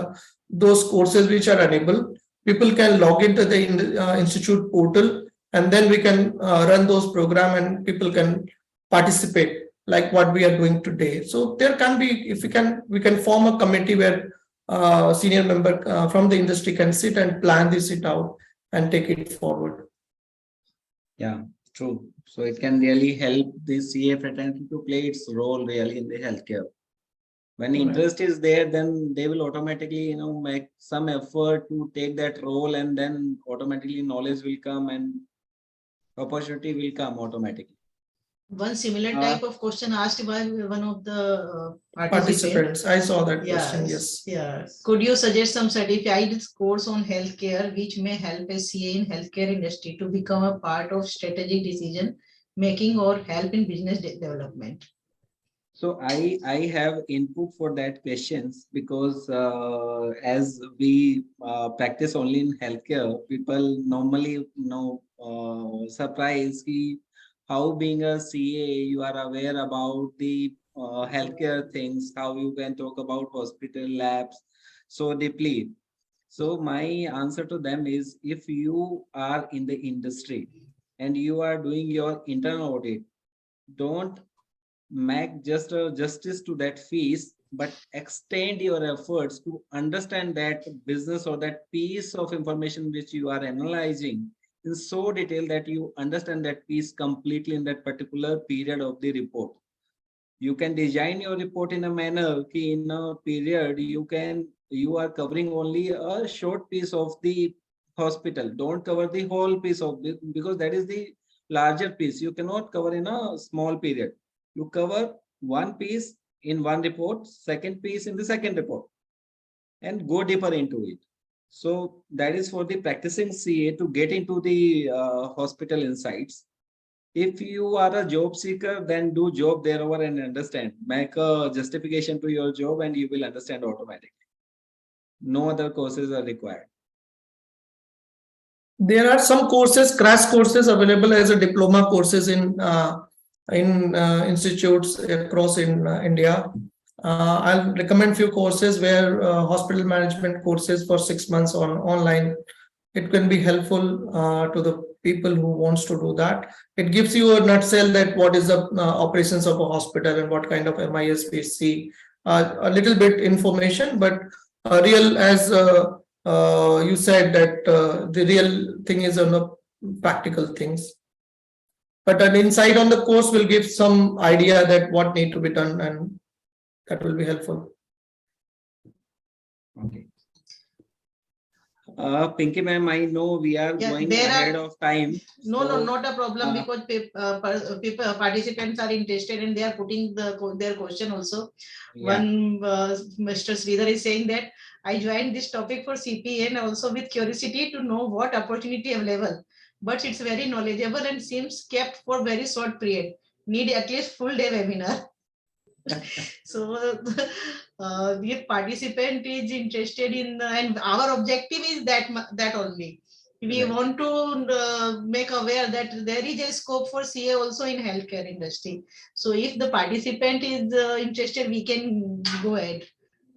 those courses which are enabled. People can log into the institute portal, and then we can run those program, and people can participate like what we are doing today. So there can be, if we can form a committee where senior member from the industry can sit and plan this out and take it forward. Yeah, true. So it can really help the CA fraternity to play its role really in the healthcare. When interest is there, then they will automatically, make some effort to take that role, and then automatically knowledge will come and opportunity will come automatically. One similar type of question asked by one of the participants. I saw that question. Yes. Yeah. Could you suggest some certified course on healthcare which may help a CA in healthcare industry to become a part of strategic decision making or help in business development? So I have input for that questions, because as we practice only in healthcare, people normally surprise how being a CA you are aware about the healthcare things, how you can talk about hospital labs so deeply. So my answer to them is, if you are in the industry and you are doing your internal audit, don't make just a justice to that fees, but extend your efforts to understand that business or that piece of information which you are analyzing in so detail that you understand that piece completely in that particular period of the report. You can design your report in a manner that in a period you are covering only a short piece of the hospital. Don't cover the whole piece of it, because that is the larger piece. You cannot cover in a small period. You cover one piece in one report, second piece in the second report, and go deeper into it. So that is for the practicing CA to get into the hospital insights. If you are a job seeker, then do job thereover and understand. Make a justification to your job and you will understand automatically. No other courses are required. There are some courses, crash courses available as a diploma courses in institutes across in India. I'll recommend few courses where hospital management courses for 6 months on online. It can be helpful to the people who wants to do that. It gives you a nutshell that what is the operations of a hospital and what kind of MIS we see, a little bit information, but real, as you said, that the real thing is on the practical things. But an insight on the course will give some idea that what need to be done, and that will be helpful. Okay. Pinky ma'am, I know we are Yeah, going there are- ahead of time. No, so, not a problem, uh, because people, participants are interested and they are putting their question also. yeah. One, Mr. Sridhar is saying that I joined this topic for CPA and also with curiosity to know what opportunity available. But it's very knowledgeable and seems kept for very short period. Need at least full day webinar. So if participant is interested in, and our objective is that only. We Right. want to make aware that there is a scope for CA also in healthcare industry. So if the participant is interested, we can go ahead.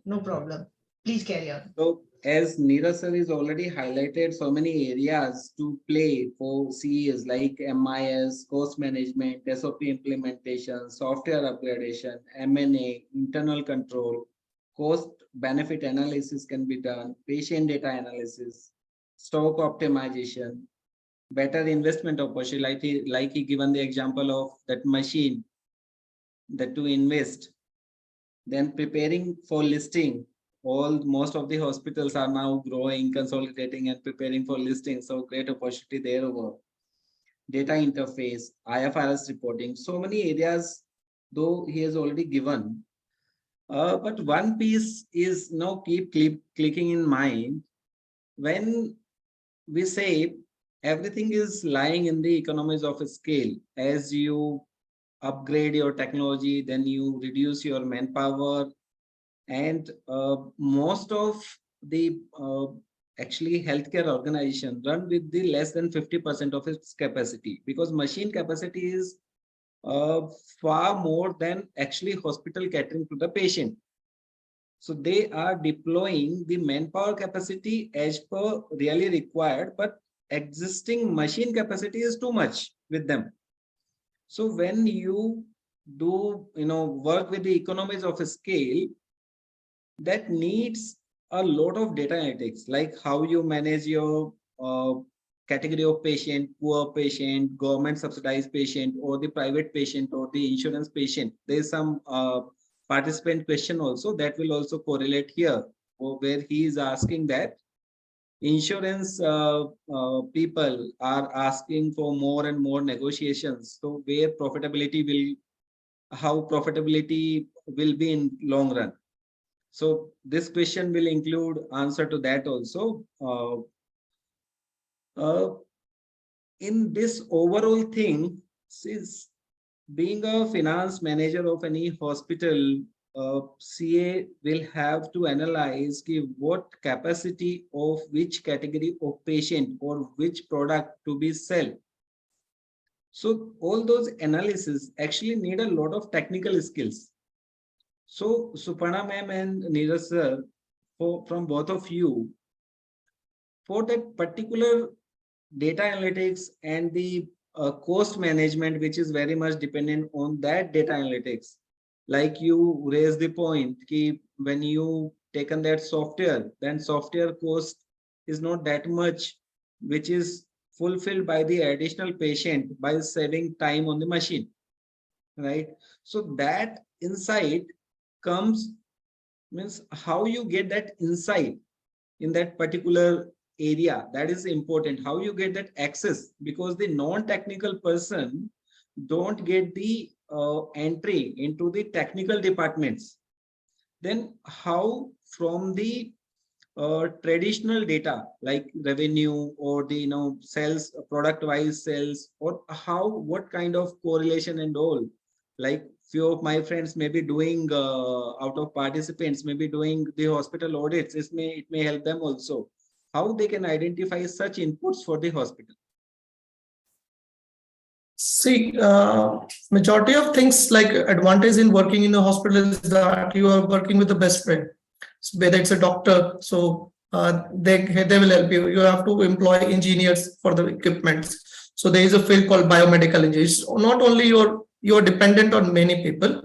No problem. Please carry on. So as Neeraj sir is already highlighted so many areas to play for CEs like MIS, cost management, SOP implementation, software upgradation, M&A, internal control, cost benefit analysis can be done, patient data analysis, stock optimization, better investment opportunity, like he given the example of that machine that to invest, then preparing for listing. Most of the hospitals are now growing, consolidating and preparing for listing. So great opportunity there over. Data interface, IFRS reporting, so many areas, though he has already given. But one piece is now keep clicking in mind. When we say everything is lying in the economies of scale, as you upgrade your technology, then you reduce your manpower, and most of the actually healthcare organization run with the less than 50% of its capacity, because machine capacity is far more than actually hospital catering to the patient. So they are deploying the manpower capacity as per really required, but existing machine capacity is too much with them. So when you do, work with the economies of a scale, that needs a lot of data analytics, like how you manage your category of patient, poor patient, government subsidized patient, or the private patient, or the insurance patient. There's some participant question also that will also correlate here, where he is asking that insurance people are asking for more and more negotiations. So where how profitability will be in long run. So this question will include answer to that also. In this overall thing, since being a finance manager of any hospital, CA will have to analyze what capacity of which category of patient or which product to be sell. So all those analysis actually need a lot of technical skills. So Suparna ma'am and Neeraj sir, from both of you, for that particular data analytics and the cost management, which is very much dependent on that data analytics, like you raised the point, when you taken that software, then software cost is not that much, which is fulfilled by the additional patient by saving time on the machine, right? So that insight comes, means how you get that insight in that particular area, that is important. How you get that access, because the non-technical person don't get the entry into the technical departments. Then how from the traditional data like revenue or the sales, product wise sales, or what kind of correlation and all, like few of my friends may be doing out of participants may be doing the hospital audits. It may help them also, how they can identify such inputs for the hospital. See, majority of things like advantage in working in a hospital is that you are working with the best friend, whether it's a doctor, so they will help you. You have to employ engineers for the equipment. So there is a field called biomedical engineers. Not only you're dependent on many people,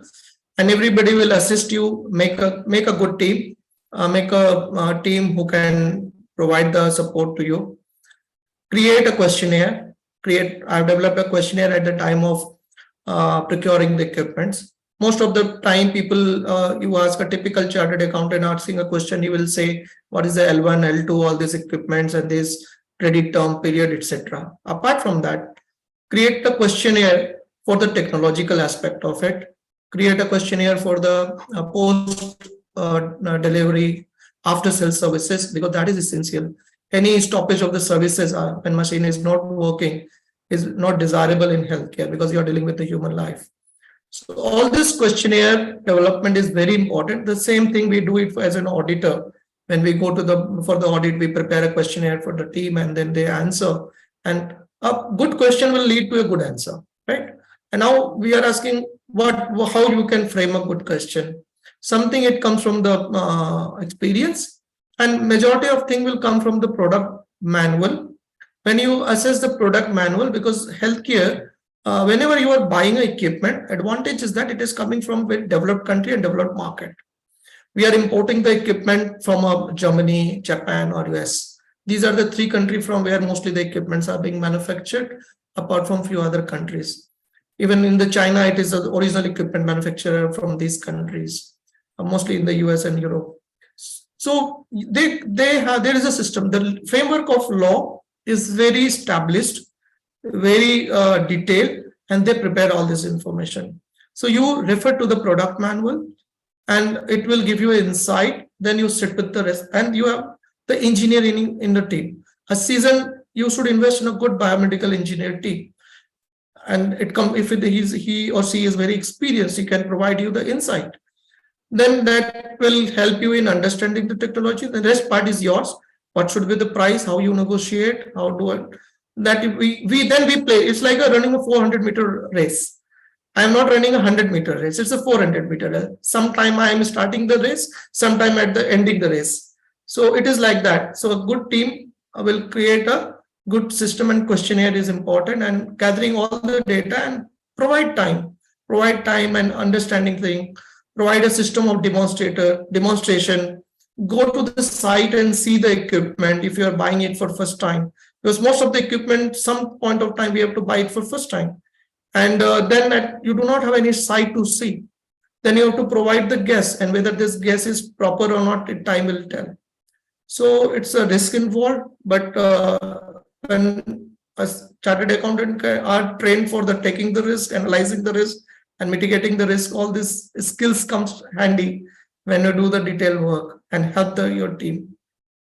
and everybody will assist you, make a good team, make a team who can provide the support to you. Create a questionnaire. I've developed a questionnaire at the time of procuring the equipments. Most of the time, people, you ask a typical chartered accountant asking a question, he will say, what is the L1, L2, all these equipments and this credit term period, etc. Apart from that, create a questionnaire for the technological aspect of it. Create a questionnaire for the post delivery after sales services, because that is essential. Any stoppage of the services when machine is not working is not desirable in healthcare, because you are dealing with the human life. So all this questionnaire development is very important. The same thing we do it as an auditor. When we go to for the audit, we prepare a questionnaire for the team and then they answer. And a good question will lead to a good answer, right? And now we are asking how you can frame a good question. Something it comes from the experience, and majority of thing will come from the product manual. When you assess the product manual, because healthcare, whenever you are buying equipment, advantage is that it is coming from a developed country and developed market. We are importing the equipment from Germany, Japan, or US. These are the three countries from where mostly the equipments are being manufactured, apart from few other countries. Even in the China, it is the original equipment manufacturer from these countries, mostly in the US and Europe. So there is a system. The framework of law is very established, very detailed, and they prepare all this information. So you refer to the product manual and it will give you insight. Then you sit with the rest and you have the engineering in the team. A season, you should invest in a good biomedical engineer team. And if he or she is very experienced, he can provide you the insight. Then that will help you in understanding the technology. The rest part is yours. What should be the price? How you negotiate? How do it? That we play. It's like running a 400-meter race. I am not running a 100-meter race. It's a 400-meter race. Sometime I am starting the race. Sometime at the ending the race. So it is like that. So a good team will create a good system, and questionnaire is important, and gathering all the data and provide time and understanding thing. Provide a system of demonstration. Go to the site and see the equipment if you are buying it for first time, because most of the equipment, some point of time we have to buy it for first time, and then you do not have any site to see. Then you have to provide the guess, and whether this guess is proper or not, time will tell. So it's a risk involved, but when a chartered accountant are trained for the taking the risk, analyzing the risk, and mitigating the risk, all these skills comes handy when you do the detailed work and help your team.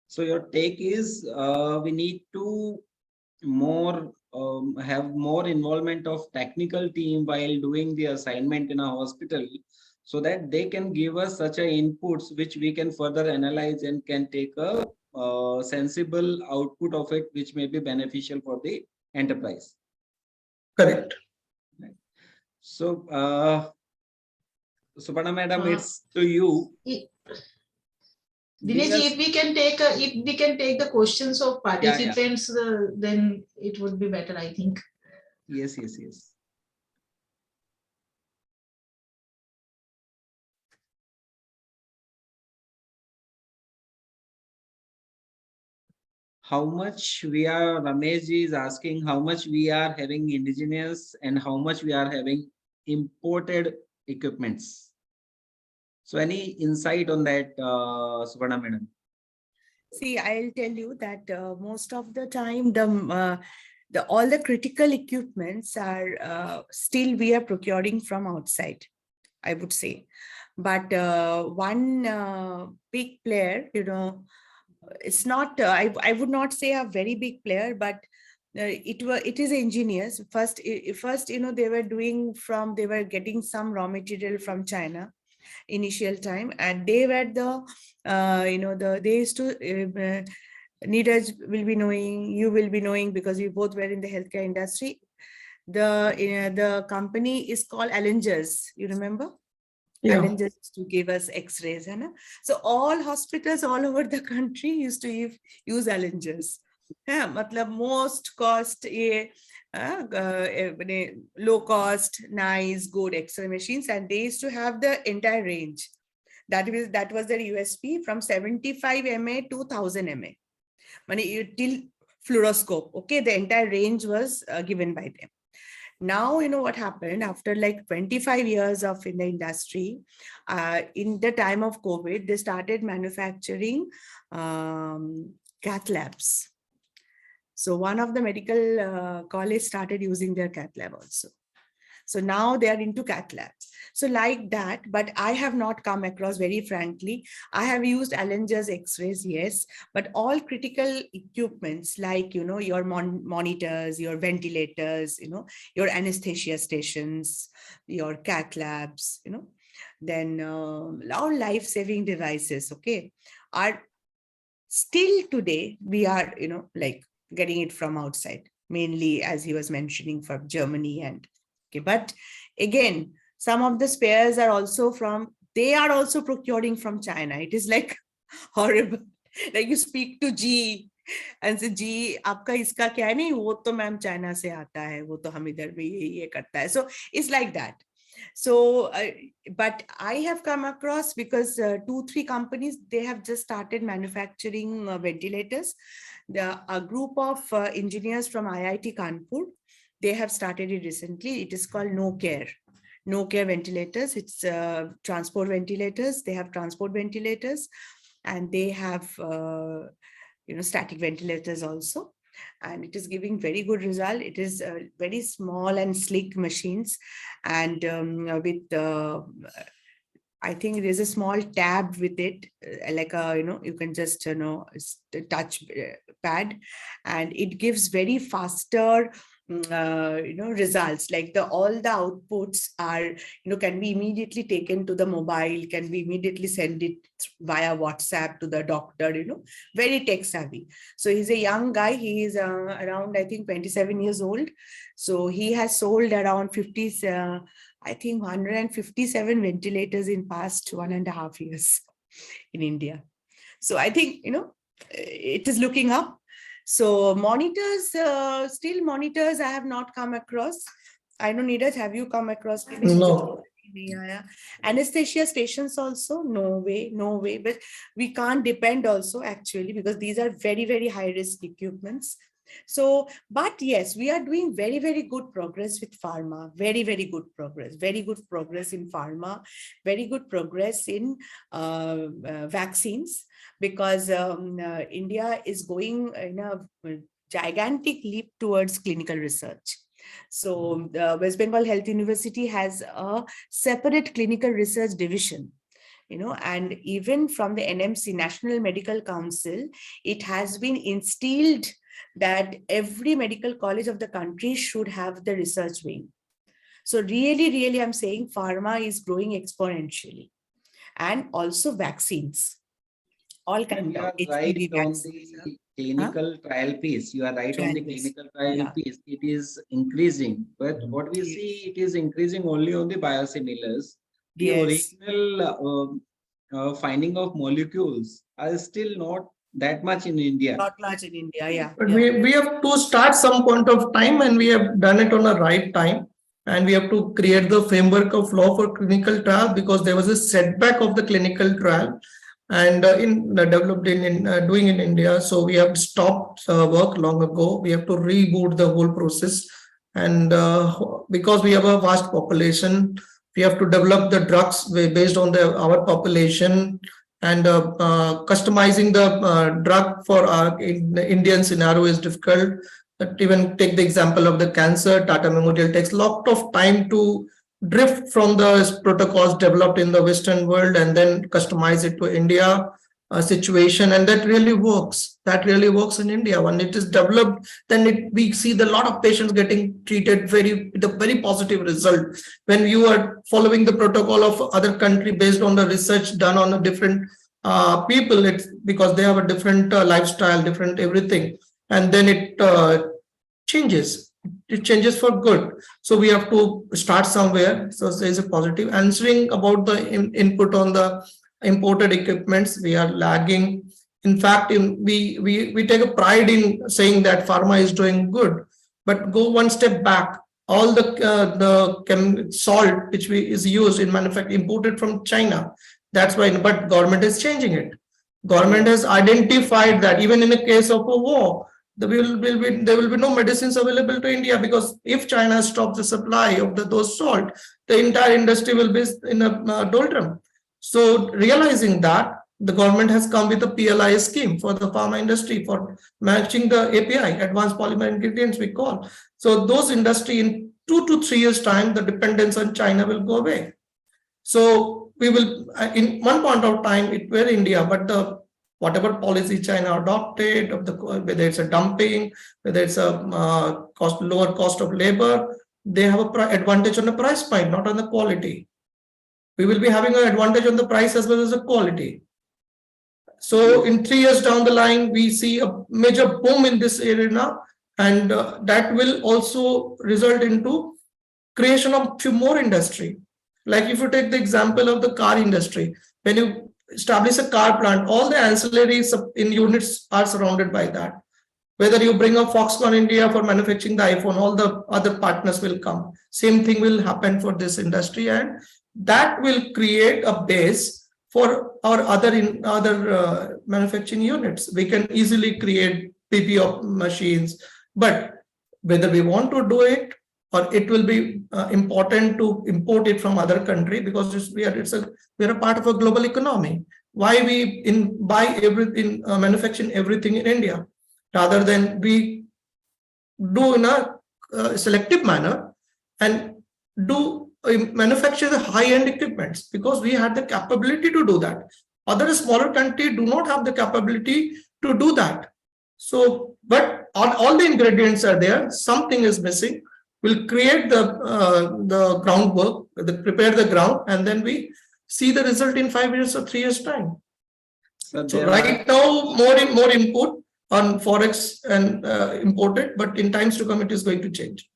So your take is we need to have more involvement of technical team while doing the assignment in a hospital, so that they can give us such a inputs which we can further analyze and can take a sensible output of it, which may be beneficial for the enterprise. Correct. So, Suparna madam, it's to you. Dinesh, if we can take the questions of participants, then it would be better, I think. Yes. How much we are, Ramesh is asking how much we are having indigenous and how much we are having imported equipments. So any insight on that, Suparna madam? See, I'll tell you that most of the time, all the critical equipments are still we are procuring from outside, I would say. But one big player, it's not, I would not say a very big player, but it is engineers. First, they were getting some raw material from China initial time, and they were they used to, Neeraj will be knowing, you will be knowing, because we both were in the healthcare industry. The company is called Allengers, you remember? Yeah. Allengers used to give us x-rays. So all hospitals all over the country used to use Allengers. Most cost low cost, nice, good X-ray machines, and they used to have the entire range. That was their USP from 75 MA to 1000 MA. Till fluoroscope. Okay, the entire range was given by them. Now, what happened after like 25 years of in the industry, in the time of COVID, they started manufacturing cath labs. So one of the medical college started using their cath lab also. So now they are into cath labs. So like that, but I have not come across, very frankly, I have used Allenger's X-rays, yes, but all critical equipments like, your monitors, your ventilators, your anesthesia stations, your cath labs, then all life-saving devices, okay, are still today, we are, like getting it from outside, mainly as he was mentioning from Germany and okay, but again, some of the spares are also they are also procuring from China. It is like horrible. Like you speak to G and say, G, आपका इसका क्या है नहीं, वो तो ma'am China से आता है, वो तो हम इधर भी ये करता है. So it's like that. So, but I have come across because 2-3 companies, they have just started manufacturing ventilators. A group of engineers from IIT Kanpur, they have started it recently. It is called No Care ventilators. It's transport ventilators. They have transport ventilators, and they have static ventilators also. And it is giving very good result. It is very small and sleek machines, and with I think there's a small tab with it, like a, you can just, touch pad, and it gives very faster, results. Like all the outputs are, can be immediately taken to the mobile, can be immediately send it via WhatsApp to the doctor, very tech savvy. So he's a young guy. He is around, I think, 27 years old. So he has sold around 157 ventilators in past 1.5 years in India. So I think, it is looking up. So monitors, still monitors, I have not come across. I know, Neeraj, have you come across? No. Yeah. Anesthesia stations also, no way. But we can't depend also, actually, because these are very, very high risk equipments. So, but yes, we are doing very, very good progress with pharma, very, very good progress in pharma, very good progress in vaccines, because India is going in a gigantic leap towards clinical research. So the West Bengal Health University has a separate clinical research division, and even from the NMC, National Medical Council, it has been instilled that every medical college of the country should have the research wing. So really, I'm saying pharma is growing exponentially, and also vaccines, all kinds of HPV vaccines. Clinical trial piece. You are right on the clinical trial piece. It is increasing, but what we see, it is increasing only on the biosimilars. The original finding of molecules are still not that much in India. Not much in India, yeah. But we have to start some point of time, and we have done it on the right time. And we have to create the framework of law for clinical trial, because there was a setback of the clinical trial and developed doing in India. So we have stopped work long ago. We have to reboot the whole process. And because we have a vast population, we have to develop the drugs based on our population, and customizing the drug for in the Indian scenario is difficult. But even take the example of the cancer, Tata Memorial takes a lot of time to drift from the protocols developed in the Western world and then customize it to India situation, and that really works. That really works in India. When it is developed, then we see the lot of patients getting treated with a very positive result. When you are following the protocol of other country based on the research done on a different people, it's because they have a different lifestyle, different everything, and then it changes. It changes for good. So we have to start somewhere. So there is a positive. Answering about the input on the imported equipments, we are lagging. In fact, we take a pride in saying that pharma is doing good. But go one step back. All the salt which is used in manufacturing imported from China. That's why. But government is changing it. Government has identified that even in the case of a war, there will be no medicines available to India, because if China stops the supply of those salt, the entire industry will be in a doldrum. So realizing that, the government has come with a PLI scheme for the pharma industry for matching the API, advanced polymer ingredients we call. So those industry in 2 to 3 years time, the dependence on China will go away. So we will, in one point of time, it were India, but the whatever policy China adopted, of the whether it's a dumping, whether it's a lower cost of labor, they have a advantage on the price point, not on the quality. We will be having an advantage on the price as well as the quality. So in 3 years down the line, we see a major boom in this arena, and that will also result into creation of few more industry. Like if you take the example of the car industry, when you establish a car plant, all the ancillaries in units are surrounded by that. Whether you bring a Foxconn India for manufacturing the iPhone, all the other partners will come. Same thing will happen for this industry, and that will create a base for our other manufacturing units. We can easily create PPO machines, but whether we want to do it, or it will be important to import it from other country, because we are a part of a global economy. Why we buy everything, manufacturing everything in India, rather than we do in a selective manner and do manufacture the high-end equipments, because we had the capability to do that. Other smaller countries do not have the capability to do that. So, but all the ingredients are there. Something is missing. We'll create the groundwork, prepare the ground, and then we see the result in 5 years or 3 years time. So right now, more input on forex and imported, but in times to come, it is going to change.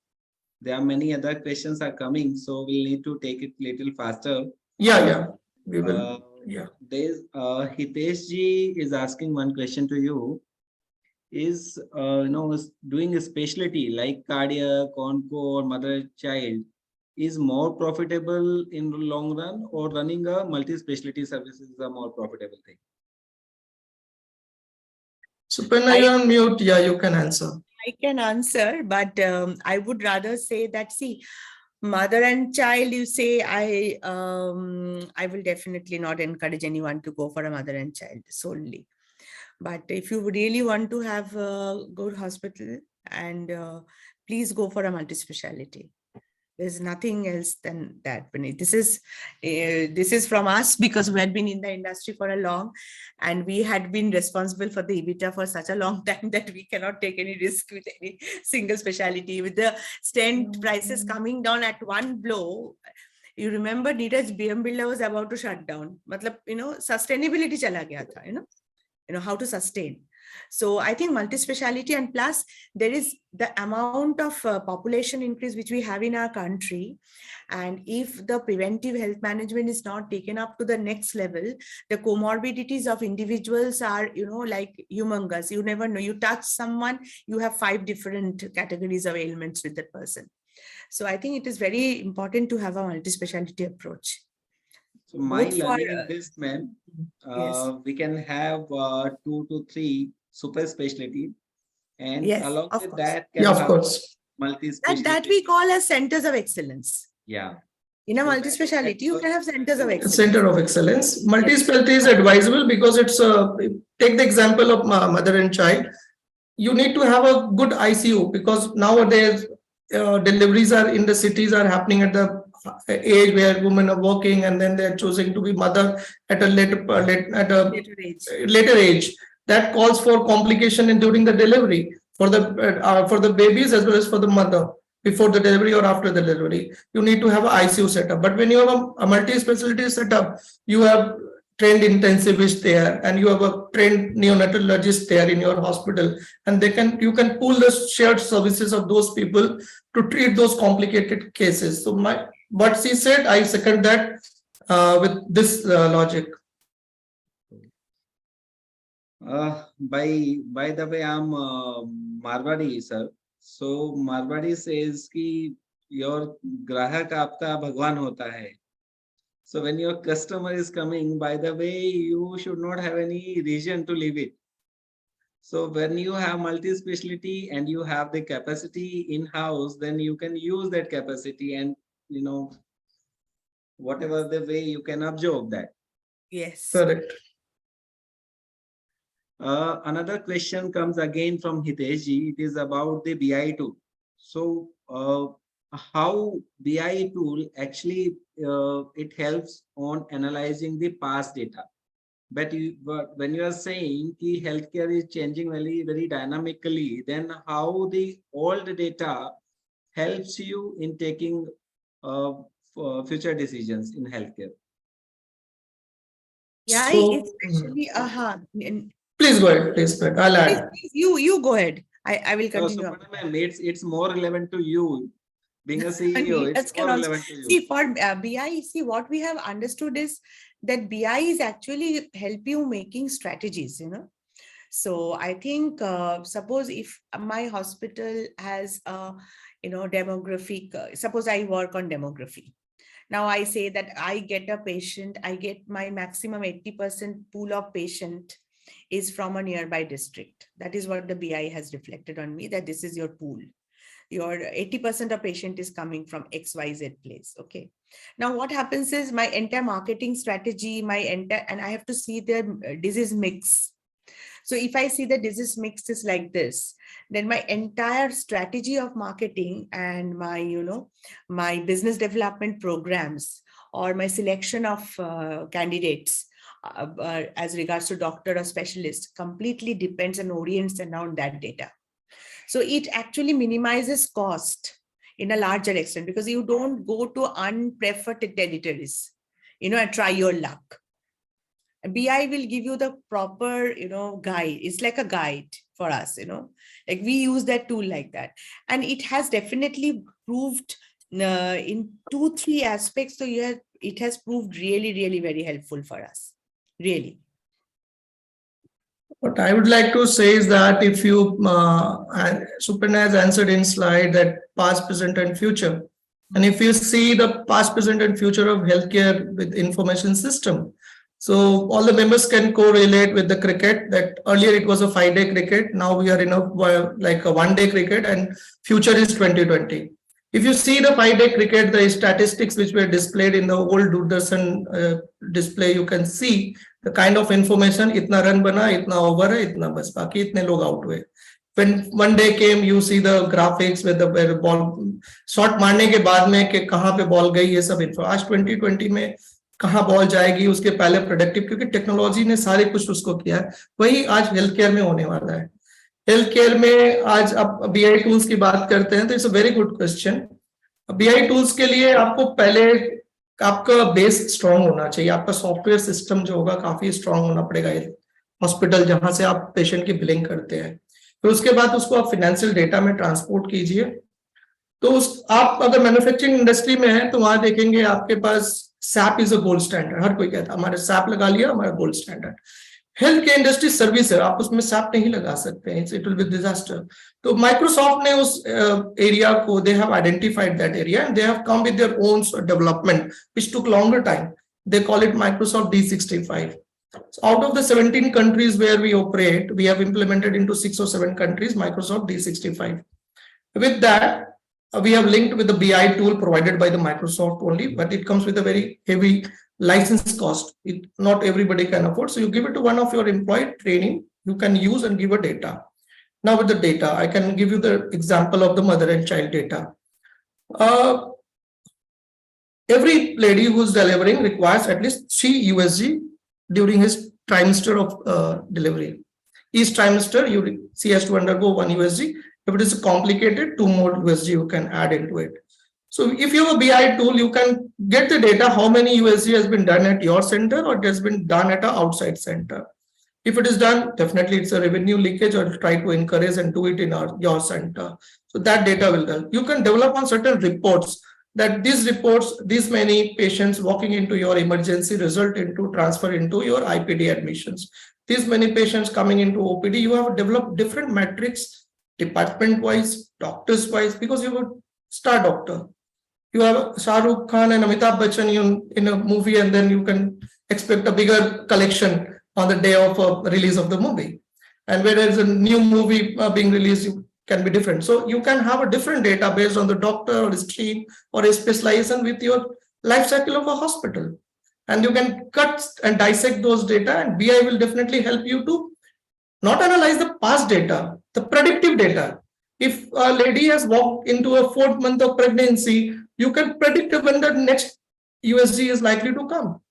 There are many other questions are coming, so we'll need to take it little faster. Yeah, we will. There's Hitesh ji is asking one question to you. Is doing a specialty like cardiac, onco, or mother-child is more profitable in the long run, or running a multi-specialty services is a more profitable thing? Suparna, you're on mute. Yeah, you can answer. I can answer, but I would rather say that, see, mother and child, you say, I will definitely not encourage anyone to go for a mother and child solely. But if you really want to have a good hospital, and please go for a multi-speciality. There's nothing else than that. This is from us, because we had been in the industry for a long, and we had been responsible for the EBITDA for such a long time that we cannot take any risk with any single specialty. With the stent prices coming down at one blow, you remember Neeraj, BM Builder was about to shut down. Matlab, sustainability chala gaya tha, how to sustain. So I think multi-speciality, and plus there is the amount of population increase which we have in our country. And if the preventive health management is not taken up to the next level, the comorbidities of individuals are, like humongous. You never know. You touch someone, you have 5 different categories of ailments with that person. So I think it is very important to have a multi-speciality approach. So my learning in this, ma'am, we can have 2 to 3 super specialty, and along with that, of course, multi-specialty. That we call as centers of excellence. Yeah. In a multi-speciality, you can have centers of excellence. Center of excellence. Multi-specialty is advisable, because it's take the example of mother and child. You need to have a good ICU, because nowadays deliveries are in the cities are happening at the age where women are working, and then they're choosing to be mother at a later age. That calls for complication during the delivery for the babies as well as for the mother, before the delivery or after the delivery. You need to have an ICU setup. But when you have a multi-specialty setup, you have trained intensivist there, and you have a trained neonatologist there in your hospital, and you can pool the shared services of those people to treat those complicated cases. So what she said, I second that with this logic. By the way, I'm Marwadi, sir. So Marwadi says कि your grahak आपका भगवान होता है. So when your customer is coming, by the way, you should not have any reason to leave it. So when you have multi-specialty and you have the capacity in-house, then you can use that capacity and, whatever the way you can absorb that. Yes. Correct. Another question comes again from Hiteshji. It is about the BI tool. So how BI tool actually it helps on analyzing the past data. But when you are saying that healthcare is changing very, very dynamically, then how the old data helps you in taking future decisions in healthcare? Yeah, So- it's actually, Please go ahead. Please go ahead. I'll add. you go ahead. I will continue. Suparna ma'am, it's more relevant to you. Being a CEO, Neeraj it's can more also- relevant to you. See, for BI, see, what we have understood is that BI is actually help you making strategies, So I think, suppose if my hospital has a, demographic, suppose I work on demography. Now I say that I get a patient, I get my maximum 80% pool of patient is from a nearby district. That is what the BI has reflected on me, that this is your pool. Your 80% of patient is coming from XYZ place. Okay. Now what happens is my entire marketing strategy, and I have to see the disease mix. So if I see the disease mix is like this, then my entire strategy of marketing and my, my business development programs or my selection of candidates as regards to doctor or specialist completely depends and orients around that data. So it actually minimizes cost in a larger extent because you don't go to unpreferred territories, and try your luck. BI will give you the proper, guide. It's like a guide for us, like we use that tool like that. And it has definitely proved in 2-3 aspects. So it has proved really, really very helpful for us. Really. What I would like to say is that if you, Suparna has answered in slide that past, present, and future. And if you see the past, present, and future of healthcare with information system, so all the members can correlate with the cricket that earlier it was a 5-day cricket. Now we are in a 1-day cricket and future is 2020. If you see the 5-day cricket, the statistics which were displayed in the old Doordarshan display, you can see the kind of information, itna run bana, itna over hai, itna bas, baki itne log out hue. When one day came, you see the graphics with the ball, shot मारने के बाद में कि कहाँ पे ball गई, ये सब info. आज 2020 में कहाँ बॉल जाएगी उसके पहले प्रोडक्टिव, क्योंकि टेक्नोलॉजी ने सारे कुछ उसको किया है, वही आज हेल्थ केयर में होने वाला है. हेल्थ केयर में आज आप BI टूल्स की बात करते हैं तो it's a very good question. BI tools के लिए आपको पहले आपका बेस स्ट्रांग होना चाहिए, आपका सॉफ्टवेयर सिस्टम जो होगा काफी स्ट्रांग होना पड़ेगा हॉस्पिटल जहां से आप पेशेंट की बिलिंग करते हैं. फिर उसके बाद उसको आप फाइनेंशियल डेटा में ट्रांसपोर्ट कीजिए. तो आप अगर मैन्युफैक्चरिंग इंडस्ट्री में है तो वहां देखेंगे आपके पास SAP is a gold standard. हर कोई कहता है हमारे SAP लगा लिया, हमारा gold standard. Health care industry service है, आप उसमें SAP नहीं लगा सकते हैं, इट विल बी डिजास्टर. तो माइक्रोसॉफ्ट ने उस एरिया को, they have identified that area and they have come with their own development which took longer time. They call it Microsoft D65. So out of the 17 countries where we operate, we have implemented into 6 or 7 countries Microsoft D65. With that, we have linked with the BI tool provided by the Microsoft only, but it comes with a very heavy license cost. Not everybody can afford. So you give it to one of your employee training, you can use and give a data. Now with the data, I can give you the example of the mother and child data. Every lady who's delivering requires at least 3 USG during his trimester of delivery. Each trimester, she has to undergo 1 USG. If it is complicated, 2 more USG you can add into it. So if you have a BI tool, you can get the data, how many USG has been done at your center or it has been done at an outside center. If it is done, definitely it's a revenue leakage, or try to encourage and do it in your center. So that data will help. You can develop on certain reports that these reports, these many patients walking into your emergency result into transfer into your IPD admissions. These many patients coming into OPD, you have developed different metrics department wise, doctors wise, because you have a star doctor. You have Shah Rukh Khan and Amitabh Bachchan in a movie, and then you can expect a bigger collection on the day of release of the movie. And where there's a new movie being released, you can be different. So you can have a different data based on the doctor or stream or a specialization with your life cycle of a hospital. And you can cut and dissect those data, and BI will definitely help you to not analyze the past data, the predictive data. If a lady has walked into a 4th month of pregnancy, you can predict when the next USG is likely to come.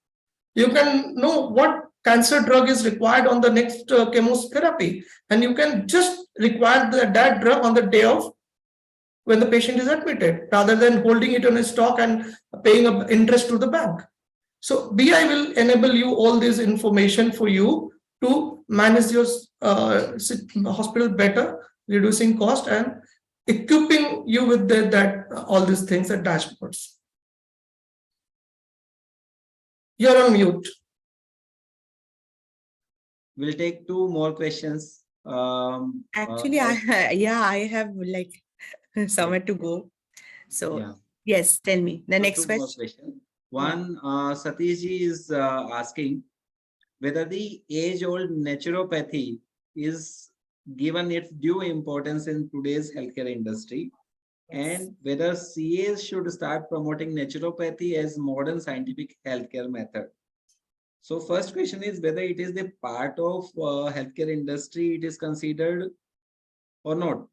You can know what cancer drug is required on the next chemotherapy, and you can just require that drug on the day of when the patient is admitted, rather than holding it on a stock and paying interest to the bank. So BI will enable you all this information for you to manage your hospital better, reducing cost and equipping you with that all these things at dashboards. You're on mute. We'll take 2 more questions. Actually, I have like somewhere to go. So Yeah. yes, tell me the So next 2 more question. questions. One, Satish ji is asking whether the age-old naturopathy is given its due importance in today's healthcare industry, and whether CAs should start promoting naturopathy as modern scientific healthcare method. So first question is whether it is the part of healthcare industry it is considered or not.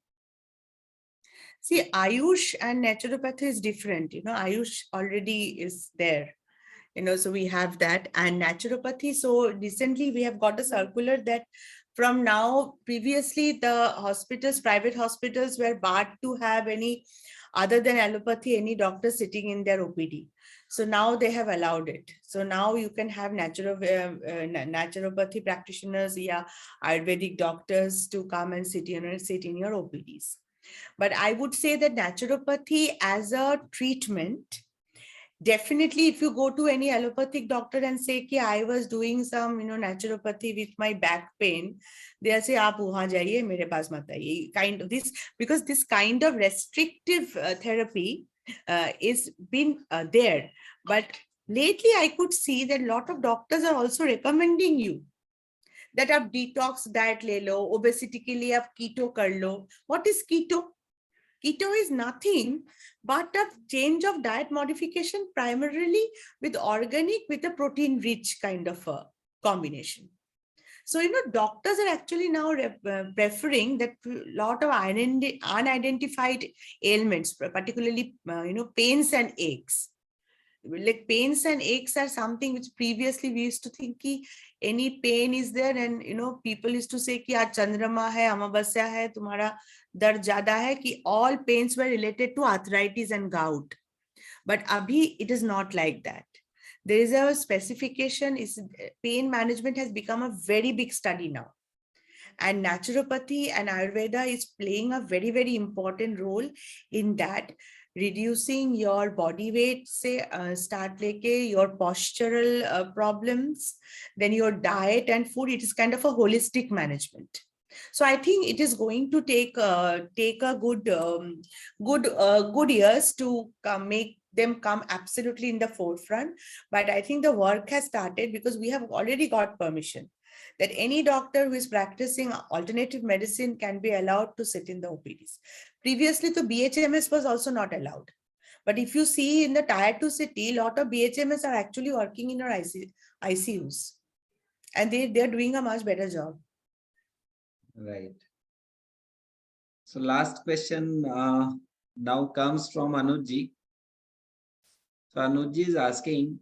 See, Ayush and naturopathy is different. Ayush already is there. So we have that and naturopathy. So recently we have got a circular that from now, previously the hospitals, private hospitals were barred to have any other than allopathy, any doctor sitting in their OPD. So now they have allowed it. So now you can have naturopathy practitioners, Ayurvedic doctors to come and sit in your OPDs. But I would say that naturopathy as a treatment, definitely if you go to any allopathic doctor and say ki I was doing some naturopathy with my back pain, they'll say aap wahan jaiye, mere paas mat aiye, kind of this, because this kind of restrictive therapy is been there. But lately I could see that a lot of doctors are also recommending you that aap detox diet le lo, obesity ke liye aap keto kar lo. What is keto? Keto is nothing but a change of diet modification, primarily with organic, with a protein rich kind of a combination. So, doctors are actually now preferring that lot of unidentified ailments, particularly, pains and aches. Like pains and aches are something which previously we used to think ki any pain is there, and people used to say ki aaj chandrama hai, amavasya hai, tumhara dard zyada hai, ki all pains were related to arthritis and gout. But abhi it is not like that. There is a specification, pain management has become a very big study now. And naturopathy and Ayurveda is playing a very, very important role in that, reducing your body weight, say, start leke, your postural problems, then your diet and food. It is kind of a holistic management. So I think it is going to take a good years to make them come absolutely in the forefront. But I think the work has started because we have already got permission that any doctor who is practicing alternative medicine can be allowed to sit in the OPDs. Previously, the BHMS was also not allowed. But if you see in the tier 2 city, a lot of BHMS are actually working in our ICUs. And they're doing a much better job. Right. So last question now comes from Anuj. So Anuj is asking,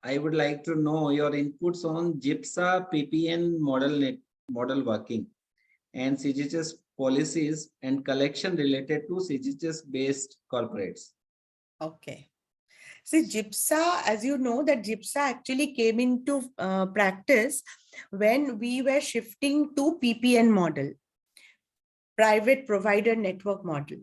I would like to know your inputs on GIPSA PPN model working and CGHS policies and collection related to CGHS based corporates. Okay. See, GIPSA, as you know, that GIPSA actually came into practice when we were shifting to PPN model, private provider network model.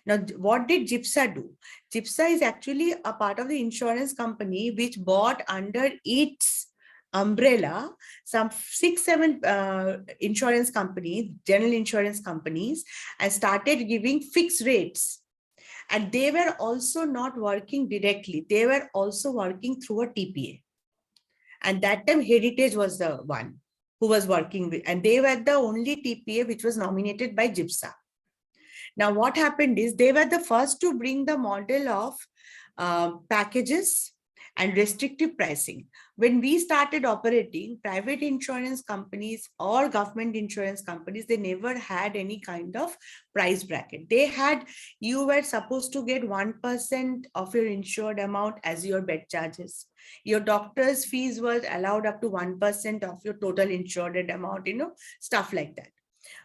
Now, what did GIPSA do? GIPSA is actually a part of the insurance company which bought under its umbrella, some 6-7 insurance companies, general insurance companies, and started giving fixed rates. And they were also not working directly. They were also working through a TPA. And that time Heritage was the one who was working with, and they were the only TPA which was nominated by GIPSA. Now, what happened is they were the first to bring the model of packages and restrictive pricing. When we started operating, private insurance companies or government insurance companies, they never had any kind of price bracket. They had, you were supposed to get 1% of your insured amount as your bed charges. Your doctor's fees were allowed up to 1% of your total insured amount, stuff like that.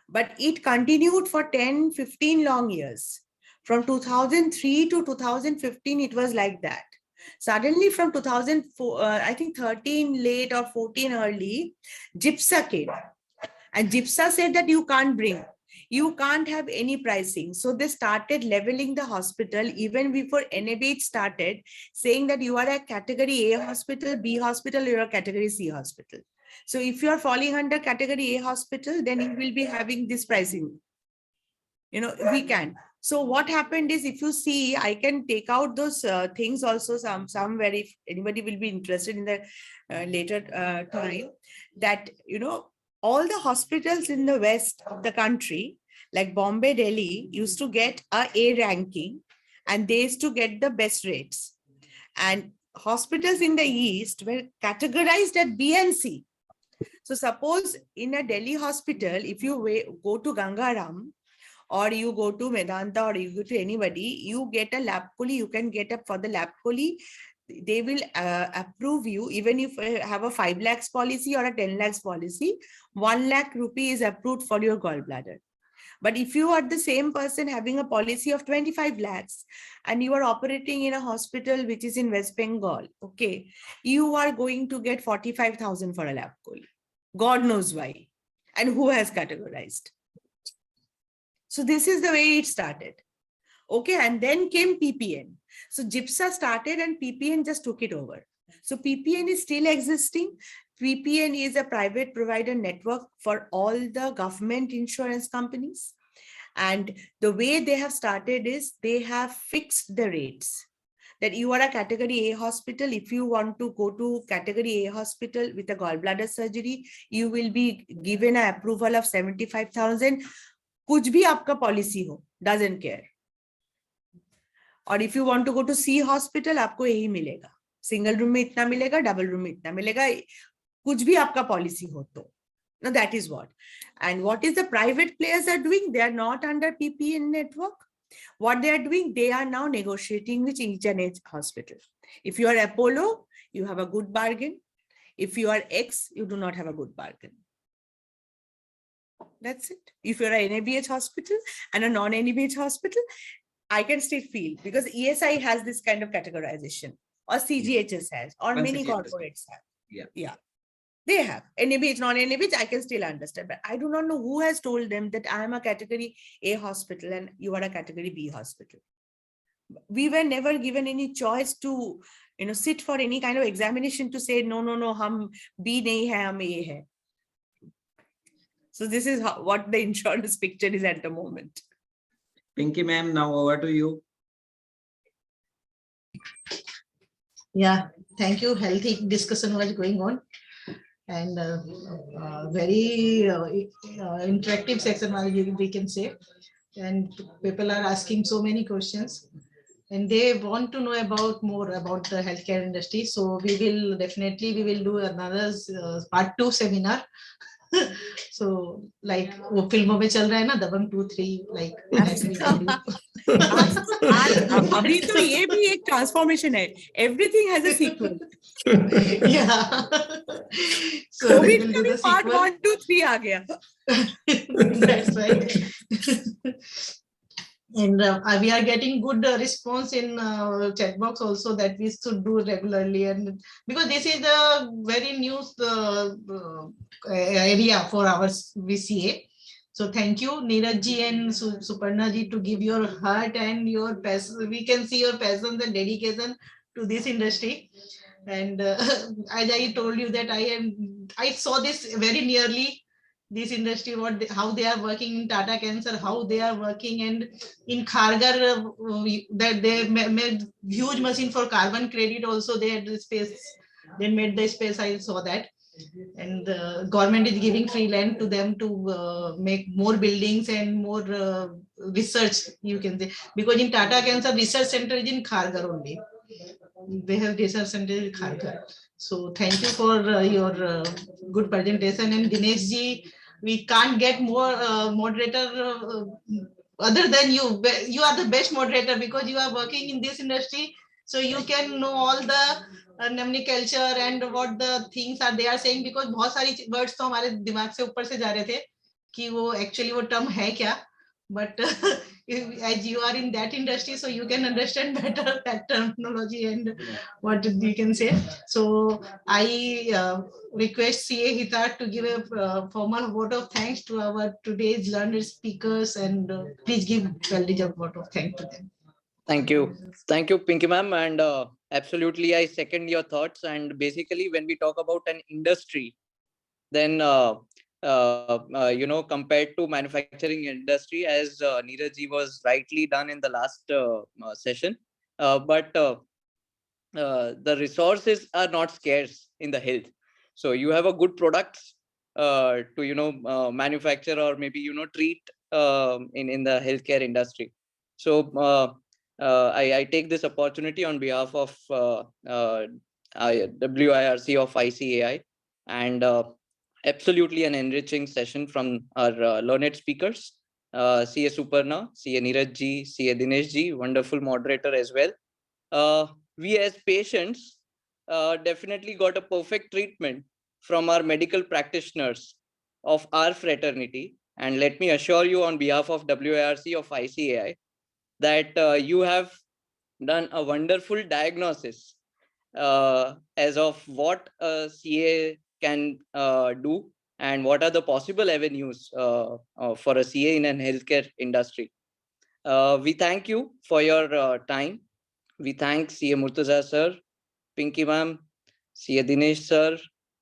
But it continued for 10, 15 long years. From 2003 to 2015, it was like that. Suddenly from 2004, I think 13 late or 14 early, GIPSA came. And GIPSA said that you can't have any pricing. So they started leveling the hospital even before NABH started, saying that you are a category A hospital, B hospital, you're a category C hospital. So if you are falling under category A hospital, then you will be having this pricing. We can. So what happened is, if you see, I can take out those things also somewhere if anybody will be interested in the later time, that, all the hospitals in the west of the country, like Bombay, Delhi, used to get A ranking, and they used to get the best rates. And hospitals in the east were categorized at B and C. So suppose in a Delhi hospital, if you go to Gangaram, or you go to Medanta, or you go to anybody, you get a lab coli, you can get up for the lab coli. They will approve you, even if you have a 5 lakhs policy or a 10 lakhs policy, 1 lakh rupee is approved for your gallbladder. But if you are the same person having a policy of 25 lakhs and you are operating in a hospital which is in West Bengal, okay, you are going to get 45,000 for a lab coli. God knows why and who has categorized. So this is the way it started. Okay, and then came PPN. So GIPSA started and PPN just took it over. So PPN is still existing. PPN is a private provider network for all the government insurance companies. And the way they have started is they have fixed the rates. That you are a category A hospital. If you want to go to category A hospital with a gallbladder surgery, you will be given an approval of 75,000. कुछ भी आपका policy हो, doesn't care. और if you want to go to C hospital, आपको यही मिलेगा. Single room में इतना मिलेगा, double room में इतना मिलेगा. कुछ भी आपका policy हो तो. Now that is what. And what is the private players are doing? They are not under PPN network. What they are doing, they are now negotiating with each and each hospital. If you are Apollo, you have a good bargain. If you are X, you do not have a good bargain. That's it. If you're an NABH hospital and a non-NABH hospital, I can still feel, because ESI has this kind of categorization, or CGHS has, or many corporates have. Yeah. They have. NABH, non-NABH, I can still understand. But I do not know who has told them that I am a category A hospital and you are a category B hospital. We were never given any choice to, sit for any kind of examination to say, no, hum B nahi hai, hum A hai. So this is what the insurance picture is at the moment. Pinky ma'am, now over to you. Yeah, thank you. Healthy discussion was going on. And very interactive section, we can say. And people are asking so many questions. And they want to know more about the healthcare industry. So we will do another part 2 seminar. So like वो फिल्मों में चल रहा है ना, दबंग 2, 3 like अभी तो ये भी एक transformation है. Everything has a sequel. Yeah. So we will do the part 1, 2, 3 आ गया. That's right. And we are getting good response in chat box also, that we should do regularly, and because this is a very new area for our VCA. So thank you, Neeraj ji and Suparna ji, to give your heart and your passion. We can see your passion and dedication to this industry. And as I told you that I saw this very nearly, this industry, how they are working in Tata Cancer, how they are working, and in Kharghar, that they made huge machine for carbon credit. Also, they had the space. They made the space. I saw that, and the government is giving free land to them to make more buildings and more research. You can say, because in Tata Cancer research center is in Kharghar only. They have research center in Kharghar. So thank you for your good presentation. And Dinesh ji, we can't get more moderator other than you. You are the best moderator because you are working in this industry. So you can know all the namni culture and what the things are they are saying, because बहुत सारी words तो हमारे दिमाग से ऊपर से जा रहे थे कि वो actually वो term है क्या. But as you are in that industry, so you can understand better that terminology and what you can say. So I request CA Hitar to give a formal vote of thanks to our today's learned speakers, and please give well-deserved vote of thanks to them. Thank you. Thank you, Pinky ma'am. And absolutely, I second your thoughts. And basically, when we talk about an industry, then, compared to manufacturing industry, as Neeraj ji was rightly done in the last session, but the resources are not scarce in the health. So you have a good products to manufacture or maybe treat in the healthcare industry. So I take this opportunity on behalf of WIRC of ICAI, and absolutely an enriching session from our learned speakers, CA Suparna, CA Neeraj ji, CA Dinesh ji, wonderful moderator as well. We as patients definitely got a perfect treatment from our medical practitioners of our fraternity. And let me assure you on behalf of WIRC of ICAI that you have done a wonderful diagnosis as of what a CA can do and what are the possible avenues for a CA in an healthcare industry. We thank you for your time. We thank CA Murtaza sir, Pinky ma'am, CA Dinesh sir,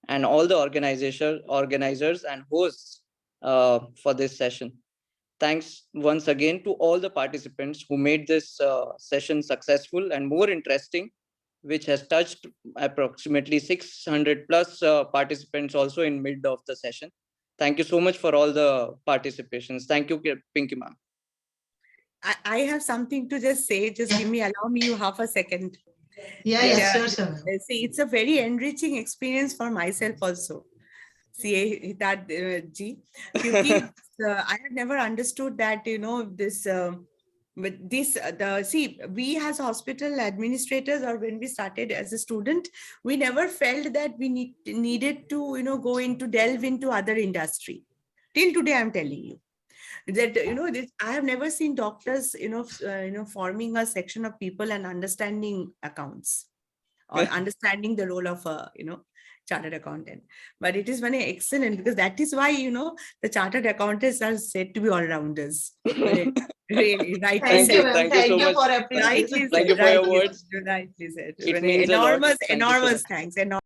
and all the organizers and hosts for this session. Thanks once again to all the participants who made this session successful and more interesting, which has touched approximately 600 plus participants also in mid of the session. Thank you so much for all the participations. Thank you, Pinky ma'am. I have something to just say. Just allow me half a second. Yeah, sure, sir. See, it's a very enriching experience for myself also. CA Hitar ji, I have never understood that, this. But this, we as hospital administrators, or when we started as a student, we never felt that we needed to, delve into other industry. Till today, I'm telling you that, I have never seen doctors, forming a section of people and understanding accounts or understanding the role of a, chartered accountant. But it is very excellent, because that is why, the chartered accountants are said to be all-rounders. Really, right. Thank you, thank you so much. for appreciation. Thank you for your words. Rightly said. It means a lot. Enormous Thank you so much. thanks.